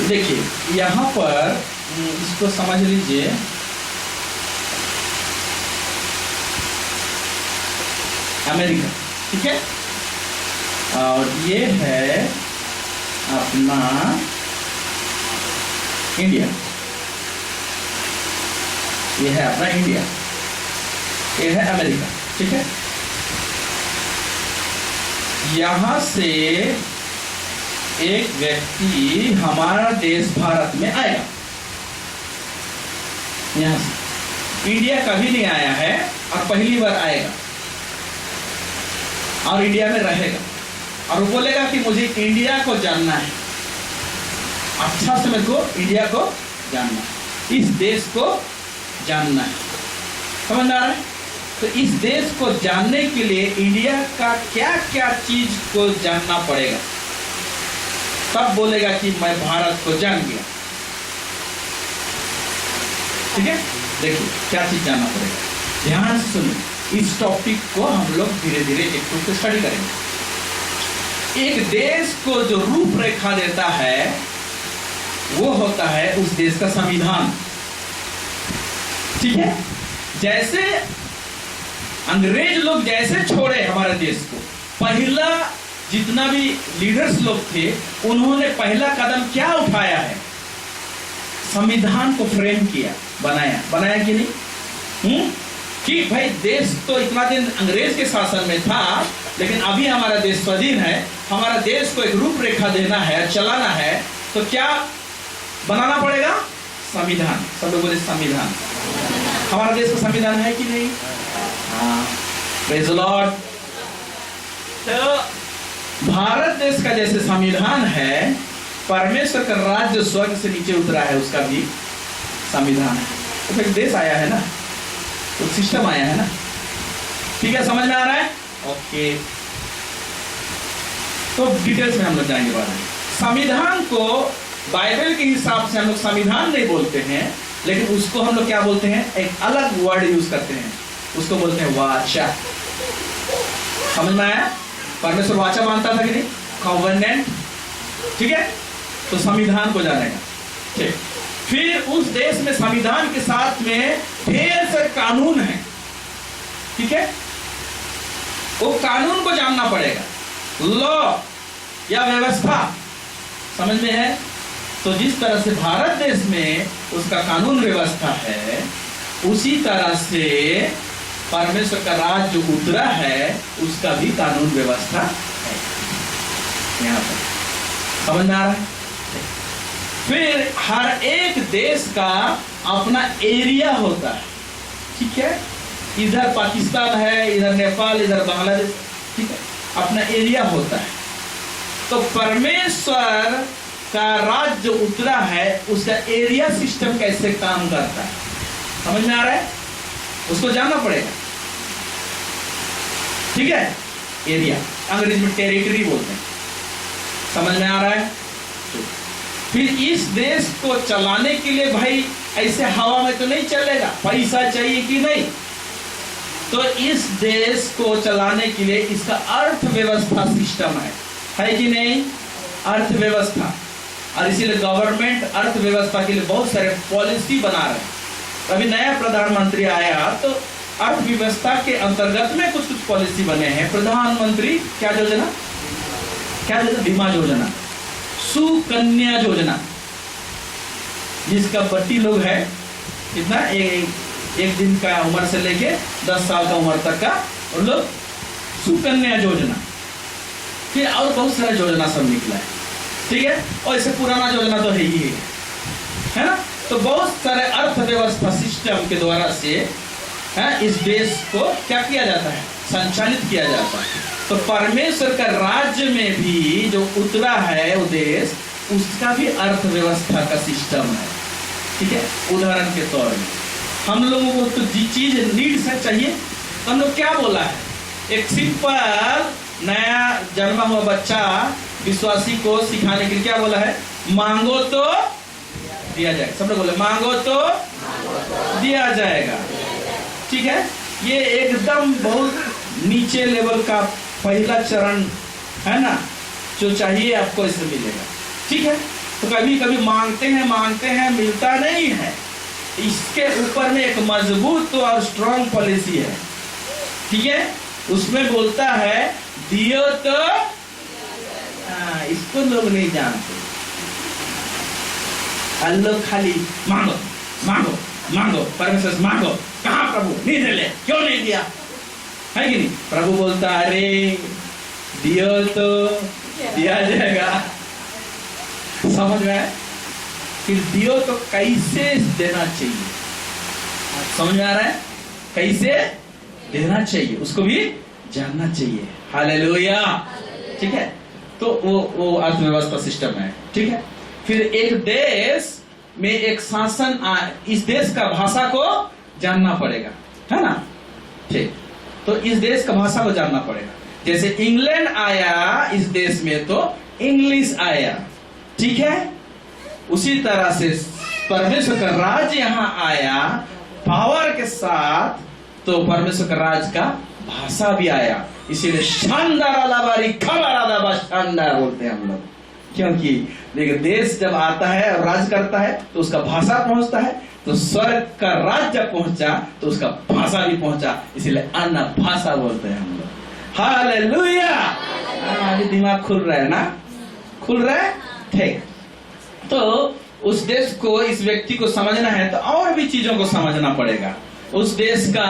देखिए यहां पर इसको समझ लीजिए। अमेरिका, ठीक है, और ये है अपना इंडिया। ये है अपना इंडिया, ये है अमेरिका। ठीक है, यहां से एक व्यक्ति हमारा देश भारत में आएगा। यहां से इंडिया कभी नहीं आया है और पहली बार आएगा और इंडिया में रहेगा और वो बोलेगा कि मुझे इंडिया को जानना है, अच्छा से मेरे को इंडिया को जानना है, इस देश को जानना है। समझ आ रहा है? तो इस देश को जानने के लिए इंडिया का क्या क्या चीज को जानना पड़ेगा, तब बोलेगा कि मैं भारत को जान गया। ठीक है, देखिए क्या चीज जानना पड़ेगा, ध्यान से सुनिए। इस टॉपिक को हम लोग धीरे धीरे एक रूप से स्टडी करेंगे। एक देश को जो रूपरेखा देता है वो होता है उस देश का संविधान। ठीक है, जैसे अंग्रेज लोग जैसे छोड़े हमारे देश को, पहला जितना भी लीडर्स लोग थे उन्होंने पहला कदम क्या उठाया है, संविधान को फ्रेम किया, बनाया कि नहीं? कि भाई देश तो इतना दिन अंग्रेज के शासन में था, लेकिन अभी हमारा देश स्वाधीन है, हमारा देश को एक रूपरेखा देना है, चलाना है, तो क्या बनाना पड़ेगा? संविधान। सब लोग बोले संविधान। हमारा देश का संविधान है कि नहीं? हाँ, प्रेज़ द लॉर्ड। तो भारत देश का जैसे संविधान है, परमेश्वर का राज्य स्वर्ग से नीचे उतरा है, उसका भी संविधान है। तो एक देश आया है ना, तो सिस्टम आया है ना। ठीक है, समझ में आ रहा है? ओके, तो डिटेल्स में हम लोग जाएंगे बाद में। संविधान को बाइबल के हिसाब से हम लोग संविधान नहीं बोलते हैं, लेकिन उसको हम लोग क्या बोलते हैं? एक अलग वर्ड यूज करते हैं, उसको बोलते हैं वाचा। समझ में आया? परमेश्वर वाचा मानता था कि नहीं? कॉवेनेंट। ठीक है, तो संविधान को जानेगा। ठीक, फिर उस देश में संविधान के साथ में ढेर सारे कानून हैं। ठीक है, वो कानून को जानना पड़ेगा, लॉ या व्यवस्था। समझ में है? तो जिस तरह से भारत देश में उसका कानून व्यवस्था है, उसी तरह से परमेश्वर का राज्य जो उतरा है उसका भी कानून व्यवस्था है। यहाँ पर समझ में आ रहा है? फिर हर एक देश का अपना एरिया होता है। ठीक है, इधर पाकिस्तान है, इधर नेपाल, इधर बांग्लादेश। ठीक है, अपना एरिया होता है। तो परमेश्वर का राज्य जो उतरा है उसका एरिया सिस्टम कैसे काम करता है, समझ में आ रहा है? उसको जानना पड़ेगा। ठीक है, एरिया अंग्रेजी में टेरिटरी बोलते हैं। समझ में आ रहा है? फिर इस देश को चलाने के लिए भाई ऐसे हवा में तो नहीं चलेगा, पैसा चाहिए कि नहीं? तो इस देश को चलाने के लिए इसका अर्थव्यवस्था सिस्टम है कि नहीं? अर्थव्यवस्था। और इसीलिए गवर्नमेंट अर्थव्यवस्था के लिए बहुत सारे पॉलिसी बना रहे हैं। अभी नया प्रधानमंत्री आया तो अर्थव्यवस्था के अंतर्गत में कुछ पॉलिसी बने हैं। प्रधानमंत्री क्या योजना? बीमा योजना, सुकन्या योजना, जिसका बट्टी लोग है कितना, एक दिन का उम्र से लेके 10 साल का उम्र तक का उन लोग सुकन्या योजना। फिर और बहुत सारा योजना सब निकला है। ठीक है, और इससे पुराना योजना तो है ही है ना। तो बहुत सारे अर्थव्यवस्था सिस्टम के द्वारा से है, इस देश को क्या किया जाता है, संचालित किया जाता है। तो परमेश्वर का राज्य में भी जो उतरा है वो देश, उसका भी अर्थव्यवस्था का सिस्टम है। ठीक है, उदाहरण के तौर में हम लोगों को तो चीज नीड्स है, चाहिए, तो हम लोग क्या बोला है, एक सिंपल नया जन्मा हुआ बच्चा विश्वासी को सिखाने के लिए क्या बोला है, मांगो तो दिया जाएगा। सब लोग बोले मांगो तो दिया जाएगा। ठीक है, ये एकदम बहुत नीचे लेवल का पहला चरण है ना, जो चाहिए आपको इससे मिलेगा। ठीक है, तो कभी कभी मांगते हैं मिलता नहीं है। इसके ऊपर में एक मजबूत और स्ट्रॉन्ग पॉलिसी है। ठीक है, उसमें बोलता है दियो तो, इसको लोग नहीं जानते। लोग खाली मांगो मांगो मांगो, परमेश्वर से मांगो, कहाँ प्रभु नहीं दे ले, क्यों नहीं दिया, है कि नहीं। प्रभु बोलता अरे दियो तो दिया जाएगा। समझ में आया, फिर दियो तो कैसे देना चाहिए, समझ में आ रहा है, कैसे देना चाहिए उसको भी जानना चाहिए। हालेलुया। ठीक है, तो वो अर्थव्यवस्था सिस्टम है। ठीक है, फिर एक देश में एक शासन, इस देश का भाषा को जानना पड़ेगा, है ना। ठीक, तो इस देश का भाषा को जानना पड़ेगा। जैसे इंग्लैंड आया इस देश में तो इंग्लिश आया। ठीक है, उसी तरह से परमेश्वर का राज यहाँ आया पावर के साथ, तो परमेश्वर का राज का भाषा भी आया। इसीलिए शानदार आलाबारी खबर आलाबा शानदार बोलते हैं हम लोग, क्योंकि लेकिन देश जब आता है और राज करता है तो उसका भाषा पहुंचता है। तो स्वर्ग का राज जब पहुंचा तो उसका भाषा भी पहुंचा, इसीलिए अन्य भाषा बोलते हैं हम लोग। हालेलुया। अभी दिमाग खुल रहा है ना, खुल रहा है। ठीक, तो उस देश को, इस व्यक्ति को समझना है तो और भी चीजों को समझना पड़ेगा। उस देश का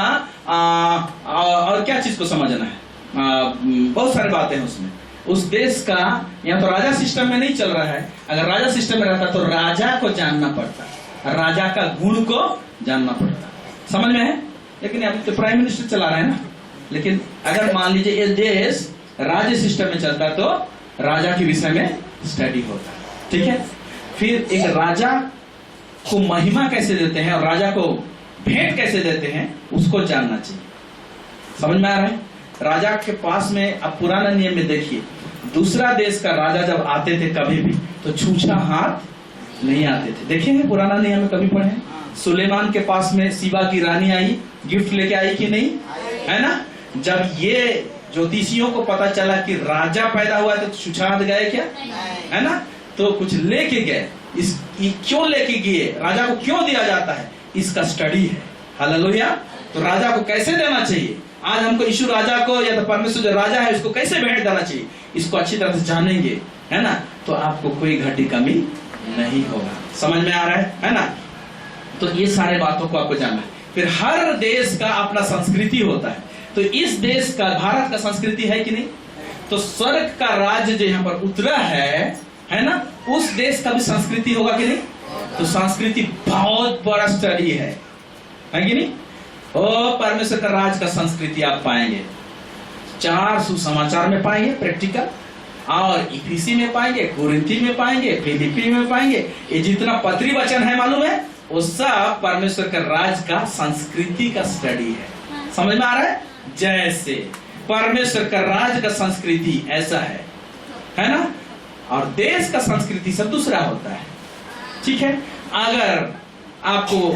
और क्या चीज को समझना है, बहुत सारी बातें हैं उसमें। उस देश का, यहाँ तो राजा सिस्टम में नहीं चल रहा है। अगर राजा सिस्टम में रहता तो राजा को जानना पड़ता, राजा का गुण को जानना पड़ता। समझ में है, लेकिन अभी तो प्राइम मिनिस्टर चला रहा है ना। लेकिन अगर मान लीजिए ये देश राज्य सिस्टम में चलता तो राजा के विषय में स्टडी होता। ठीक है, फिर एक राजा को महिमा कैसे देते हैं और राजा को भेंट कैसे देते हैं उसको जानना चाहिए। समझ में आ रहा है। राजा के पास में, अब पुराना नियम में देखिए, दूसरा देश का राजा जब आते थे कभी भी तो छूछा हाथ नहीं आते थे। देखेंगे पुराना नियम में कभी पढ़े, सुलेमान के पास में सीबा की रानी आई, गिफ्ट लेके आई कि नहीं, है ना। जब ये ज्योतिषियों को पता चला कि राजा पैदा हुआ तो छूछा हाथ गए क्या, है ना, तो कुछ लेके गए। क्यों लेके गए, राजा को क्यों दिया जाता है, इसका स्टडी है। हालेलुया। तो राजा को कैसे देना चाहिए, आज हमको यीशु राजा को या तो परमेश्वर जो राजा है उसको कैसे भेंट देना चाहिए, इसको अच्छी तरह से जानेंगे, है ना, तो आपको कोई घटी कमी नहीं होगा। समझ में आ रहा है ना। तो ये सारे बातों को आपको जानना है। फिर हर देश का अपना संस्कृति होता है। तो इस देश का, भारत का संस्कृति है कि नहीं, तो स्वर्ग का राज्य जो यहाँ पर उतरा है ना, उस देश का भी संस्कृति होगा कि नहीं। तो संस्कृति बहुत बड़ा स्टडी है कि नहीं। ओ परमेश्वर का राज का संस्कृति आप पाएंगे 4 सुसमाचार में पाएंगे प्रैक्टिकल, और इफिसी में पाएंगे, कुरिन्थी में पाएंगे, फिलिपी में पाएंगे। ये जितना पत्री वचन है मालूम है, वो सब परमेश्वर का राज का संस्कृति का स्टडी है। समझ में आ रहा है। जैसे परमेश्वर का राज का संस्कृति ऐसा है ना, और देश का संस्कृति सब दूसरा होता है। ठीक है, अगर आपको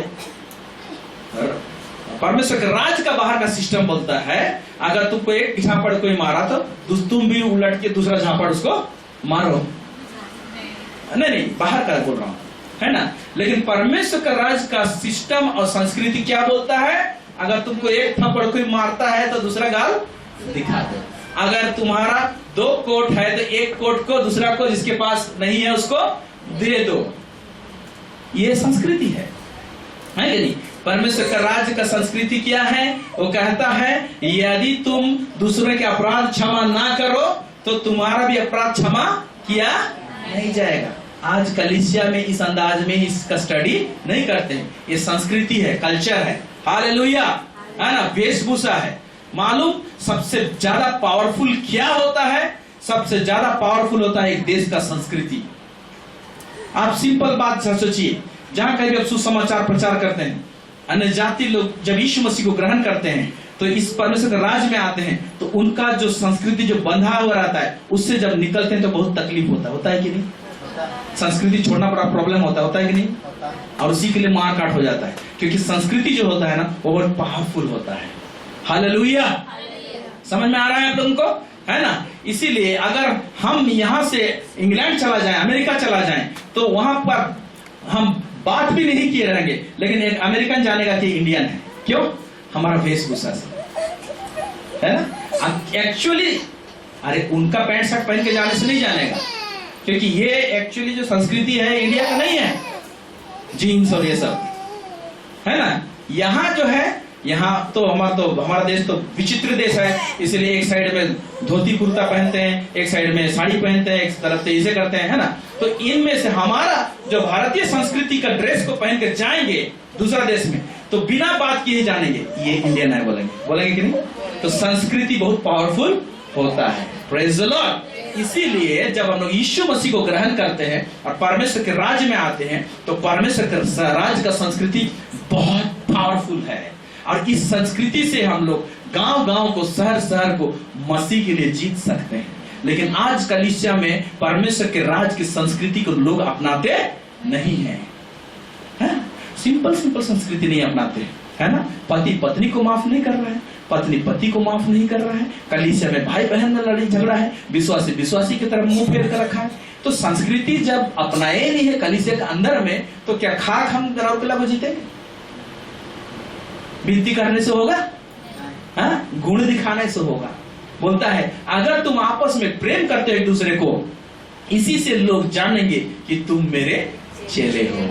परमेश्वर के राज का बाहर का सिस्टम बोलता है, अगर तुमको एक झापड़ कोई मारा तो तुम भी उलट के दूसरा झापड़ उसको मारो। नहीं, बाहर का बोल रहा हूं, है ना। लेकिन परमेश्वर का राज का सिस्टम और संस्कृति क्या बोलता है, अगर तुमको एक थप्पड़ कोई मारता है तो दूसरा गाल दिखा दो। अगर तुम्हारा 2 कोट है तो एक कोट को दूसरा को जिसके पास नहीं है उसको दे दो। ये संस्कृति है कि नहीं। परमेश्वर का राज्य का संस्कृति क्या है, वो कहता है यदि तुम दूसरे के अपराध क्षमा ना करो तो तुम्हारा भी अपराध क्षमा किया नहीं जाएगा। आज कलीसिया में इस अंदाज में इसका स्टडी नहीं करते हैं। ये संस्कृति है, कल्चर है। हालेलुया। है ना, वेशभूषा है। मालूम सबसे ज्यादा पावरफुल क्या होता है? सबसे ज्यादा पावरफुल होता है एक देश का संस्कृति। आप सिंपल बात सोचिए, जहां कहीं आप सुसमाचार प्रचार करते हैं, अन्य जाति लोग जब यीशु मसीह को ग्रहण करते हैं तो इस परमेश्वर के राज में आते हैं, तो उनका जो संस्कृति जो बंधा हुआ रहता है उससे जब निकलते हैं तो बहुत तकलीफ होता है कि नहीं? संस्कृति छोड़ना बड़ा प्रॉब्लम होता है कि नहीं? और उसी के लिए मार काट हो जाता है, क्योंकि संस्कृति जो होता है ना वो बहुत पावरफुल होता है। हालेलुया, समझ में आ रहा है आप लोगों को, है ना? इसीलिए अगर हम यहाँ से इंग्लैंड चला जाए, अमेरिका चला जाए, तो वहां पर हम बात भी नहीं किए रहेंगे, लेकिन एक अमेरिकन जानेगा कि इंडियन है। क्यों? हमारा वेशभूषा से, है ना? एक्चुअली अरे उनका पैंट शर्ट पहन के जाने से नहीं जानेगा, क्योंकि ये एक्चुअली जो संस्कृति है इंडिया का नहीं है, जीन्स और ये सब, है ना? यहाँ जो है, यहाँ तो हमारा देश तो विचित्र देश है, इसलिए एक साइड में धोती कुर्ता पहनते हैं, एक साइड में साड़ी पहनते हैं, एक तरफ से इसे करते हैं, है ना? तो इनमें से हमारा जो भारतीय संस्कृति का ड्रेस को पहन के जाएंगे दूसरा देश में, तो बिना बात किए जानेंगे ये इंडियन है, बोलेंगे कि नहीं? तो संस्कृति बहुत पावरफुल होता है। Praise the Lord. इसीलिए जब हम लोग यीशु मसीह को ग्रहण करते हैं और परमेश्वर के राज्य में आते हैं, तो परमेश्वर के राज्य का संस्कृति बहुत पावरफुल है, और इस संस्कृति से हम लोग गांव-गांव को, शहर-शहर को मसीह के लिए जीत सकते हैं। लेकिन आज कलीसिया में परमेश्वर के राज की संस्कृति को लोग अपनाते नहीं है, सिंपल संस्कृति नहीं अपनाते, है ना? पति पत्नी को माफ नहीं कर रहा है, पत्नी पति को माफ नहीं कर रहा है, कलीसिया में भाई बहन में लड़ाई झगड़ा है, विश्वासी की तरफ मुंह फेर कर रखा है। तो संस्कृति जब अपनाए नहीं है कलीसिया के अंदर में, तो क्या खाक हम ग्राउंड क्लब में जीतेंगे? विनती करने से होगा? गुण दिखाने से होगा। बोलता है अगर तुम आपस में प्रेम करते हो एक दूसरे को, इसी से लोग जानेंगे कि तुम मेरे चेले हो।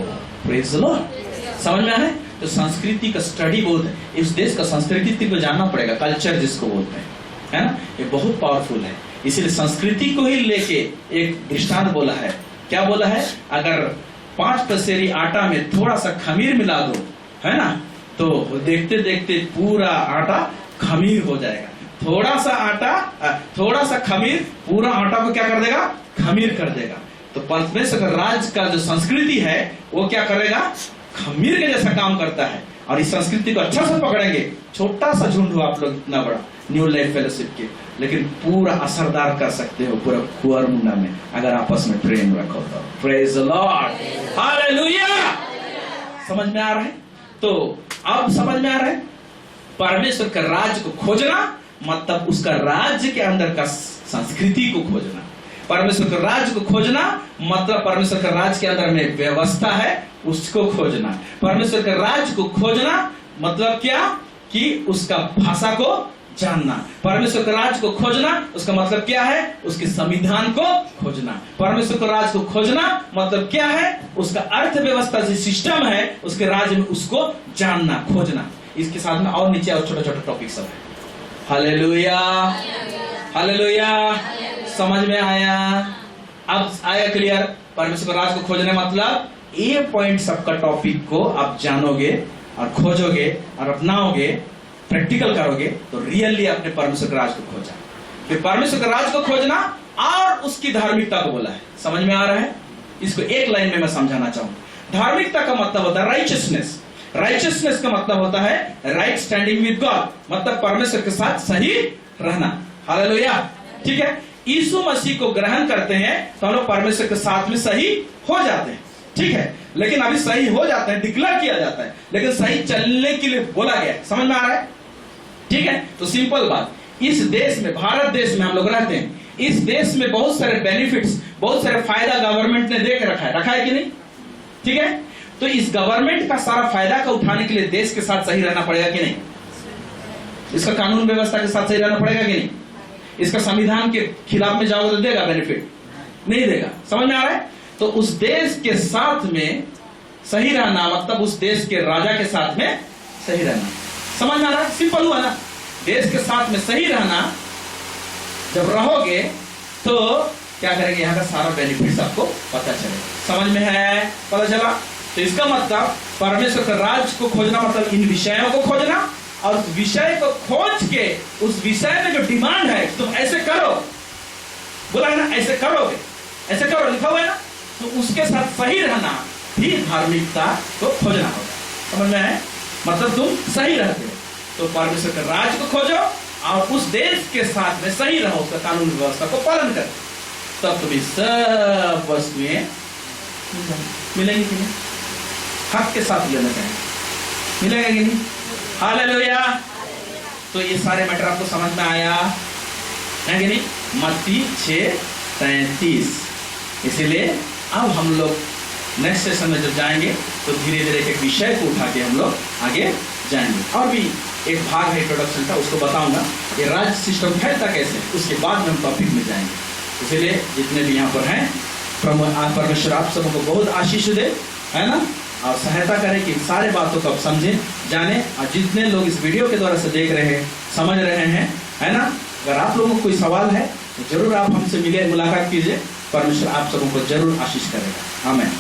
Praise the Lord. समझ में आए? तो संस्कृति का स्टडी बहुत है, इस देश का संस्कृति को जानना पड़ेगा, कल्चर जिसको बोलते हैं, है ना? ये बहुत पावरफुल है। इसलिए संस्कृति को ही लेके एक दृष्टांत बोला है। क्या बोला है? अगर 5 पसेरी आटा में थोड़ा सा खमीर मिला दो, है ना, तो देखते देखते पूरा आटा खमीर हो जाएगा। थोड़ा सा खमीर पूरा आटा को क्या कर देगा? खमीर कर देगा। तो परमेश्वर का राज का जो संस्कृति है वो क्या करेगा? खमीर के जैसा काम करता है। और इस संस्कृति को अच्छा से पकड़ेंगे, छोटा सा झुंड हो आप लोग, इतना बड़ा न्यू लाइफ फेलोशिप के, लेकिन पूरा असरदार कर सकते हो पूरा कुआर मुंडा में, अगर आपस में प्रेम रखो तो। Praise the Lord, hallelujah. समझ में आ रहा है? तो अब समझ में आ रहा है, परमेश्वर का राज को खोजना मतलब उसका राज्य के अंदर का संस्कृति को खोजना। परमेश्वर का राज को खोजना मतलब परमेश्वर का राज के अंदर में व्यवस्था है उसको खोजना। परमेश्वर का राज को खोजना मतलब क्या? कि उसका भाषा को जानना। परमेश्वर का राज को खोजना उसका मतलब क्या है? उसके संविधान को खोजना। परमेश्वर का राज को खोजना मतलब क्या है? उसका अर्थव्यवस्था जो सिस्टम है उसके राज्य में उसको जानना, खोजना। इसके साथ में और नीचे और छोटा छोटा टॉपिक सब है। Hallelujah, hallelujah. समझ में आया? अब आया क्लियर? परमेश्वर का राज को खोजने मतलब ये पॉइंट सबका टॉपिक को आप जानोगे और खोजोगे और अपनाओगे, प्रैक्टिकल करोगे तो रियली अपने परमेश्वर के राज को खोजा। फिर परमेश्वर के राज को खोजना और उसकी धार्मिकता को बोला है। समझ में आ रहा है? इसको एक लाइन में मैं समझाना चाहूंगा। धार्मिकता का मतलब होता है राइचियसनेस। राइचियसनेस का मतलब होता है राइट स्टैंडिंग विद गॉड, मतलब परमेश्वर के साथ सही रहना। हालेलुया, ठीक है। यीशु मसीह को ग्रहण करते हैं तो हम लोग परमेश्वर के साथ में सही हो जाते हैं, ठीक है। लेकिन अभी सही हो जाते हैं, डिक्लेयर किया जाता है, लेकिन सही चलने के लिए बोला गया। समझ में आ रहा है? ठीक है। तो सिंपल बात, इस देश में, भारत देश में हम लोग रहते हैं, इस देश में बहुत सारे बेनिफिट्स, बहुत सारे फायदा गवर्नमेंट ने दे के रखा है कि नहीं? ठीक है। तो इस गवर्नमेंट का सारा फायदा का उठाने के लिए देश के साथ सही रहना पड़ेगा कि नहीं? इसका कानून व्यवस्था के साथ सही रहना पड़ेगा कि नहीं? इसका संविधान के खिलाफ में जाओगे तो देगा बेनिफिट? नहीं देगा। समझ में आ रहा है? तो उस देश के साथ में सही रहना मतलब उस देश के राजा के साथ में सही रहना। समझ में आ रहा है? सिंपल हुआ ना। देश के साथ में सही रहना, जब रहोगे तो क्या करेंगे? यहाँ का सारा बेनिफिट आपको पता चलेगा। समझ में है? पता चला? तो इसका मतलब परमेश्वर का राज को खोजना मतलब इन विषयों को खोजना और उस विषय को खोज के उस विषय में जो डिमांड है तुम ऐसे करो, बोला है ना, ऐसे करोगे, ऐसे करो, लिखा हुआ है ना, तो उसके साथ सही रहना भी धार्मिकता को खोजना होगा। समझ में है? मतलब तुम सही रहते हो तो परमेश्वर के राज को खोजो और उस देश के साथ में सही रहो, उसका कानून व्यवस्था को पालन करो, तब तुम्हें सब वस्तुएं मिलेंगी कि नहीं? हक के साथ लेना चाहिए, मिलेगा कि नहीं? हालेलुया। तो ये सारे मैटर आपको समझ में आया है कि नहीं? मत्ती 6:33। इसीलिए अब हम लोग नेक्स्ट सेशन में जब जाएंगे तो धीरे धीरे एक विषय को उठा के हम लोग आगे जाएंगे। और भी एक भाग है इंट्रोडक्शन का, उसको बताऊंगा ये राज्य सिस्टम फैलता कैसे, उसके बाद में हम टॉपिक में जाएंगे। इसीलिए जितने भी यहाँ पर हैं, परमेश्वर आप सबको बहुत आशीष दे, है ना, और सहायता करें कि सारे बातों को आप समझें, जाने। और जितने लोग इस वीडियो के द्वारा से देख रहे हैं, समझ रहे हैं, है ना, अगर आप लोगों को कोई सवाल है तो जरूर आप हमसे मिले, मुलाकात कीजिए। परमेश्वर आप सबको जरूर आशीष करेगा। आमीन।